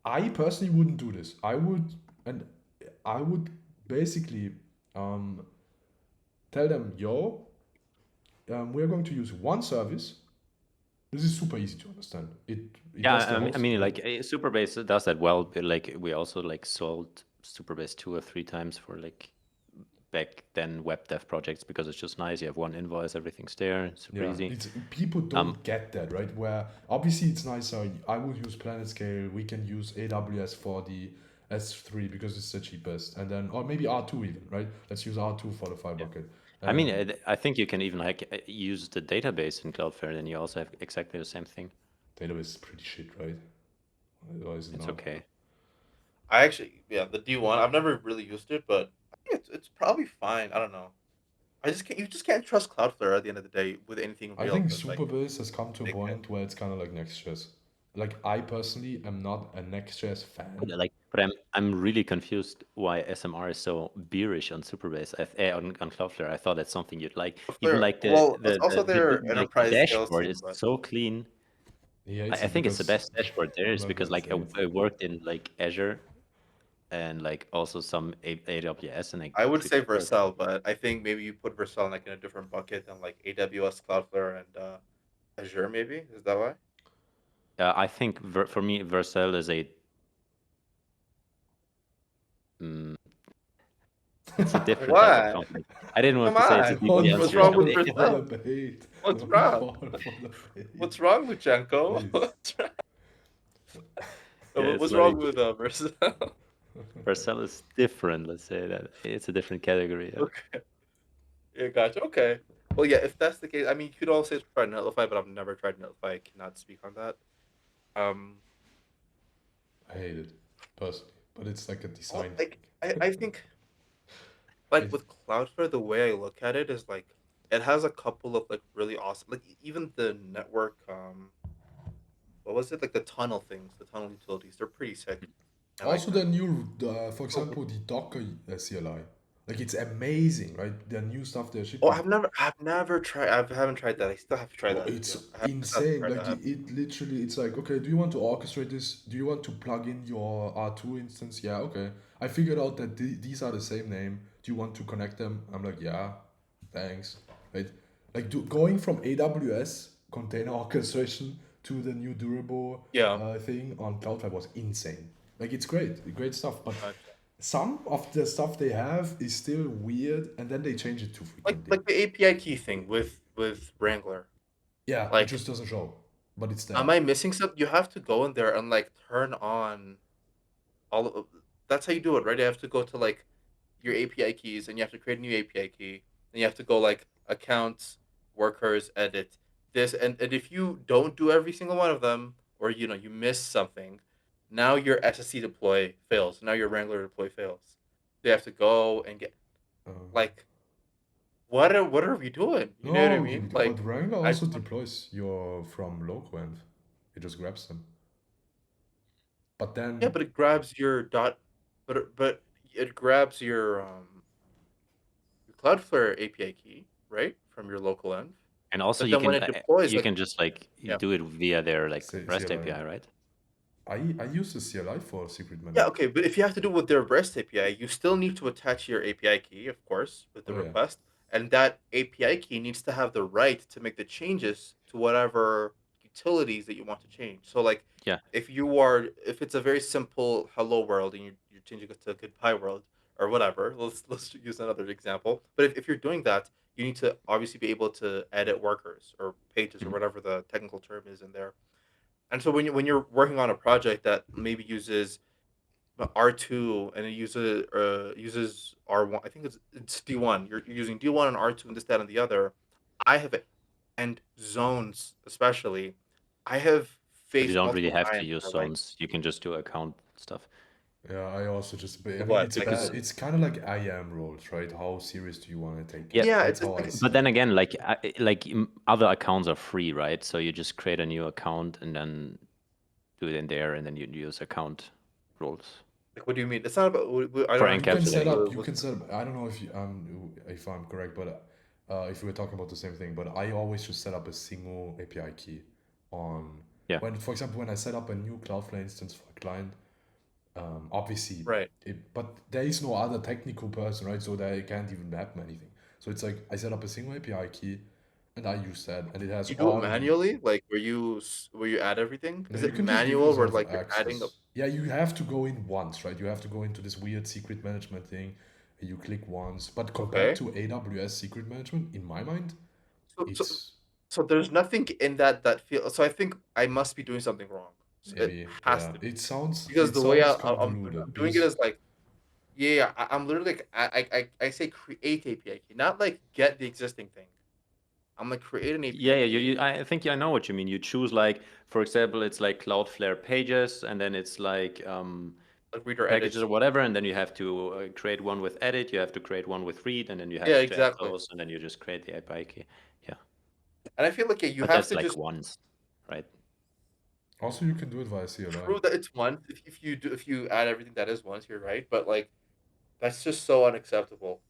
I personally wouldn't do this. I would basically tell them, yo, we're going to use one service. This is super easy to understand. It Yeah, does the I hosting, mean, right? like Superbase does that well. But, like we also like sold Superbase 2 or 3 times for like back then web dev projects because it's just nice. You have one invoice, everyth's there, it's super Yeah, easy. it's people don't get that, right? Where obviously it's nicer. I would use PlanetScale. We can use AWS for the S3 because it's the cheapest, and then or maybe R2 even, right? Let's use R2 for the file Yeah. bucket. I mean, I think you can even like use the database in Cloudflare, and you also have exactly the same thing. Database is pretty shit, right? Or is it It's not? okay. I actually yeah, the D1. I've never really used it, but I think it's probably fine. I don't know. I just can't. You just can't trust Cloudflare at the end of the day with anything I real think because like Superbase has come to a they can. point where it's kind of like Next.js. Like I personally am not a Next.js fan. But I'm really confused why SMR is so bearish on Superbase. On Cloudflare, I thought that's something you'd like. Even like Well, it's also their the enterprise sales dashboard team, is but so clean. He hates I it think it's the because best dashboard there I'm is not because gonna like say it. I worked in like Azure and like also some AWS, and I I would say pretty sure. Vercel, but I think maybe you put Vercel like in a different bucket than like AWS, Cloudflare, and Azure. Maybe is that why? I think for me, Vercel is a mm, it's a different type of What? company. I didn't want Come to say it's a on. Don't DPS What's or wrong fall with something. for Vercel? the bait. What's Don't wrong? fall for the bait. What's wrong with Janko? Please. Yeah, it's What's like wrong with Vercel? Vercel is different. Let's say that it's a different category. Yeah. Okay. Yeah, gotcha. Okay. Well, yeah. If that's the case, I mean, you could also try Netlify, but I've never tried Netlify. I cannot speak on that. Um, I hate it personally, but it's like a well, design like thing. I think like It, with Cloudflare, the way I look at it is like it has a couple of like really awesome, like even the network. What was it like the tunnel things, the tunnel utilities? They're pretty sick. I like Also, them. the new, for Oh, example, the Docker CLI, like it's amazing, right? The new stuff they're oh, shipping. I've never tried. I haven't tried that. I still have to try Bro, that. it's Yeah, I still have to insane. try Like that. it literally, it's like, okay, do you want to orchestrate this? Do you want to plug in your R2 instance? Yeah, okay. I figured out that these are the same name. Do you want to connect them? I'm like, yeah, thanks. Right? Like going from AWS container orchestration to the new Durable Yeah, thing on Cloudflare was insane. Like it's great stuff. But gotcha. some of the stuff they have is still weird, and then they change it too frequently. Like the API key thing with Wrangler. Yeah, it Like, just doesn't show, but it's am there. I missing something? You have to go in there and like turn on all of. That's how you do it, right? You have to go to like your API keys, and you have to create a new API key. Then you have to go like accounts, workers, edit this, and if you don't do every single one of them, or you miss something, now your SSC deploy fails. Now your Wrangler deploy fails. They have to go and get Uh, like what are we doing? You know what I no, mean? but Like Wrangler I also just want, deploys your from local end. It just grabs them. But yeah, then, but it grabs your dot, but it grabs your Cloudflare API key right from your local env. And also But then when it deploys, you like can just like yeah. do it via their like REST CLI. API, right? I use the CLI for secret Yeah, management. okay, but if you have to do it with their REST API, you still need to attach your API key, of course, with the Oh yeah. request, and that API key needs to have the right to make the changes to whatever utilities that you want to change. So, like, Yeah. if it's a very simple hello world and you're changing it to goodbye world or whatever, let's use another example. But if you're doing that, you need to obviously be able to edit workers or pages or Mhm. whatever the technical term is in there. And so when you're working on a project that maybe uses R2 and it uses R1. I think it's D1. You're using D1 and R2 and this, that, and the other. I have and zones especially. I have But you faced don't really multiple have to times use where like zones. You can just do account stuff. Yeah, I also just, I mean, what it's like bad. Because It's kind of like IAM roles, right? How serious do you want to take yeah, it? yeah, That's it's how I like see but then it. again, other accounts are free, right? So you just create a new account and then do it in there, and then you use account roles what do you mean? It's not about. I for don't You can understand. set encapsulating. up. You What's can set up. I don't know if I'm correct, but if we're talking about the same thing, but I always just set up a single API key on Yeah. when, for example, when I set up a new Cloudflare instance for a client. Obviously, right? but there is no other technical person, right? So they can't even map anything. So it's like I set up a single API key, and I use that, and it has You do it all the. manually, like where you add everything. No, Is you it can just give manual where yourself like you're adding up? access. Yeah, you have to go in once, right? You have to go into this weird secret management thing. You click once, but compared Okay. to AWS secret management, in my mind, So so it's so there's nothing in that feel. So I think I must be doing something wrong. So it maybe, has yeah. to be It sounds because it the way sounds I'm convoluted doing it because is like yeah, I'm literally like I say create API key, not like get the existing thing. I'm like create an Yeah, API yeah. key, I think I know what you mean. You choose like, for example, it's like Cloudflare pages, and then it's like like reader packages edits. or whatever, and then you have to create one with edit. You have to create one with read, and then you Yeah, have to add exactly. those, and then you just create the API key. Yeah, And I feel like yeah, you but have that's to like just once, right? Also, you can do it via CLI. True that it's once. If you add everything that is once, you're right. But like that's just so unacceptable.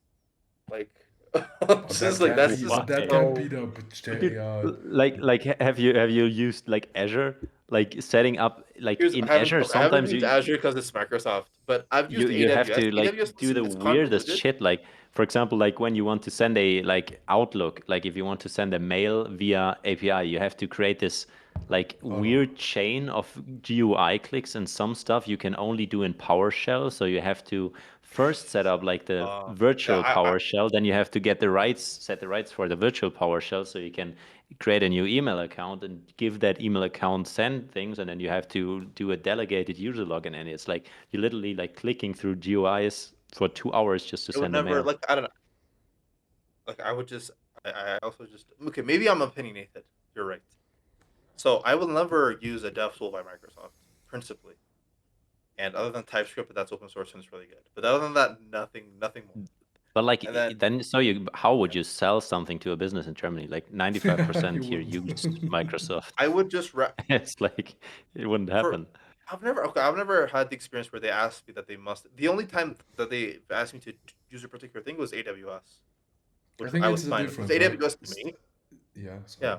Like I'm But just like that's just Why? that can be so. the Dude, uh, have you used like Azure, like setting up like Here's in Azure? I haven't Sometimes used Azure because it's Microsoft, but I've used you have AWS. to like AWS, do the it's weirdest convoluted. shit, like for example, like when you want to send a like Outlook, like if you want to send a mail via API, you have to create this like oh, weird chain of GUI clicks, and some stuff you can only do in PowerShell, so you have to first set up like the Yeah, virtual PowerShell, then you have to get the rights, set the rights for the virtual PowerShell, so you can create a new email account and give that email account send things, and then you have to do a delegated user login, and it's like you're literally like clicking through GUIs for 2 hours just to it would send a never mail. like I don't know. Like I would just I also just okay. Maybe I'm opinionated. You're right. So I will never use a dev tool by Microsoft principally, and other than TypeScript, that's open source and it's really good. But other than that, nothing more. But like And then then so you how would you sell something to a business in Germany? Like you 95% here use wouldn't. Microsoft. I would just It's like it wouldn't for happen. I've never had the experience where they asked me that they must. The only time that they asked me to use a particular thing was AWS, I which think I it's was the fine with. Because difference, right? AWS to me, Yeah, sorry. yeah,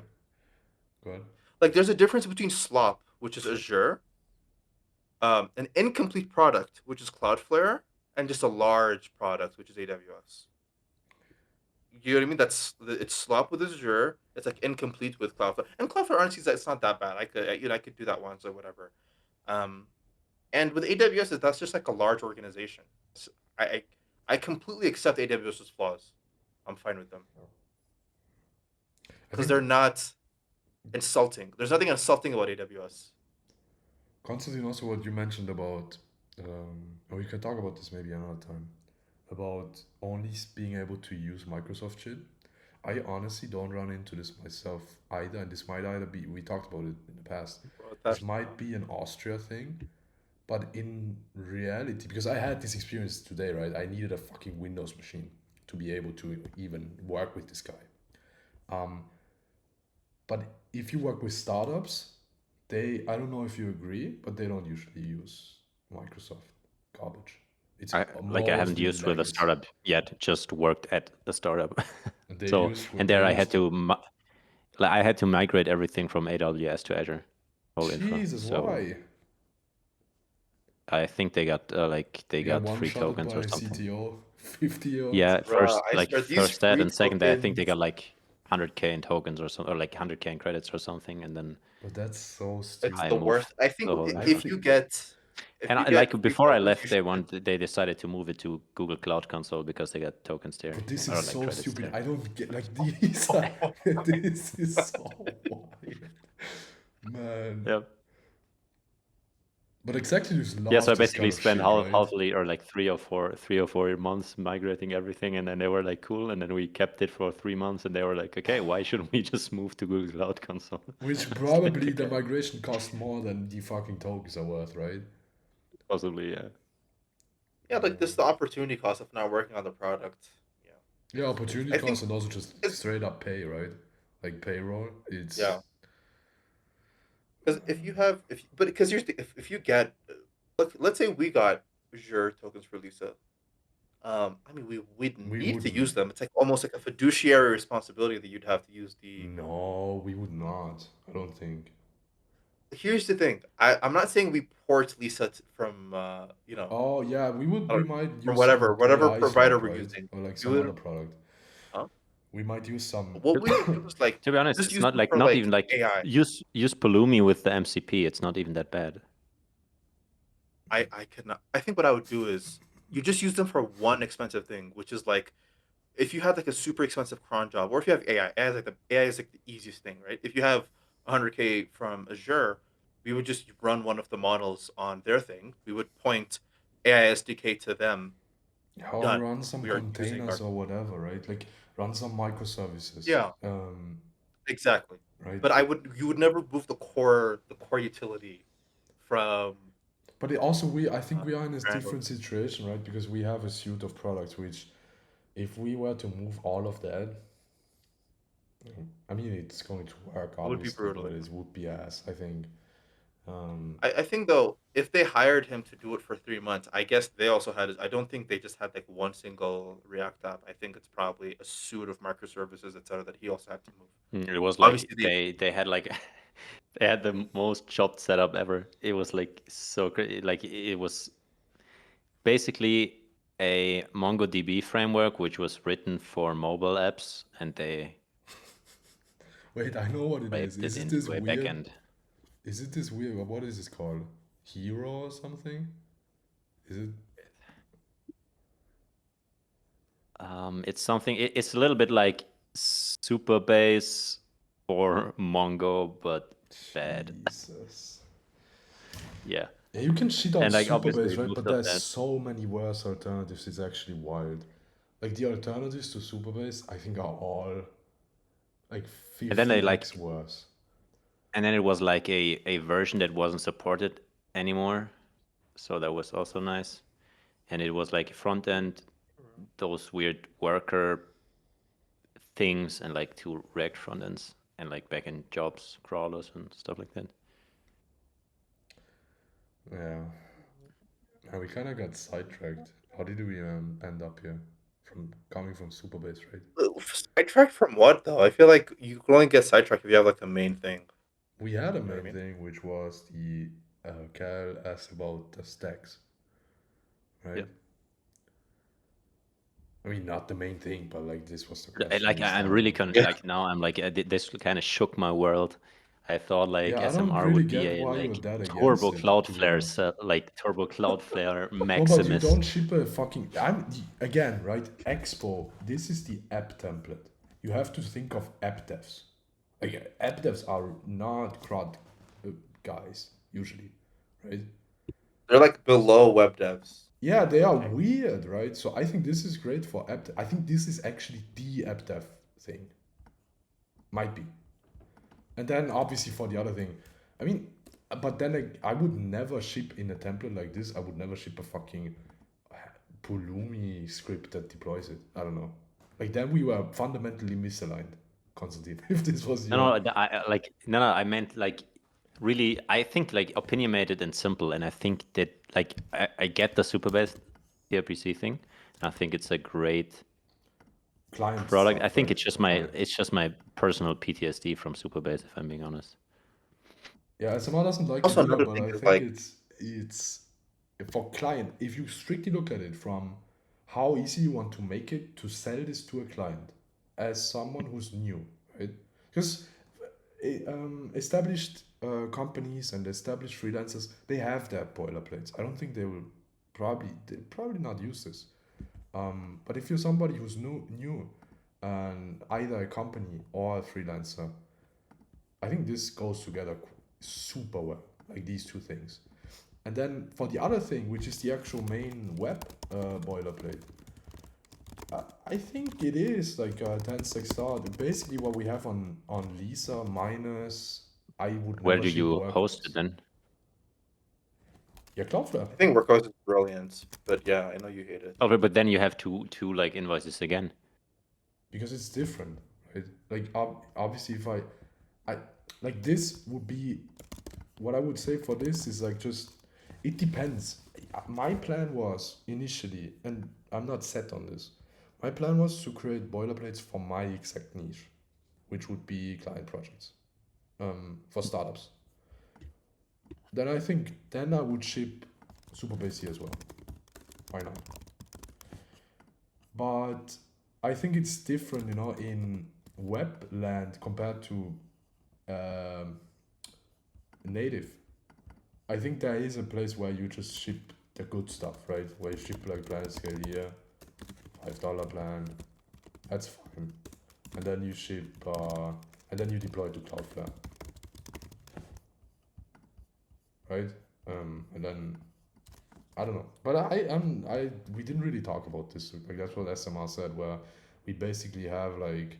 Go ahead. like there's a difference between slop, which is Azure, an incomplete product, which is Cloudflare, and just a large product, which is AWS. You know what I mean? It's slop with Azure. It's like incomplete with Cloudflare, and Cloudflare honestly, it's not that bad. I could do that once or whatever. Um, and with AWS, that's just like a large organization. I I, I completely accept AWS's flaws. I'm fine with them I because think they're not insulting. There's nothing insulting about AWS. Constantine, also what you mentioned about, or we can talk about this maybe another time, about only being able to use Microsoft shit. I honestly don't run into this myself either, and this might either be, we talked about it in the past, Bro, this that's might be an Austria thing, but in reality, because I had this experience today, right? I needed a fucking Windows machine to be able to even work with this guy. Um, but if you work with startups, I don't know if you agree, but they don't usually use Microsoft garbage. It's I haven't mostly used with a legacy. startup yet, just worked at a startup. And they So, use and they there used I had to migrate everything from AWS to Azure, whole infra. Jesus, So why? I think they got they You get got one free shotted tokens or by something. CTO, 50-year-olds. Yeah, bruh. I swear these first that, free and second I think they tokens. got like 100K in tokens or something, or like 100K in credits or something, and then But that's so It's I the stupid. moved worst. I the think whole I infra. think if And you I get like free before I tokens, you left, should. they decided to move it to Google Cloud Console because they got tokens there but this is or like so credits stupid. there. I don't get like these are, this is so wild. Man. Yep. But executives Yeah, so I love this kind basically of spent shit, right? halfly or like 3 or 4 months migrating everything, and then they were like, cool, and then we kept it for 3 months, and they were like, okay, why shouldn't we just move to Google Cloud Console? Which It's like, probably the okay, migration cost more than the fucking tokens are worth, right? possibly, yeah. Yeah, like this is the opportunity cost of not working on the product. Yeah, Yeah, it's opportunity I think cost and also just it's straight up pay, right? Like payroll. It's yeah because if you have if but because here's the if you get let's say we got Azure tokens for Lisa. I mean we'd we need to use wouldn't. them. It's like almost like a fiduciary responsibility that you'd have to use the. No, we would not. I don't think. Here's the thing. I'm not saying we port Lisa from Oh yeah, we would. I We don't- might from use some whatever AI provider swap, we're right? using. Or like We some other would product. huh? We might use some. What we would do is like To be honest, just it's use not them like for not like even like AI. use Pulumi with the MCP. It's not even that bad. I cannot. I think what I would do is you just use them for one expensive thing, which is like if you have like a super expensive cron job, or if you have AI, AI is like the easiest thing, right? If you have 100K from Azure, we would just run one of the models on their thing. We would point AI SDK to them. Or Done. run some We are using containers our or whatever, right? Like run some microservices. yeah, exactly. Right. But you would never move the core utility from Also, I think we are in a Triangle. different situation, right? Because we have a suite of products which, if we were to move all of that, I mean, it's going to work It would be obviously, brutal. but it would be ass, I think. I think though, if they hired him to do it for 3 months, I guess they also had. I don't think they just had like one single React app. I think it's probably a suite of microservices, etc., that he also had to move. It was like Obviously, the they had like they had the most chopped setup ever. It was like so like it was basically a MongoDB framework which was written for mobile apps, and they Wait, I know what it is. raped it Is it this into a weird? backend. Is it this weird? What is this called? Hero or something? Is it? It's something. It's a little bit like Superbase or Mongo, but bad. Jesus. Yeah, Yeah, you can shit on and like obviously Superbase, right? most But of there's that. so many worse alternatives. It's actually wild. Like the alternatives to Superbase, I think are all like And then they 50x like, worse. and then it was like a version that wasn't supported anymore, so that was also nice. And it was like front end, those weird worker things, and like two React front ends, and like backend jobs, crawlers, and stuff like that. Yeah. And we kind of got sidetracked. How did we end up here? From coming from Superbase, right? sidetracked from what though? I feel like you can only get sidetracked if you have like a main thing. We had a You know what I main mean? thing, which was the Cal asked about the stacks, Yeah. right? I mean, not the main thing, but like this was the question Like we I'm started really with. Yeah. like now I'm like this kind of shook my world. I thought like Yeah, I don't SMR really would be get a why you're like that turbo against it, to be Cloudflare, honest. like turbo Cloudflare No, but you Maximus. don't ship a fucking. I'm again, right? Expo. This is the app template. You have to think of app devs. Like app devs are not crud guys usually, right? They're like below web devs, Yeah, they give or are take. weird, right? So I think this is great for app. I think this is actually the app dev thing. Might be. And then obviously for the other thing, I mean, but then like, I would never ship in a template like this. I would never ship a fucking Pulumi script that deploys it. I don't know. Like then we were fundamentally misaligned, Constantine. If this was your Like no, I meant like really. I think like opinionated and simple, and I think that like I get the Superbase PRPC thing. I think it's a great client product. I stuff, think right? Client. it's just my personal PTSD from Superbase, if I'm being honest. Yeah, SMR doesn't like it Also, either, another but thing I is think like, it's for client. If you strictly look at it from how easy you want to make it to sell this to a client as someone who's new, right? Because established companies and established freelancers, they have their boilerplates. I don't think they'll probably not use this. But if you're somebody who's new, and either a company or a freelancer, I think this goes together super well, like these two things. And then for the other thing, which is the actual main web boilerplate, I think it is like a 10 stack start. Basically, what we have on Lisa minus, I would Where never do ship you host it WordPress. then? Yeah, Cloudflare. I think Workhorse is brilliant, but yeah, I know you hate it. Oh, but then you have two like invoices again. Because it's different, right? Like obviously, if I like this would be what I would say for this is like just it depends. My plan was initially, and I'm not set on this. My plan was to create boilerplates for my exact niche, which would be client projects, for startups. Then I think then I would ship Superbase here as well. Why not? But I think it's different, in web land compared to um, native. I think there is a place where you just ship the good stuff, right? Where you ship like plan scale here, $5 plan, that's fine. And then you ship, and then you deploy to Cloudflare, right? And then I don't know, but we didn't really talk about this. Like that's what SMR said, where we basically have like,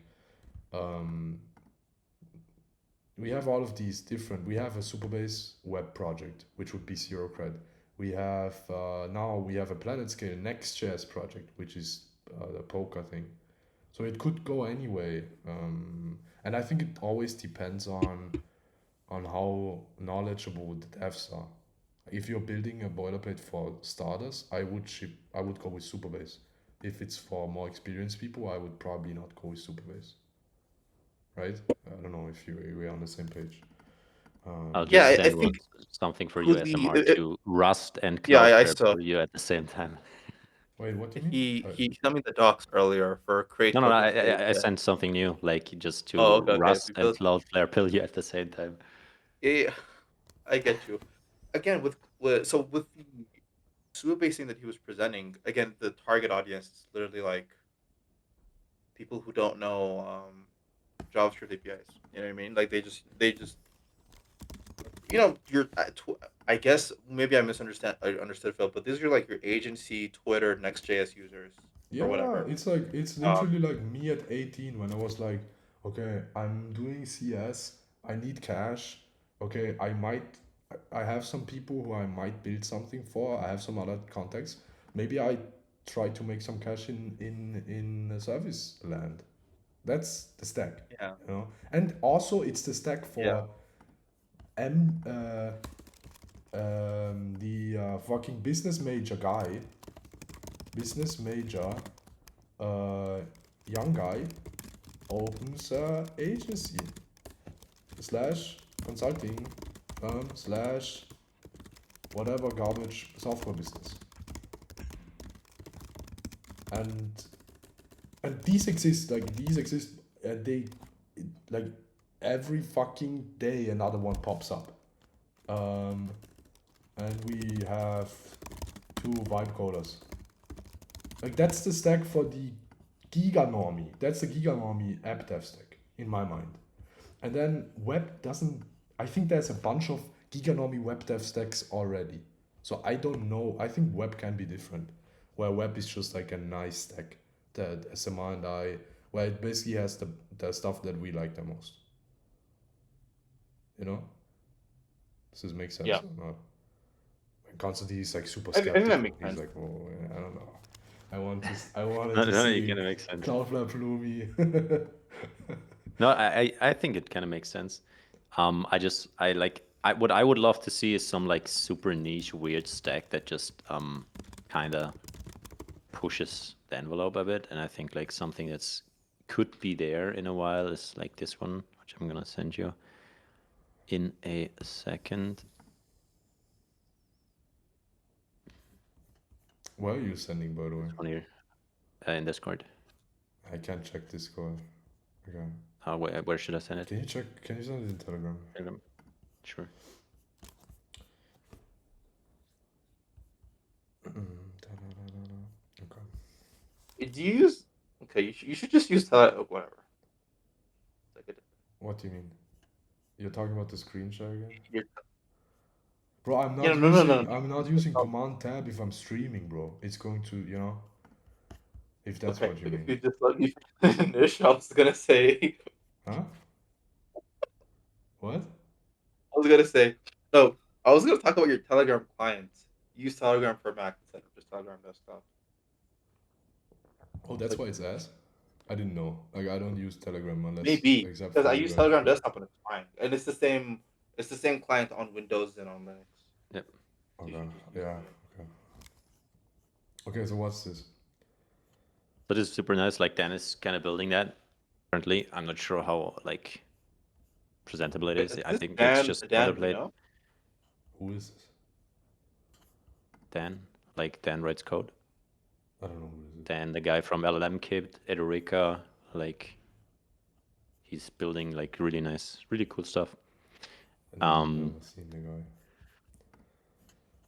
um, we have all of these different. We have a Superbase web project, which would be zero cred. We have now we have a Planet Scale Next.js project, which is the poker thing. So it could go anyway, and I think it always depends on how knowledgeable the devs are. If you're building a boilerplate for starters, I would go with Superbase. If it's for more experienced people, I would probably not go with Superbase. Right? I don't know if we're on the same page. I'll Yeah, just I send think something for who you, the SMR, to Rust and yeah, I Cloudflare saw for you at the same time. Wait, what do you mean? he sent me the docs earlier for create No, tokens for I API. sent something new, like just Oh, to okay. Rust We and built. Cloudflare pill you at the same time. Yeah, I get you. Again, with the Sua basing that he was presenting, again, the target audience is literally like people who don't know JavaScript APIs. You know what I mean? Like they just I guess maybe I understood Phil, but these are like your agency, Twitter, Next.js users or Yeah, whatever. it's Um, literally like me at 18 when I was like, okay, I'm doing CS, I need cash. Okay, I have some people who I might build something for. I have some other contacts. Maybe I try to make some cash in service land. That's the stack, yeah, you know. And also it's the stack yeah, for M the fucking business major young guy opens a agency slash consulting slash whatever garbage software business, and these exist and they like every fucking day another one pops up, and we have two vibe coders. Like that's the stack for the giga normie. That's the giga normie app dev stack in my mind. And then web doesn't. I think there's a bunch of giganormy web dev stacks already. So I don't know. I think web can be different, where web is just like a nice stack that SMR and I, where it basically has the stuff that we like the most. You know, does this make sense yeah. or not? And constantly he's like super I think that skeptical. makes He's sense. like, oh, I don't know. I wanted No, to no, it see kind of makes sense. Cloudflare Plumie. No, I think it kind of makes sense. What I would love to see is some like super niche weird stack that just kind of pushes the envelope a bit, and I think like something that's could be there in a while is like this one, which I'm gonna send you in a second. Where are you sending, by the way? This one here in Discord. I can't check Discord. Okay. Where should I send it? Can you check? Can you send it in Telegram? Telegram. Sure. Okay. Do you use? Okay, you should just use whatever. What do you mean? You're talking about the screen share again? You're, Bro, I'm yeah, not no, no, no, using no. I'm not using Command Tab if I'm streaming, bro. It's going to, if that's Okay, what you if mean. you just let me finish, I was gonna say. Huh? What? I was gonna say. No, I was gonna talk about your Telegram client. Use Telegram for Mac instead of just Telegram desktop. Oh, that's Like why it's ass? I didn't know. Like I don't use Telegram unless maybe except because for I you use guys. Telegram desktop and it's fine, and it's the same. It's the same client on Windows and on Linux. Yep. So you Okay. should just use Yeah. it. Okay. Okay, so what's this? So this is super nice. Like Dan is kind of building that currently. I'm not sure how like presentable it is. Is I this think it's Dan? just Dan, you boilerplate. know? Who is this? Dan, like Dan writes code. I don't know who this is. Dan, the guy from LLM Kit, Edureka, like he's building like really nice, really cool stuff. I've never seen the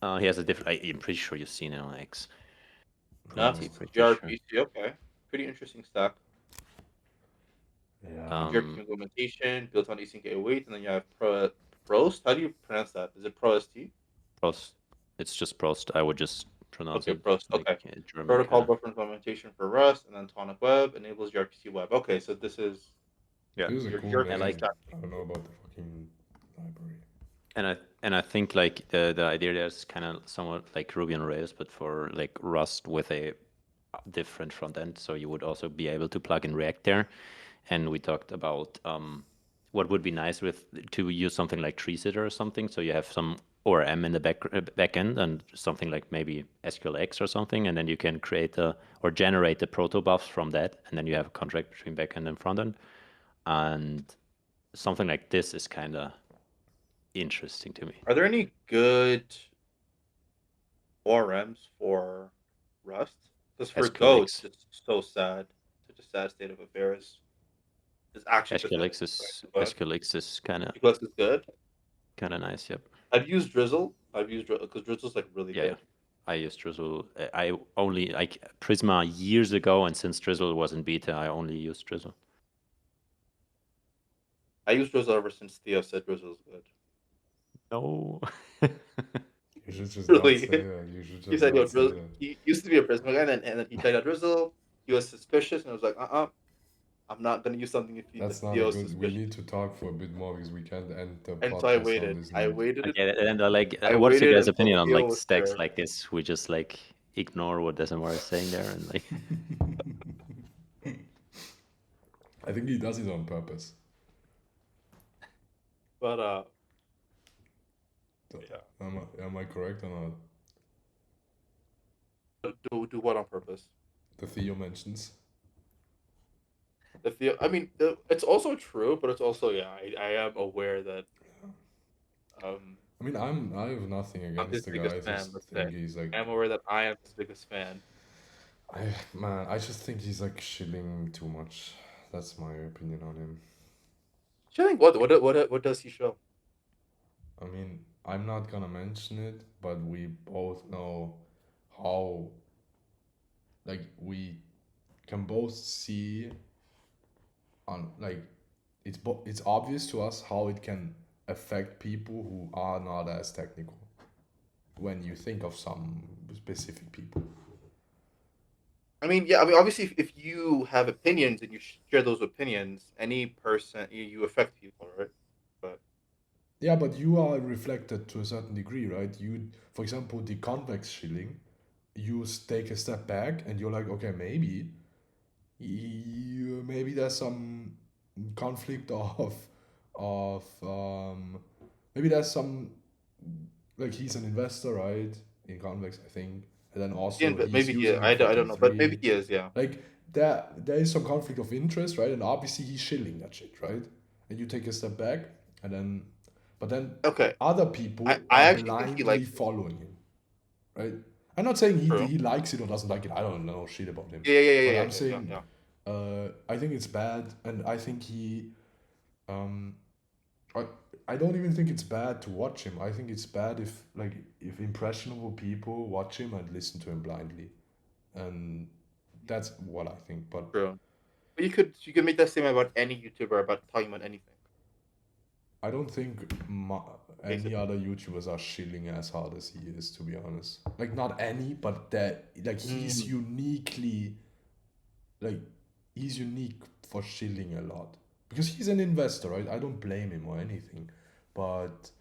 guy. He has a different. I'm pretty sure you've seen it on X. No, Pretty sure. gRPC. Okay, pretty interesting stack. Yeah. gRPC implementation built on async 808, and then you have Prost. How do you pronounce that? Is it ProST? Prost. It's just Prost. I would just pronounce Okay, it Prost. like Okay. German. Protocol Kinda. buffer implementation for Rust, and then Tonic Web enables gRPC Web. Okay, so this is Yeah. This is a your cool gRPC name. stack. I don't know about the fucking library. And I think like the idea there is kind of somewhat like Ruby on Rails, but for like Rust with a different front end. So you would also be able to plug in React there. And we talked about what would be nice to use something like TreeSitter or something, so you have some ORM in the back end and something like maybe SQLX or something, and then you can create or generate the protobufs from that, and then you have a contract between backend and frontend. And something like this is kind of interesting to me. Are there any good ORMs for Rust? Because for Go, it's SQLX. just so sad. Such a sad state of affairs. It's actually pathetic. SQLX is kind of SQLX is good. nice. Yep. I've used Drizzle. Because Drizzle's like really Yeah. good. I used Drizzle. I only like Prisma years ago, and since Drizzle was in beta, I only used Drizzle. I used Drizzle ever since Theo said Drizzle is good. No. You should just Really? not say that. You should He just said, "Yo, not say Drizzle." that. He used to be a Prisma guy, and then he tried out Drizzle. He was suspicious, and I was like, I'm not gonna use something if That's not a Theo's good. We suspicious. need to talk for a bit more because we can't end the And so I podcast on waited. this I note. waited. Okay, and like, I what's your waited guys' until opinion on Theo like was stacks here. like this? We just like ignore what Desimar is saying there, and like. I think he does it on purpose. But yeah. Am I correct or not? Do what on purpose? The Theo mentions. The Theo. I mean, it's also true, but it's also I am aware that. I mean, I have nothing I'm his against the guy. I biggest fan. just Let's think say he's like. I'm aware that I am his biggest fan. I just think he's like shilling too much. That's my opinion on him. Shilling what does he show? I mean, I'm not gonna mention it, but we both know how. Like we can both see. On like, it's obvious to us how it can affect people who are not as technical. When you think of some specific people. I mean, yeah. I mean, obviously, if you have opinions and you share those opinions, any person you affect people, right? But yeah, but you are reflected to a certain degree, right? You, for example, the convex shilling, you take a step back and you're like, okay, maybe there's some conflict of maybe there's some, like, he's an investor, right, in convex, I think, and then also he's maybe using I it for don't know, but maybe D3. he is. Yeah. Like there is some conflict of interest, right? And obviously he's shilling that shit, right? And you take a step back, and then, but then Okay. other people I are actually think he blindly likes it. following him, right? I'm not saying True. he likes it or doesn't like it. I don't know shit about him. Yeah. But I'm saying, I think it's bad, and I think he, I don't even think it's bad to watch him. I think it's bad if impressionable people watch him and listen to him blindly, and that's what I think. But True. But you could make that statement about any YouTuber about talking about anything. I don't think any Basically. other YouTubers are shilling as hard as he is, to be honest. Like, not any, but that, like, he's uniquely, like, he's unique for shilling a lot. Because he's an investor, right? I don't blame him or anything. But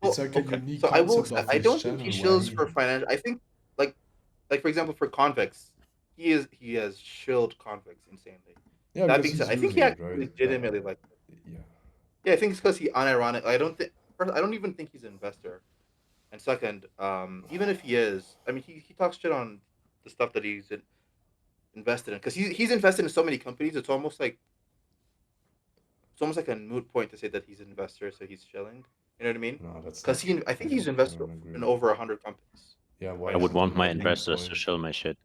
it's like a unique So concept of I his don't channel think he where shills for financial. I think like for example for convex, he has shilled convex insanely. Yeah, That because being said, he's I think he using it, actually right? legitimately likes it. Yeah. Yeah, I think it's because he unironic. I don't even think he's an investor. And second, even if he is, I mean, he talks shit on the stuff that he's invested in because he's invested in so many companies. It's almost like a moot point to say that he's an investor, so he's shilling. You know what I mean? No, that's Because not. I think he's invested in over 100 companies. Yeah, why I would is it want my a moot investors to point? shill my shit.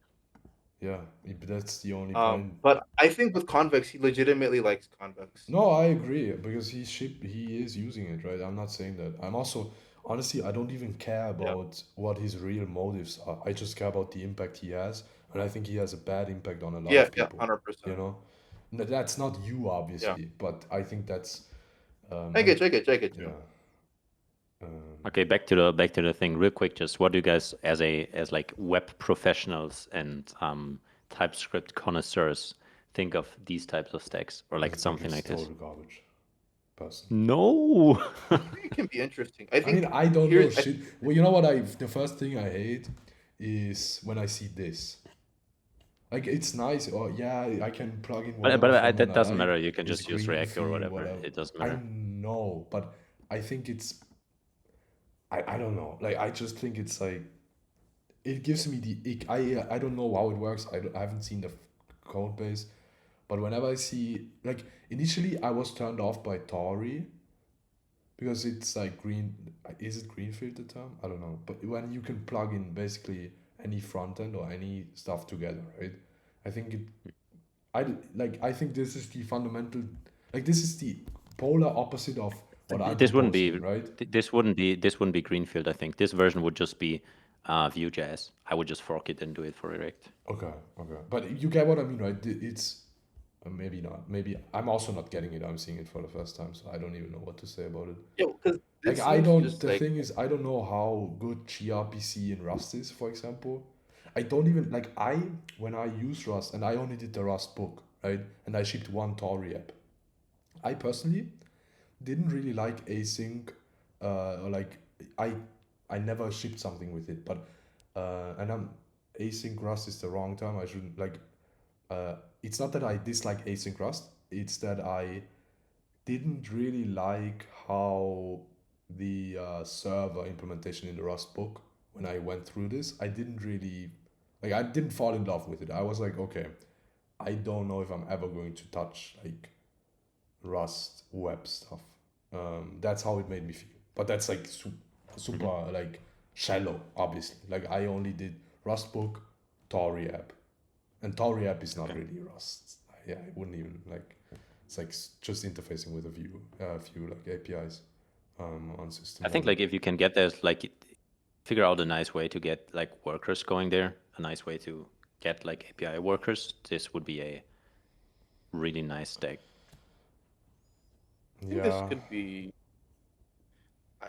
Yeah, that's the only point. But I think with convex, he legitimately likes convex. No, I agree because he is using it, right? I'm not saying that. I'm also, honestly, I don't even care about what his real motives are. I just care about the impact he has, and I think he has a bad impact on a lot of people. 100%. You know, that's not you, obviously, but I think that's. I get you. Yeah. Okay, back to the thing real quick. Just what do you guys, as like web professionals and TypeScript connoisseurs, think of these types of stacks or like something like this? Total garbage. Person. No. It can be interesting. I think. I don't know shit. Well, you know what? The first thing I hate is when I see this. Like it's nice, or yeah, I can plug in But whatever front end that I doesn't like. matter. You can It's just use green React or field, whatever. whatever. It doesn't I matter. know, but I think it's I don't know. Like I just think it's like it gives me the ick. I don't know how it works. I haven't seen the code base, but whenever I see like initially I was turned off by Tori because it's like green. Is it greenfield the term? I don't know. But when you can plug in basically any front end or any stuff together, right? I think it. I think this is the fundamental. Like this is the polar opposite of what I'm This wouldn't proposing, be right? this wouldn't be greenfield. I think this version would just be Vue.js. I would just fork it and do it for React. Okay, okay. But you get what I mean, right? It's maybe not. Maybe I'm also not getting it. I'm seeing it for the first time, so I don't even know what to say about it. Yeah, because Like this I seems don't. just The like thing is, I don't know how good gRPC in Rust is, for example. I don't even like when I use Rust and I only did the Rust book, right? And I shipped one Tory app. I personally didn't really like async, or like I I never shipped something with it, but and I'm async Rust is the wrong term. I shouldn't like. It's not that I dislike async Rust. It's that I didn't really like how the server implementation in the Rust book. When I went through this, I didn't really like. I didn't fall in love with it. I was like, okay, I don't know if I'm ever going to touch like Rust web stuff. That's how it made me feel. But that's like super like shallow, obviously. Like I only did Rust book, Tory app, and Tory app is not Okay. really Rust. Yeah, I wouldn't even like. It's like just interfacing with a few like APIs on system I think level. like if you can get there, like figure out a nice way to get like workers going there, a nice way to get like API workers, this would be a really nice stack. I think this Yeah, could be. I,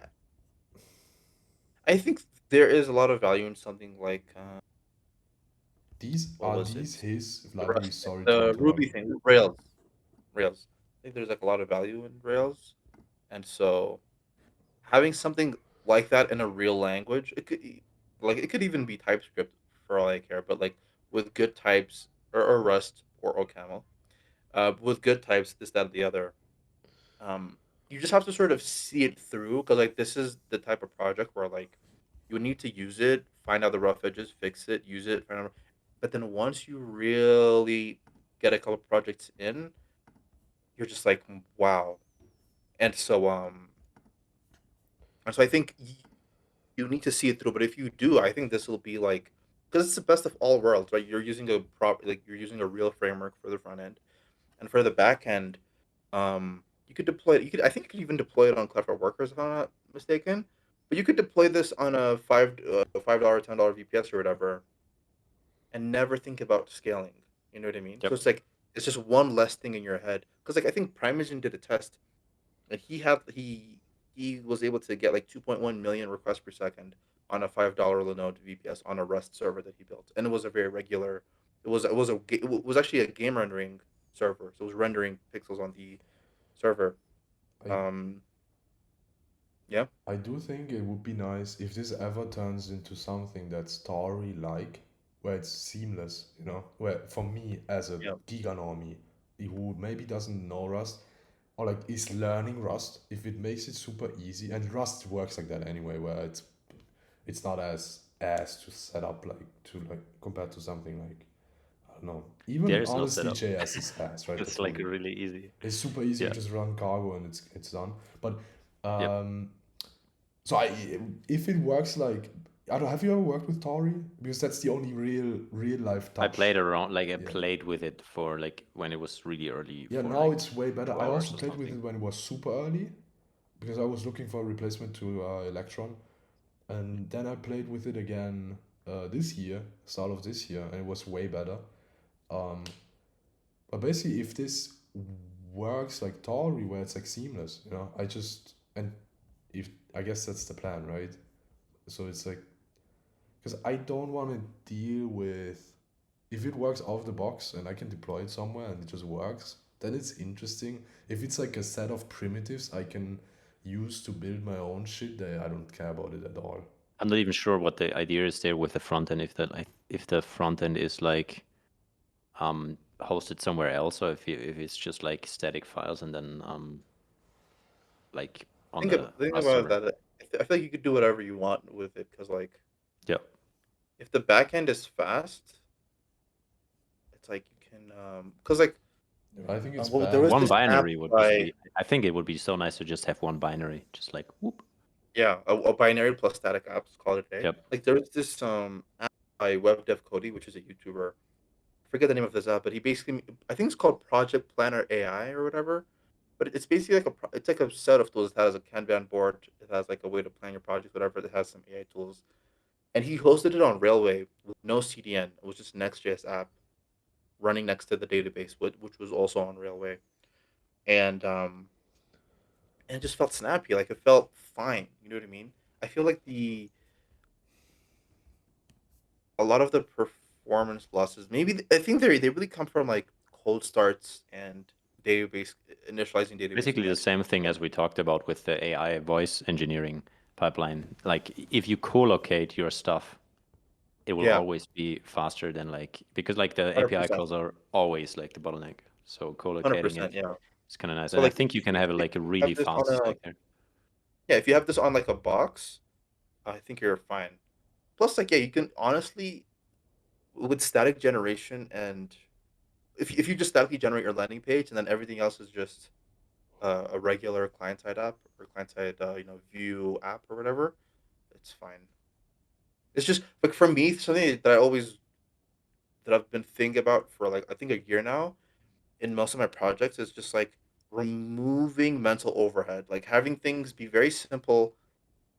I think there is a lot of value in something like these what are was these it? his The libraries. Rust, Sorry to the interrupt. Ruby thing, Rails. I think there's like a lot of value in Rails, and so having something like that in a real language, like it could even be TypeScript for all I care, but like with good types or Rust or OCaml, with good types, this, that, and the other. Um, you just have to sort of see it through because like this is the type of project where like you need to use it, find out the rough edges, fix it, use it, find out. But then once you really get a couple projects in, you're just like, wow. And so I think you need to see it through. But if you do, I think this will be like because it's the best of all worlds, right? You're using you're using a real framework for the front end, and for the back end, you could deploy it. You could I think you could even deploy it on Clever Workers if I'm not mistaken. But you could deploy this on a $5 $10 VPS or whatever, and never think about scaling. You know what I mean? So Yep. it's like it's just one less thing in your head. Because like I think Primogen did a test, and he was able to get like 2.1 million requests per second on a $5 Linode VPS on a Rust server that he built, and it was a very regular. It was actually a game rendering server, so it was rendering pixels on the server. I Um, yeah, I do think it would be nice if this ever turns into something that's story like, where it's seamless, you know, where for me as a yeah, giga normie who maybe doesn't know Rust or like is learning Rust, if it makes it super easy, and Rust works like that anyway, where it's not as ass to set up like to like compared to something like I don't know. There Even is no honestly setup. JS is ass, right? The It's like tooling. really easy. It's super easy, you Yeah. just run cargo and it's done. But Yep. so if it works like I don't have you ever worked with Tori? Because that's the only real life I touch. played around, like I Yeah. played with it for like when it was really early Yeah, for now like it's way better. I 2 hours also or played with something. it when it was super early because I was looking for a replacement to Electron. And then I played with it again this year, start of this year, and it was way better. Um, but basically, if this works like Tori, where it's like seamless, you know, and if I guess that's the plan, right? So it's like because I don't want to deal with if it works out of the box and I can deploy it somewhere and it just works, then it's interesting. If it's like a set of primitives I can use to build my own shit, then I don't care about it at all. I'm not even sure what the idea is there with the front end. If the front end is like host it somewhere else, or if it's just like static files and then like on the Think RAS about server. that. I feel like you could do whatever you want with it because, like, Yeah. if the backend is fast, it's like you can, because like, I think it's well, there bad. was One this app binary would just by be. I think it would be so nice to just have one binary, just like whoop. a binary plus static apps called it a day. Yep. Like there was this app by Web Dev Cody, which is a YouTuber. I forget the name of this app, but he basically, I think it's called Project Planner AI or whatever. But it's basically like it's like a set of tools. It has a Kanban board. It has like a way to plan your project, whatever. It has some AI tools, and he hosted it on Railway with no CDN. It was just an Next.js app running next to the database, which was also on Railway, and it just felt snappy. Like it felt fine. You know what I mean? I feel like the a lot of the performance losses, maybe I think they really come from like cold starts and database initializing database Basically the connections. same thing as we talked about with the AI voice engineering pipeline. Like if you co-locate your stuff, it will Yeah, always be faster than like, because like the hundred API percent, calls are always like the bottleneck. So hundred co-locating it percent. Yeah. is kind of nice. So And I like think you can have if like a you really have this on fast a stack there. yeah, if you have this on like a box, I think you're fine. Plus, like yeah, you can honestly with static generation and if you just statically generate your landing page and then everything else is just a regular client side app or client side view app or whatever, it's fine. It's just like for me something that I've been thinking about for like I think a year now in most of my projects is just like removing mental overhead, like having things be very simple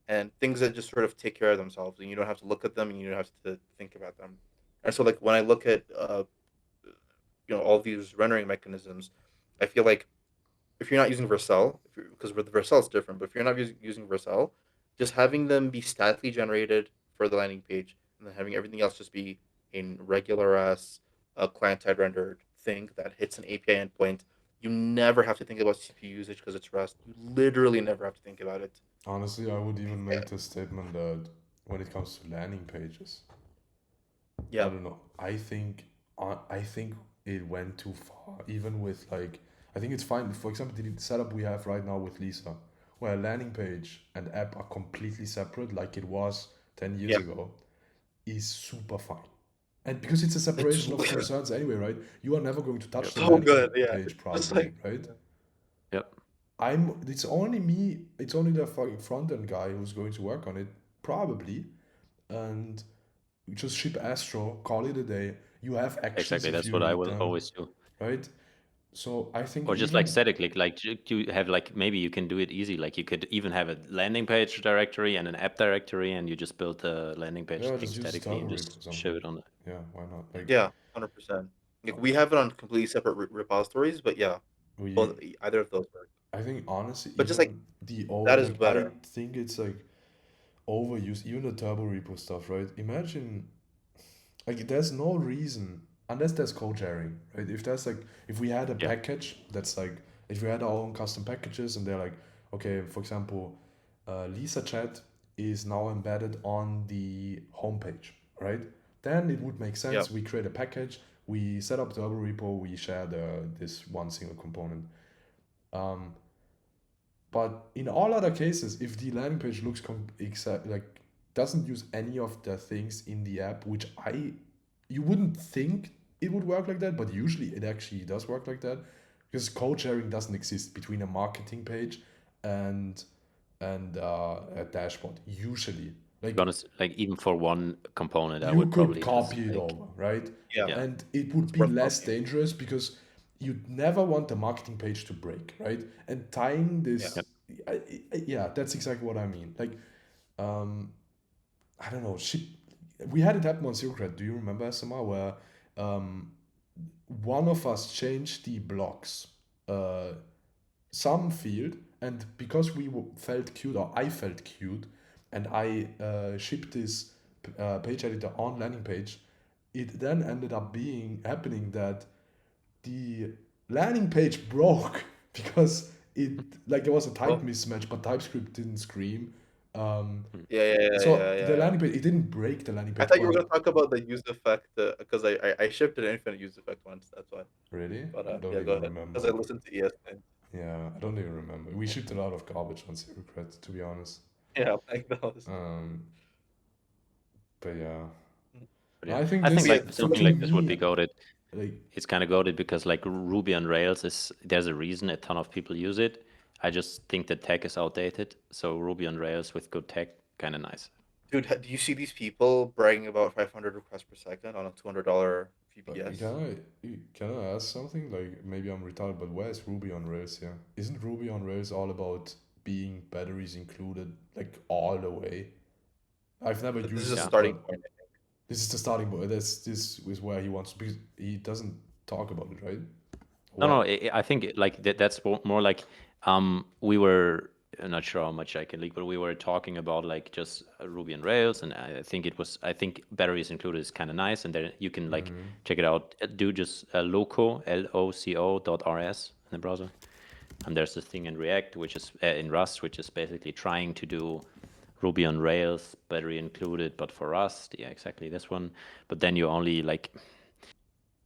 and things that just sort of take care of themselves and you don't have to look at them and you don't have to think about them. And so like when I look at all these rendering mechanisms, I feel like if you're not using Vercel, because with Vercel it's different, but if you're not using Vercel, just having them be statically generated for the landing page and then having everything else just be in regular ass client side rendered thing that hits an API endpoint, you never have to think about CPU usage because it's Rust. You literally never have to think about it. Honestly, I would even Yeah. make the statement that when it comes to landing pages, I Yeah. don't know. I think it went too far. Even with like, I think it's fine. For example, the setup we have right now with Lisa, where landing page and app are completely separate, like it was 10 years Yeah. ago, is super fine. And because it's a It's separation of concerns anyway, right? You are never going to touch Yep. the so landing good. Yeah. page It's just probably, like right? Yep. It's only me, it's only the fucking front end guy who's going to work on it, probably. And just ship Astro, call it a day. You have actions Exactly. if That's you what I need will them, always do. right? So I think Or just like even statically, like you have like maybe you can do it easy. Like you could even have a landing page directory and an app directory, and you just build the landing page yeah, thing just use statically turbo and repo or just shove something. it on the. Yeah, why not? Yeah. Like yeah, 100%. Like we have it on completely separate repositories, but yeah, we, both either of those work. I think honestly, But just like even that is like I better. think it's like overused, even the turbo repo stuff, right? Imagine like there's no reason unless there's code sharing, right? If there's like if we had a Yeah. package that's like if we had our own custom packages and they're like okay, for example, Lisa chat is now embedded on the homepage, right? Then it would make Yeah. sense. We create a package, we set up the turbo repo, we share this one single component. Um, but in all other cases, if the landing page looks like doesn't use any of the things in the app, which you wouldn't think it would work like that, but usually it actually does work like that because code sharing doesn't exist between a marketing page and a dashboard. Usually, To be like honest, like even for one component, I you would could probably just copy it like over, right? Yeah. yeah. And it would It's be worth less copying. dangerous because you'd never want the marketing page to break, right? And tying Yeah. this, yeah, that's exactly what I mean. Like, um, I don't know, we had it happen on Zerocrat. Do you remember SMR where um, one of us changed the blocks, uh, some field, and because felt cute, or I felt cute, and I shipped this page editor on landing page, it then ended up being happening that the landing page broke because it like there was a type Oh, mismatch, but TypeScript didn't scream. So the Yeah. landing page, it didn't break the landing I page, thought you were but gonna talk about the use effect because I shipped an infinite use effect once. That's why. really, But I don't yeah, go even ahead. remember. Because I listened to ESN. Yeah, I don't even remember. We shipped a lot of garbage on Secret, to be honest. Yeah, like those. Um, but yeah, But no, yeah, I think I think this Yeah, like so something to like this would me, be goated. like, It's kind of goated because like Ruby on Rails is there's a reason a ton of people use it. I just think the tech is outdated. So Ruby on Rails with good tech, kind of nice. dude, do you see these people bragging about 500 requests per second on a $200 VPS? can I ask something? Like, maybe I'm retarded, but where's Ruby on Rails here? Isn't Ruby on Rails all about being batteries included, like all the way? I've never This is a used Yeah. it, starting but point. this is the starting point. This is where he wants, because he doesn't talk about it, right? No, What? I think like that's more like we were not sure how much I can leak, but we were talking about like just Ruby and Rails, and I think batteries included is kind of nice, and then you can like check it out. Do just loco.rs in the browser, and there's this thing in React, which is in Rust, which is basically trying to do Ruby on Rails, battery included, but for Rust, yeah, exactly this one. But then you only like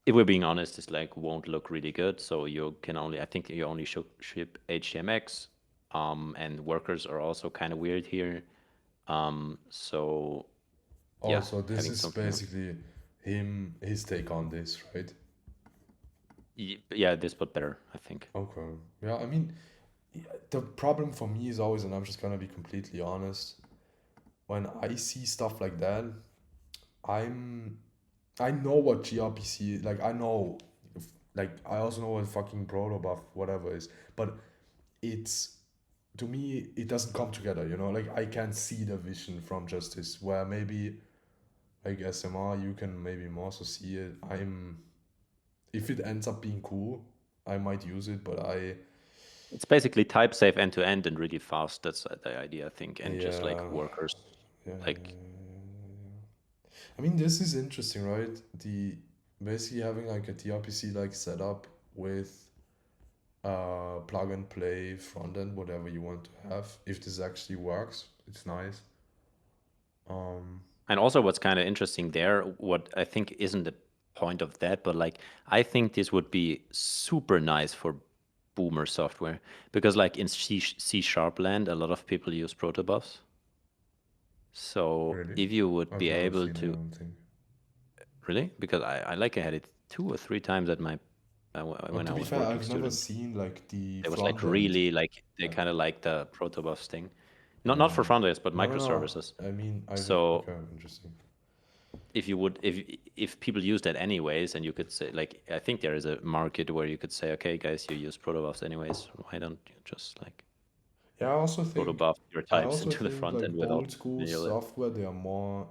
if we're being honest, it's like won't look really good. So you can only, I think you only ship HTMX, and workers are also kind of weird here. So yeah, Also, this having is something else. basically his take on this, right? Yeah, this but better, I think. Okay. Yeah, I mean, the problem for me is always, and I'm just gonna be completely honest, when I see stuff like that, I'm I know what gRPC, like I know, like I also know what fucking protobuf whatever is, but it's, to me it doesn't come together, you know, like I can't see the vision from just this, where maybe like SMR you can maybe more so see it. If it ends up being cool, I might use it, but It's basically type safe end to end and really fast. That's the idea, I think, and just like yeah, workers, yeah, like I mean, this is interesting, right? The basically having like a TRPC like setup with plug and play front end, whatever you want to have. If this actually works, it's nice. and also what's kind of interesting there, what I think isn't the point of that, but like I think this would be super nice for boomer software because like in C sharp land, a lot of people use protobufs. So Really, if you would I've be never able seen it. I to don't think. really, because I like I had it 2 or 3 times at my But when to I be was fair, working I've never student. seen like the It was like front end. really like they kind of like the protobufs thing, not for front ends but No, no, no. microservices. I mean, I've So okay, interesting. if you would if people use that anyways, and you could say like I think there is a market where you could say, okay guys, you use protobufs anyways, why don't you just like Yeah, protobuf your I types also into the think front like end without old school vanilla. software, they are more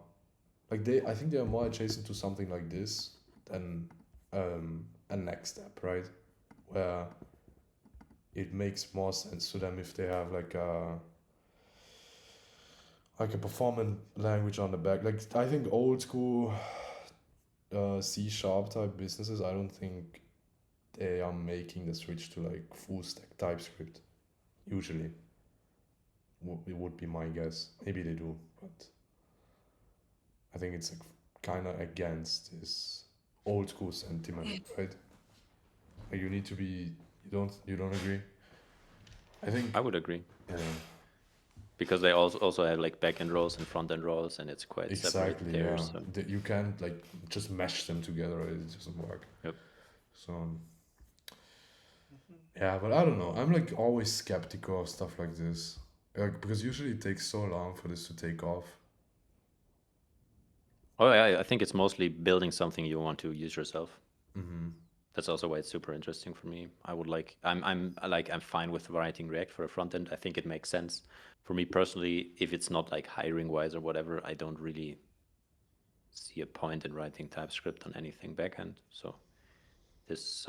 like I think they are more adjacent to something like this than a next step, right? Where it makes more sense to them if they have like a performant language on the back. Like I think old school C sharp type businesses, I don't think they are making the switch to like full stack TypeScript. Usually, it would be my guess. Maybe they do, but I think it's like kind of against this old school sentiment, right? Like you need to be. You don't agree? I think I would agree yeah, because they also have like back end roles and front end roles, and it's quite separate exactly. there. Yeah, So that you can't like just mesh them together. Right? It doesn't work. yep. So yeah, but I don't know. I'm like always skeptical of stuff like this, like because usually it takes so long for this to take off. Oh yeah, I think it's mostly building something you want to use yourself. Mm-hmm. That's also why it's super interesting for me. I would like I'm fine with writing React for a front end. I think it makes sense. For me personally, if it's not like hiring wise or whatever, I don't really see a point in writing TypeScript on anything backend. So this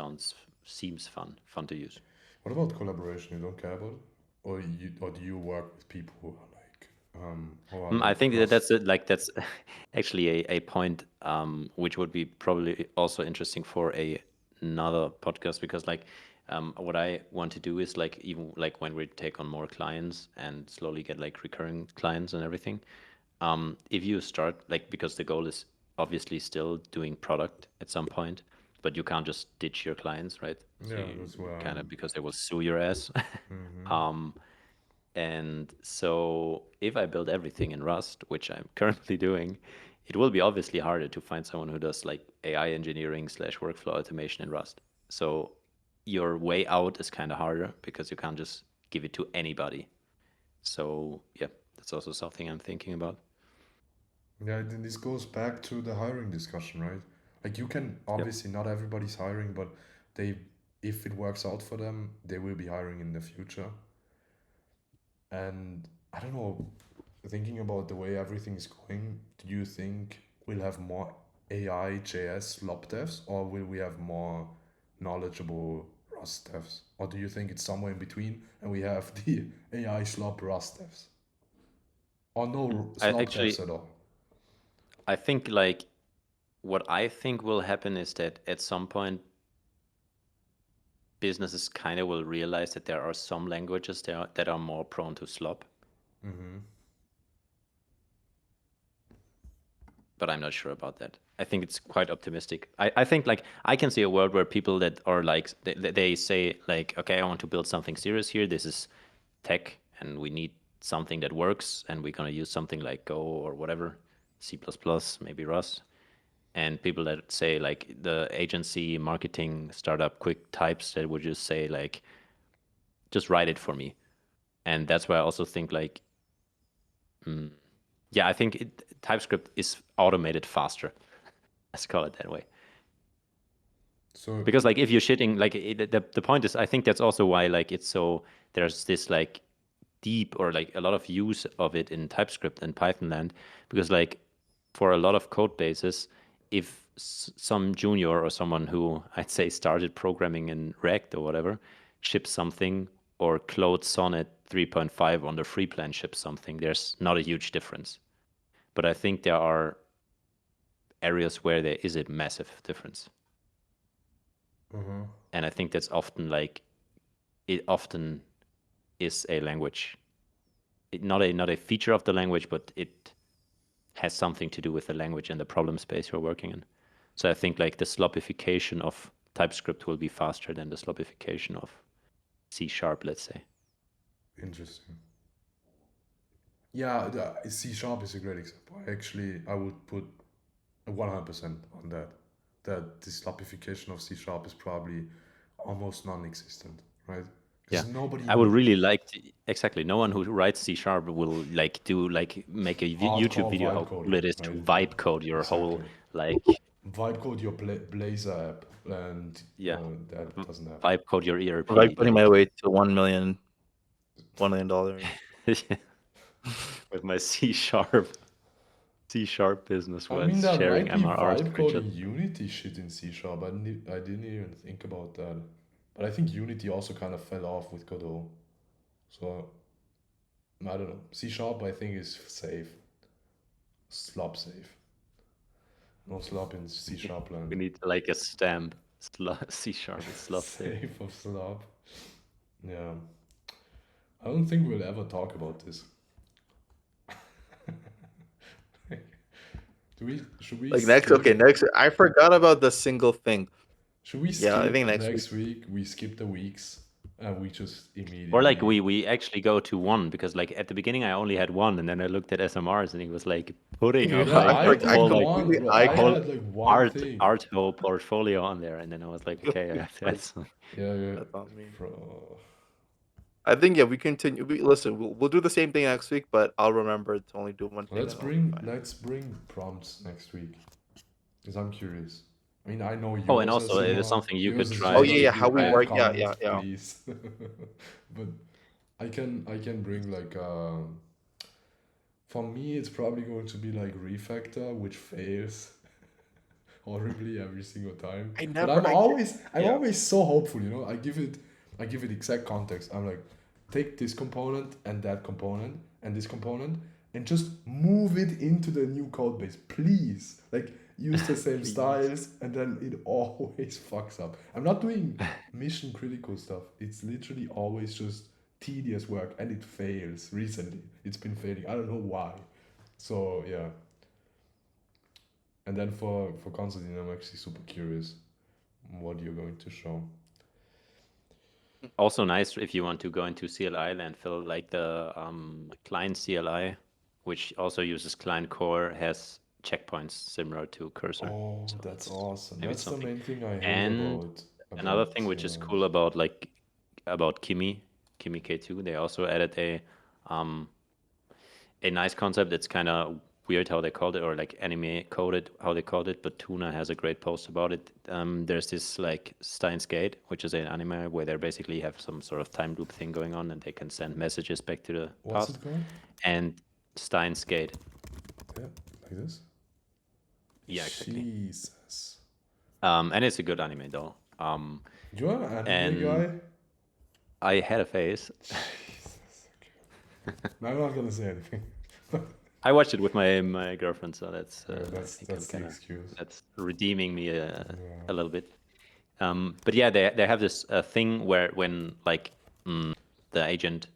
seems fun to use. What about collaboration? You don't care about it, or do you work with people who are I like think that cross? that's actually a point which would be probably also interesting for another podcast because like What I want to do is like even like when we take on more clients and slowly get like recurring clients and everything. If you start like because the goal is obviously still doing product at some point, but you can't just ditch your clients, right? So Yeah, you that's where kind I'm. of because they will sue your ass. um, and so if I build everything in Rust, which I'm currently doing, it will be obviously harder to find someone who does like AI engineering slash workflow automation in Rust. So your way out is kind of harder because you can't just give it to anybody. So yeah, that's also something I'm thinking about. Yeah, then this goes back to the hiring discussion, right? Like you can Yep. obviously not everybody's hiring, but they, if it works out for them, they will be hiring in the future. And I don't know, thinking about the way everything is going, do you think we'll have more AI JS slop devs, or will we have more knowledgeable Rust devs? Or do you think it's somewhere in between and we have the AI slop Rust devs? Or no I slop devs actually at all? I think like what I think will happen is that at some point businesses kind of will realize that there are some languages that are more prone to slop, Mm-hmm. but I'm not sure about that. I think it's quite optimistic. I think like I can see a world where people that are like they say like, okay, I want to build something serious here. This is tech and we need something that works and we're gonna use something like Go or whatever, C++, maybe Rust. And people that say like the agency marketing startup quick types that would just say like, just write it for me. And that's why I also think like, yeah, I think TypeScript is automated faster. Let's call it that way. So, Because like if you're shitting, like the point is, I think that's also why like it's so there's this like deep or like a lot of use of it in TypeScript and Python land because like for a lot of code bases, if some junior or someone who I'd say started programming in React or whatever ships something or Claude Sonnet 3.5 on the free plan ships something, there's not a huge difference. But I think there are areas where there is a massive difference. uh-huh. And I think that's often like it often is a language, not a feature of the language, but it has something to do with the language and the problem space you're working in. So I think like the slopification of TypeScript will be faster than the slopification of C#, let's say. Interesting. Yeah, C sharp is a great example. I would put 100% on that. That the slopification of C sharp is probably almost non-existent, right? Yeah, Because nobody I would really like to, exactly. No one who writes C# will like do like make a YouTube hardcore video vibe how cool coding, it is to right? vibe code your whole Exactly. like Vibe code your Blazor app, and yeah that doesn't happen. vibe code your ERP Like putting like my way to $1 million. with my C# business I mean, was there sharing might be MRR vibe screenshots. coding Unity shit in C sharp. I didn't even think about that. But I think Unity also kind of fell off with Godot. So I don't know. C sharp, I think, is safe. Slop safe. No slop in C sharp We land. need like a stamp. C# is slop safe. Safe of slop. Yeah. I don't think we'll ever talk about this. Should we Like next, skip? okay, next. I forgot about the single thing. Should we Yeah, I skip think next week. next week? We skip the weeks and we just immediately. Or like we actually go to one because like at the beginning I only had one and then I looked at SMRs and he was like putting up Yeah, like I a did whole like one, completely, bro. I I whole had like one thing. art whole portfolio on there and then I was like okay that's Yeah. That's on me. Bro. I think yeah, we continue. Listen, we'll do the same thing next week, but I'll remember to only do one thing. Let's And it'll be fine. bring prompts next week. Because I'm curious. I mean, I know oh and yours also as it is something you could yours is try Oh just yeah, to yeah. if How give you we me have a work? Yeah, comment, yeah, yeah. please. But I can bring like for me it's probably going to be like refactor, which fails horribly every single time. I But never. I'm Yeah. always so hopeful, you know. I give it exact context. I'm like, take this component and that component and this component and just move it into the new code base, please. Like use the same Please. styles, and then it always fucks up. I'm not doing mission critical stuff. It's literally always just tedious work, and it fails. Recently, it's been failing. I don't know why. So yeah. And then for Constantine, I'm actually super curious what you're going to show. Also nice if you want to go into CLI landfill, like the client CLI, which also uses client core, has checkpoints similar to cursor. Oh, So that's it's awesome. maybe That's the something. main thing I hate And about another thing which is cool about Kimi K2, they also added a nice concept. It's kind of weird how they called it, or like anime coded how they called it, but Tuna has a great post about it. There's this like Steins Gate, which is an anime where they basically have some sort of time loop thing going on, and they can send messages back to the What's past. it called? And Steins Gate. Yeah, like this? Yeah, exactly. Jesus. And it's a good anime though. You're an anime and guy? I had a phase. Jesus. Okay. No, I'm not gonna say anything. I watched it with my girlfriend, so that's Yeah, I that's think I'm the kinda, excuse. that's redeeming me Yeah. a little bit. But yeah, they have this thing where when like the agent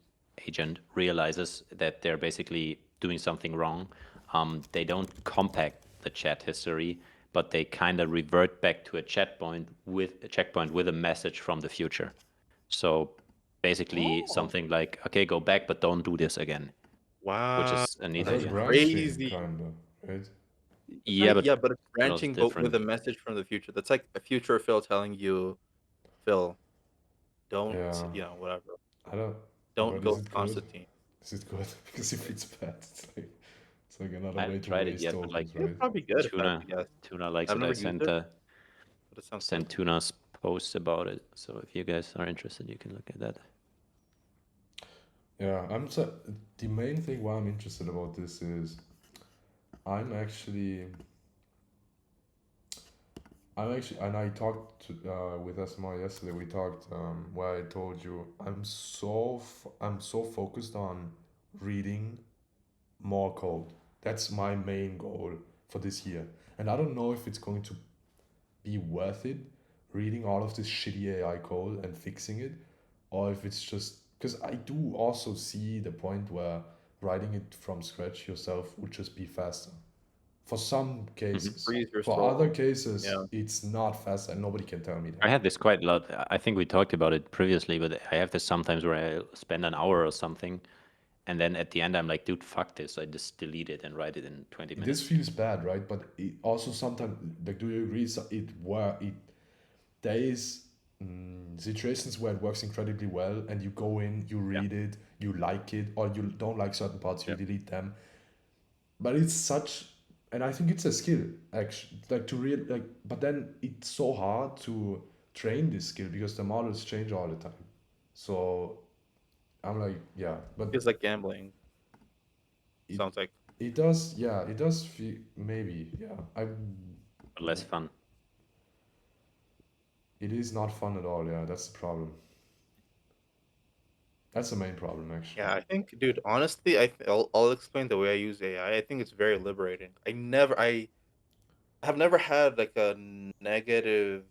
realizes that they're basically doing something wrong, they don't compact the chat history, but they kind of revert back to a checkpoint with a message from the future. So basically something like, okay, go back, but don't do this again, which Wow. is a neat That's like idea. branching, Crazy. kinda, right? Yeah, but But it's you know, it's branching, but with different. a message from the future. That's like a future Phil telling you, Phil, don't, Yeah. whatever. I don't. Don't But go is with it good? Constantine. Is it good? Because if it's bad, it's like another I way haven't to tried it waste yet, but like tokens, It's right? probably good if I had to guess. Tuna likes I've it. never I used sent it, but it sounds sent good. Tuna's post about it. So if you guys are interested, you can look at that. Yeah, the main thing why I'm interested about this is I'm actually, and I talked with SMR yesterday. We talked where I told you I'm so focused on reading more code. That's my main goal for this year, and I don't know if it's going to be worth it reading all of this shitty AI code and fixing it, or if it's just because I do also see the point where writing it from scratch yourself would just be faster. For some cases, Freeze your for soul. other cases, Yeah. it's not fast, and nobody can tell me I that. had this quite a lot. I think we talked about it previously, but I have this sometimes where I spend an hour or something, and then at the end I'm like, dude, fuck this. I just delete it and write it in 20 This minutes. feels bad, right? But it also sometimes, like, do you agree? There is situations where it works incredibly well, and you go in, you read it, you like it, or you don't like certain parts, you delete them. But it's such, and I think it's a skill, actually, like to real like. But then it's so hard to train this skill because the models change all the time. So I'm like, yeah, but Feels like gambling. it Sounds like. it does, yeah, it does feel maybe, yeah. But less fun. It is not fun at all. Yeah, that's the problem. That's the main problem, actually. Yeah, I think, dude. Honestly, I'll explain the way I use AI. I think it's very liberating. I have never had like a negative.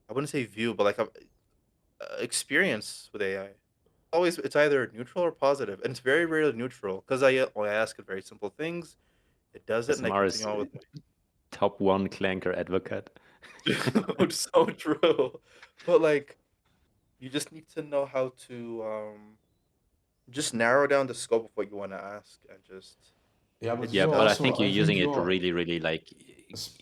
I wouldn't say view, but like a experience with AI. Always, it's either neutral or positive, and it's very rarely neutral because when I ask it very simple things, it does it, and I SMR is continue on with my. top one clanker advocate. Dude, so true. But like, you just need to know how to just narrow down the scope of what you want to ask and just. Yeah, but It Yeah, you're but I also, think you're I think using it you're, really, really like s-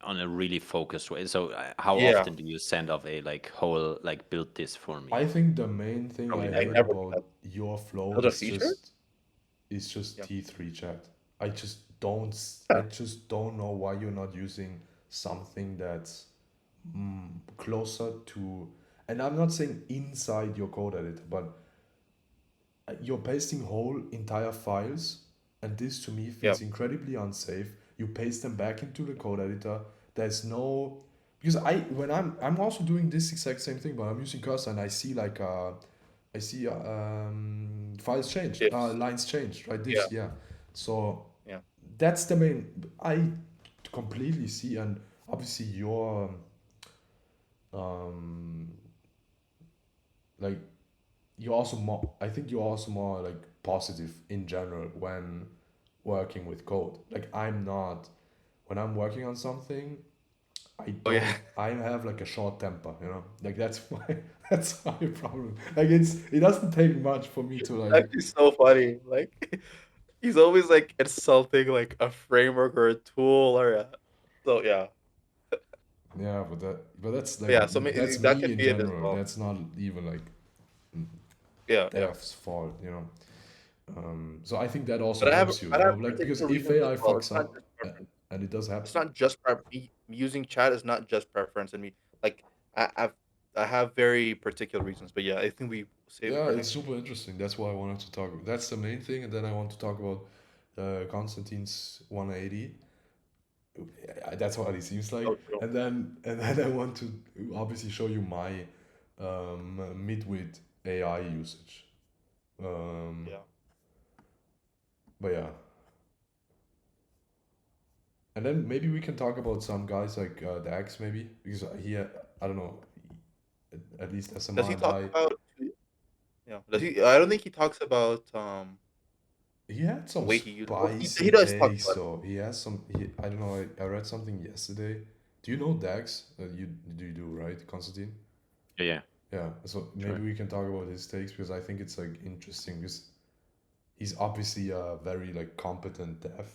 on a really focused way. So how Yeah, often do you send off a like whole like build this for me? I think the main thing Probably I I hate never. never about your flow build a feature. is just Yeah, T3 chat. I yeah, just don't know why you're not using something that's closer to, and I'm not saying inside your code editor, but you're pasting whole entire files, and this to me yeah, feels incredibly unsafe. You paste them back into the code editor. There's no, because I'm also doing this exact same thing, but I'm using cursor, and I see like I see files changed, ifs. lines changed, right? Yeah, Diffs, yeah. So Yeah. that's the main. I completely see, and obviously your um like you're also more. I think you're also more like positive in general when working with code. Like I'm not. When I'm working on something, I Oh yeah. don't. I have like a short temper, you know. Like that's my that's my problem. Like it doesn't take much for me to like. Actually so funny. Like he's always like insulting like a framework or a tool or a so yeah. Yeah, but that's But like yeah, so that's that me could in be it as general. well. That's not even like Yeah, yeah. dev's fault, you know. So I think that also But helps you, I you have know, like because particular if reasons as AI well. It's fucks not up, just preference. and it does It's happen. not just me using chat is not just preference and me like I, I've I have very particular reasons. But yeah, I think we save it Yeah, for it's next week. super interesting. That's why I wanted to talk. That's the main thing, and then I want to talk about Constantine's 180. Yeah, that's what it seems like, Oh, true. and then I want to obviously show you my mid-wit AI usage. Um, Yeah. but yeah, and then maybe we can talk about some guys like Dax maybe because I don't know, at least Does he SMR talk guy. about yeah? Does he? I don't think he talks about He had the some way he uses. Well, he spicy does talk takes about it. though. He has some. I don't know. I read something yesterday. Do you know Dax? You do right, Constantine? Yeah, yeah, Yeah. So maybe sure. we can talk about his takes because I think it's like interesting because he's obviously a very like competent dev,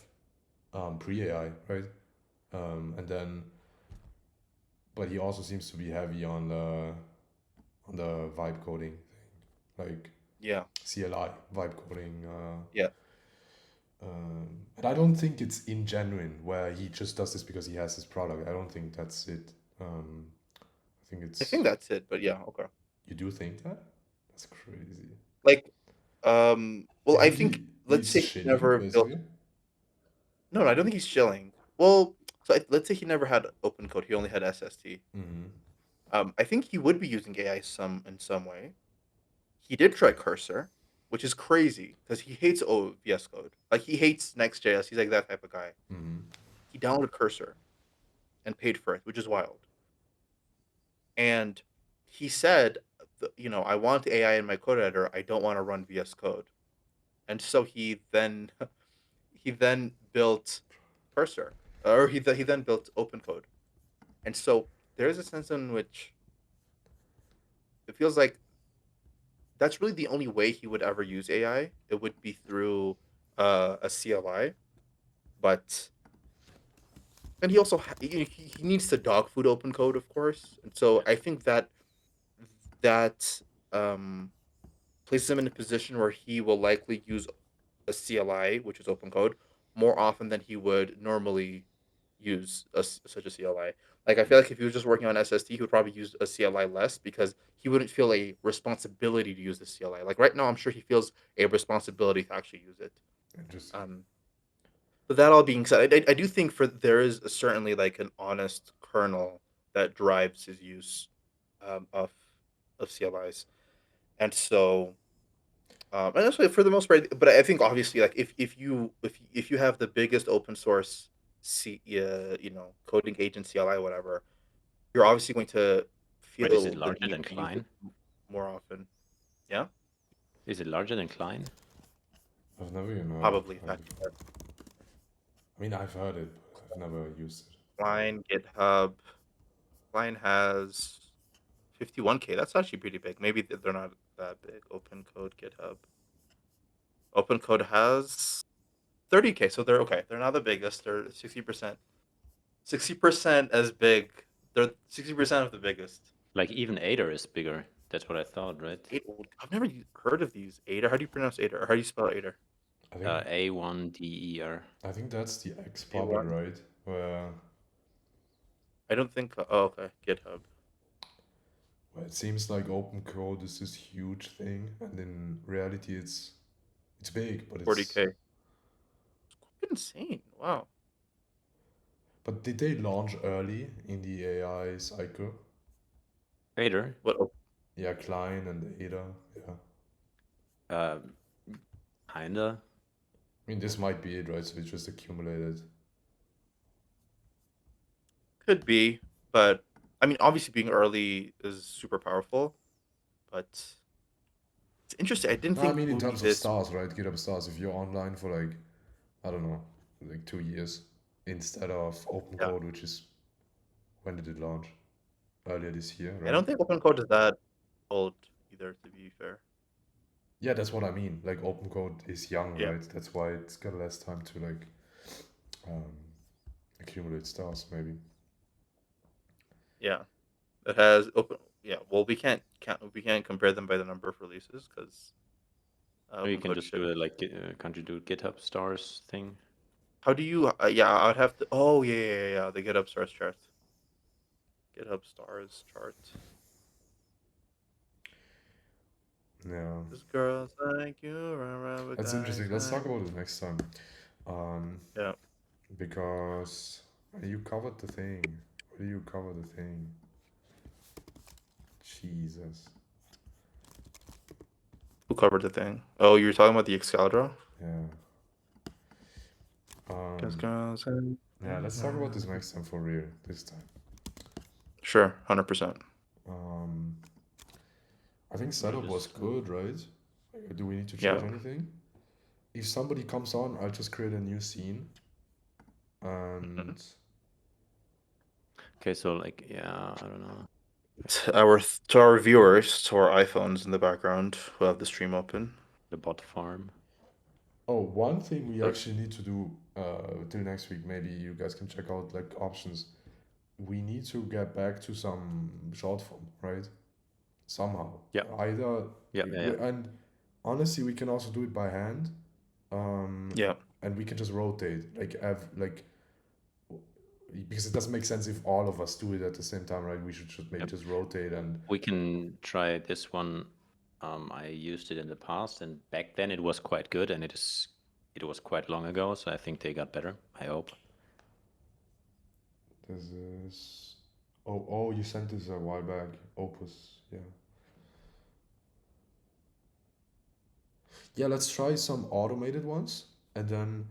pre AI, right? And then, but he also seems to be heavy on the vibe coding thing, like Yeah. CLI vibe coding. Yeah. And I don't think it's ingenuine where he just does this because he has his product. I don't think that's it. I think I it's. think that's it. But yeah. Okay. You do think that? That's crazy. Like well, I think Maybe let's he's say he shilling, never built. basically. No, I don't think he's shilling. Well, so let's say he never had open code. He only had SST. Mm-hmm. I think he would be using AI in some way. He did try Cursor, which is crazy because he hates VS Code. Like he hates Next.js. He's like that type of guy. Mm-hmm. He downloaded Cursor and paid for it, which is wild. And he said, I want AI in my code editor. I don't want to run VS Code. And so he then he then built Cursor, or he then built OpenCode. And so there is a sense in which it feels like that's really the only way he would ever use AI. It would be through a CLI, but and he also he needs to dog food open code, of course. And so Yeah. I think that um, places him in a position where he will likely use a CLI, which is open code, more often than he would normally use such a CLI. Like I feel like if he was just working on SST, he would probably use a CLI less because he wouldn't feel a responsibility to use the CLI. Like right now, I'm sure he feels a responsibility to actually use it. Interesting. Um, but that all being said, I do think there is certainly like an honest kernel that drives his use of CLIs, and so and that's why for the most part. But I think obviously, like if you have the biggest open source coding agent CLI whatever, you're obviously going to Wait, is it feel the larger need than to use it Klein? more often. Yeah, Is it larger than Klein? I've never even heard of probably. Klein before. I mean, I've heard it, but I've never used it. Line GitHub. Line has 51K. That's actually pretty big. Maybe they're not that big. Open code GitHub. Open code has 30K. So they're okay. They're not the biggest. They're 60%. 60% as big. They're 60% of the biggest. Like even Ada is bigger. That's what I thought, right? I've never heard of these. Ader. How do you pronounce Ader? Or how do you spell Ader? I think A1DER. I think that's the X bubble, A1. right? Where I don't think. Oh, okay. GitHub. it seems like open code is this huge thing, and in reality, it's big, but it's. 40K. It's insane. Wow. But did they launch early in the AI cycle? Ada? What? Oh, Yeah, Klein and Ada. Yeah. Uh, kinda. mean, this might be it, right? So it's just accumulated. Could be, but I mean, obviously being early is super powerful, but it's interesting. I didn't No, I think mean, it in would be terms of this. stars, right? GitHub stars, if you're online for like, I don't know, like 2 years instead of open Yeah, code, which is, when did it launch? Earlier this year, I right? don't think open code is that old either. To be fair. Yeah, that's what I mean. Like open code is young, Yeah, right? That's why it's got less time to like um, accumulate stars, maybe. yeah. It has open. Yeah, well, we can't compare them by the number of releases because Or you open can code just do shipped. it like, can't you do GitHub stars thing? How do you? Yeah, I'd have to. Oh yeah. The GitHub stars chart. GitHub stars chart. Yeah, This girls like you run around with that's guys interesting. Let's like. talk about it next time. Um, Yeah, because you covered the thing. Where do you cover the thing? Jesus. who covered the thing? Oh, you're talking about the Excalibur? Yeah. Cause Um, girls like yeah, let's talk about this next time for real. This time. Sure, 100%. Um, I think Or setup was just good, right? Like, do we need to change Yeah. anything? If somebody comes on, I'll just create a new scene. And okay, so like, yeah, I don't know. To our viewers, to our iPhones in the background who have the stream open. The bot farm. oh, one thing we So- actually need to do till next week, maybe you guys can check out like options. We need to get back to some short form, right? Somehow. Yeah. Either Yeah, yeah. and honestly, we can also do it by hand. Yeah. And we can just rotate because it doesn't make sense if all of us do it at the same time, right? We should just maybe Yep. just rotate and We can try this one. I used it in the past, and back then it was quite good, and it was quite long ago, so I think they got better. I hope. this is oh you sent this a while back. Opus, yeah. Yeah, let's try some automated ones, and then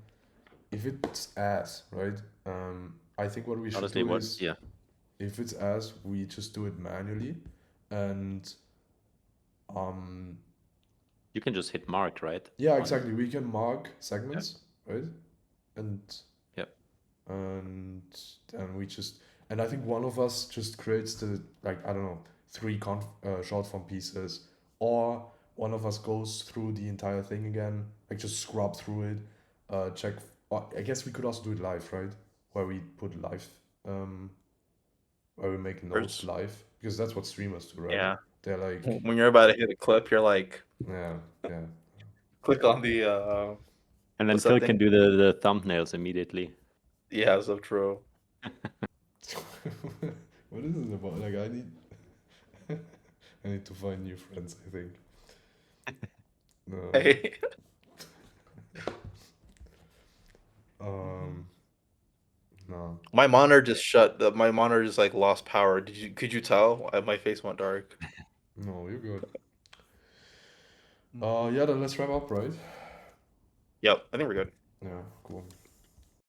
if it's ass, right? I think what we should Honestly, do what? is Yeah, if it's ass, we just do it manually, and um you can just hit mark, right? yeah, On- exactly. We can mark segments, right? And Yep. and then we just and I think one of us just creates the like I don't know short form pieces, or one of us goes through the entire thing again, like just scrub through it, check. I guess we could also do it live, right? Where we put live, where we make notes First. live, because that's what streamers do, right? Yeah. They're like, When you're about to hit a clip, you're like, yeah, yeah. click on the And then what's that Phil can thing? do the thumbnails immediately. Yeah, so true. What is it about? Like I need to find new friends, I think. No. Hey. No. My monitor just shut. My monitor just like lost power. Could you tell? My face went dark. No, you're good. Yeah, then let's wrap up, right? Yep, I think we're good. Yeah, cool.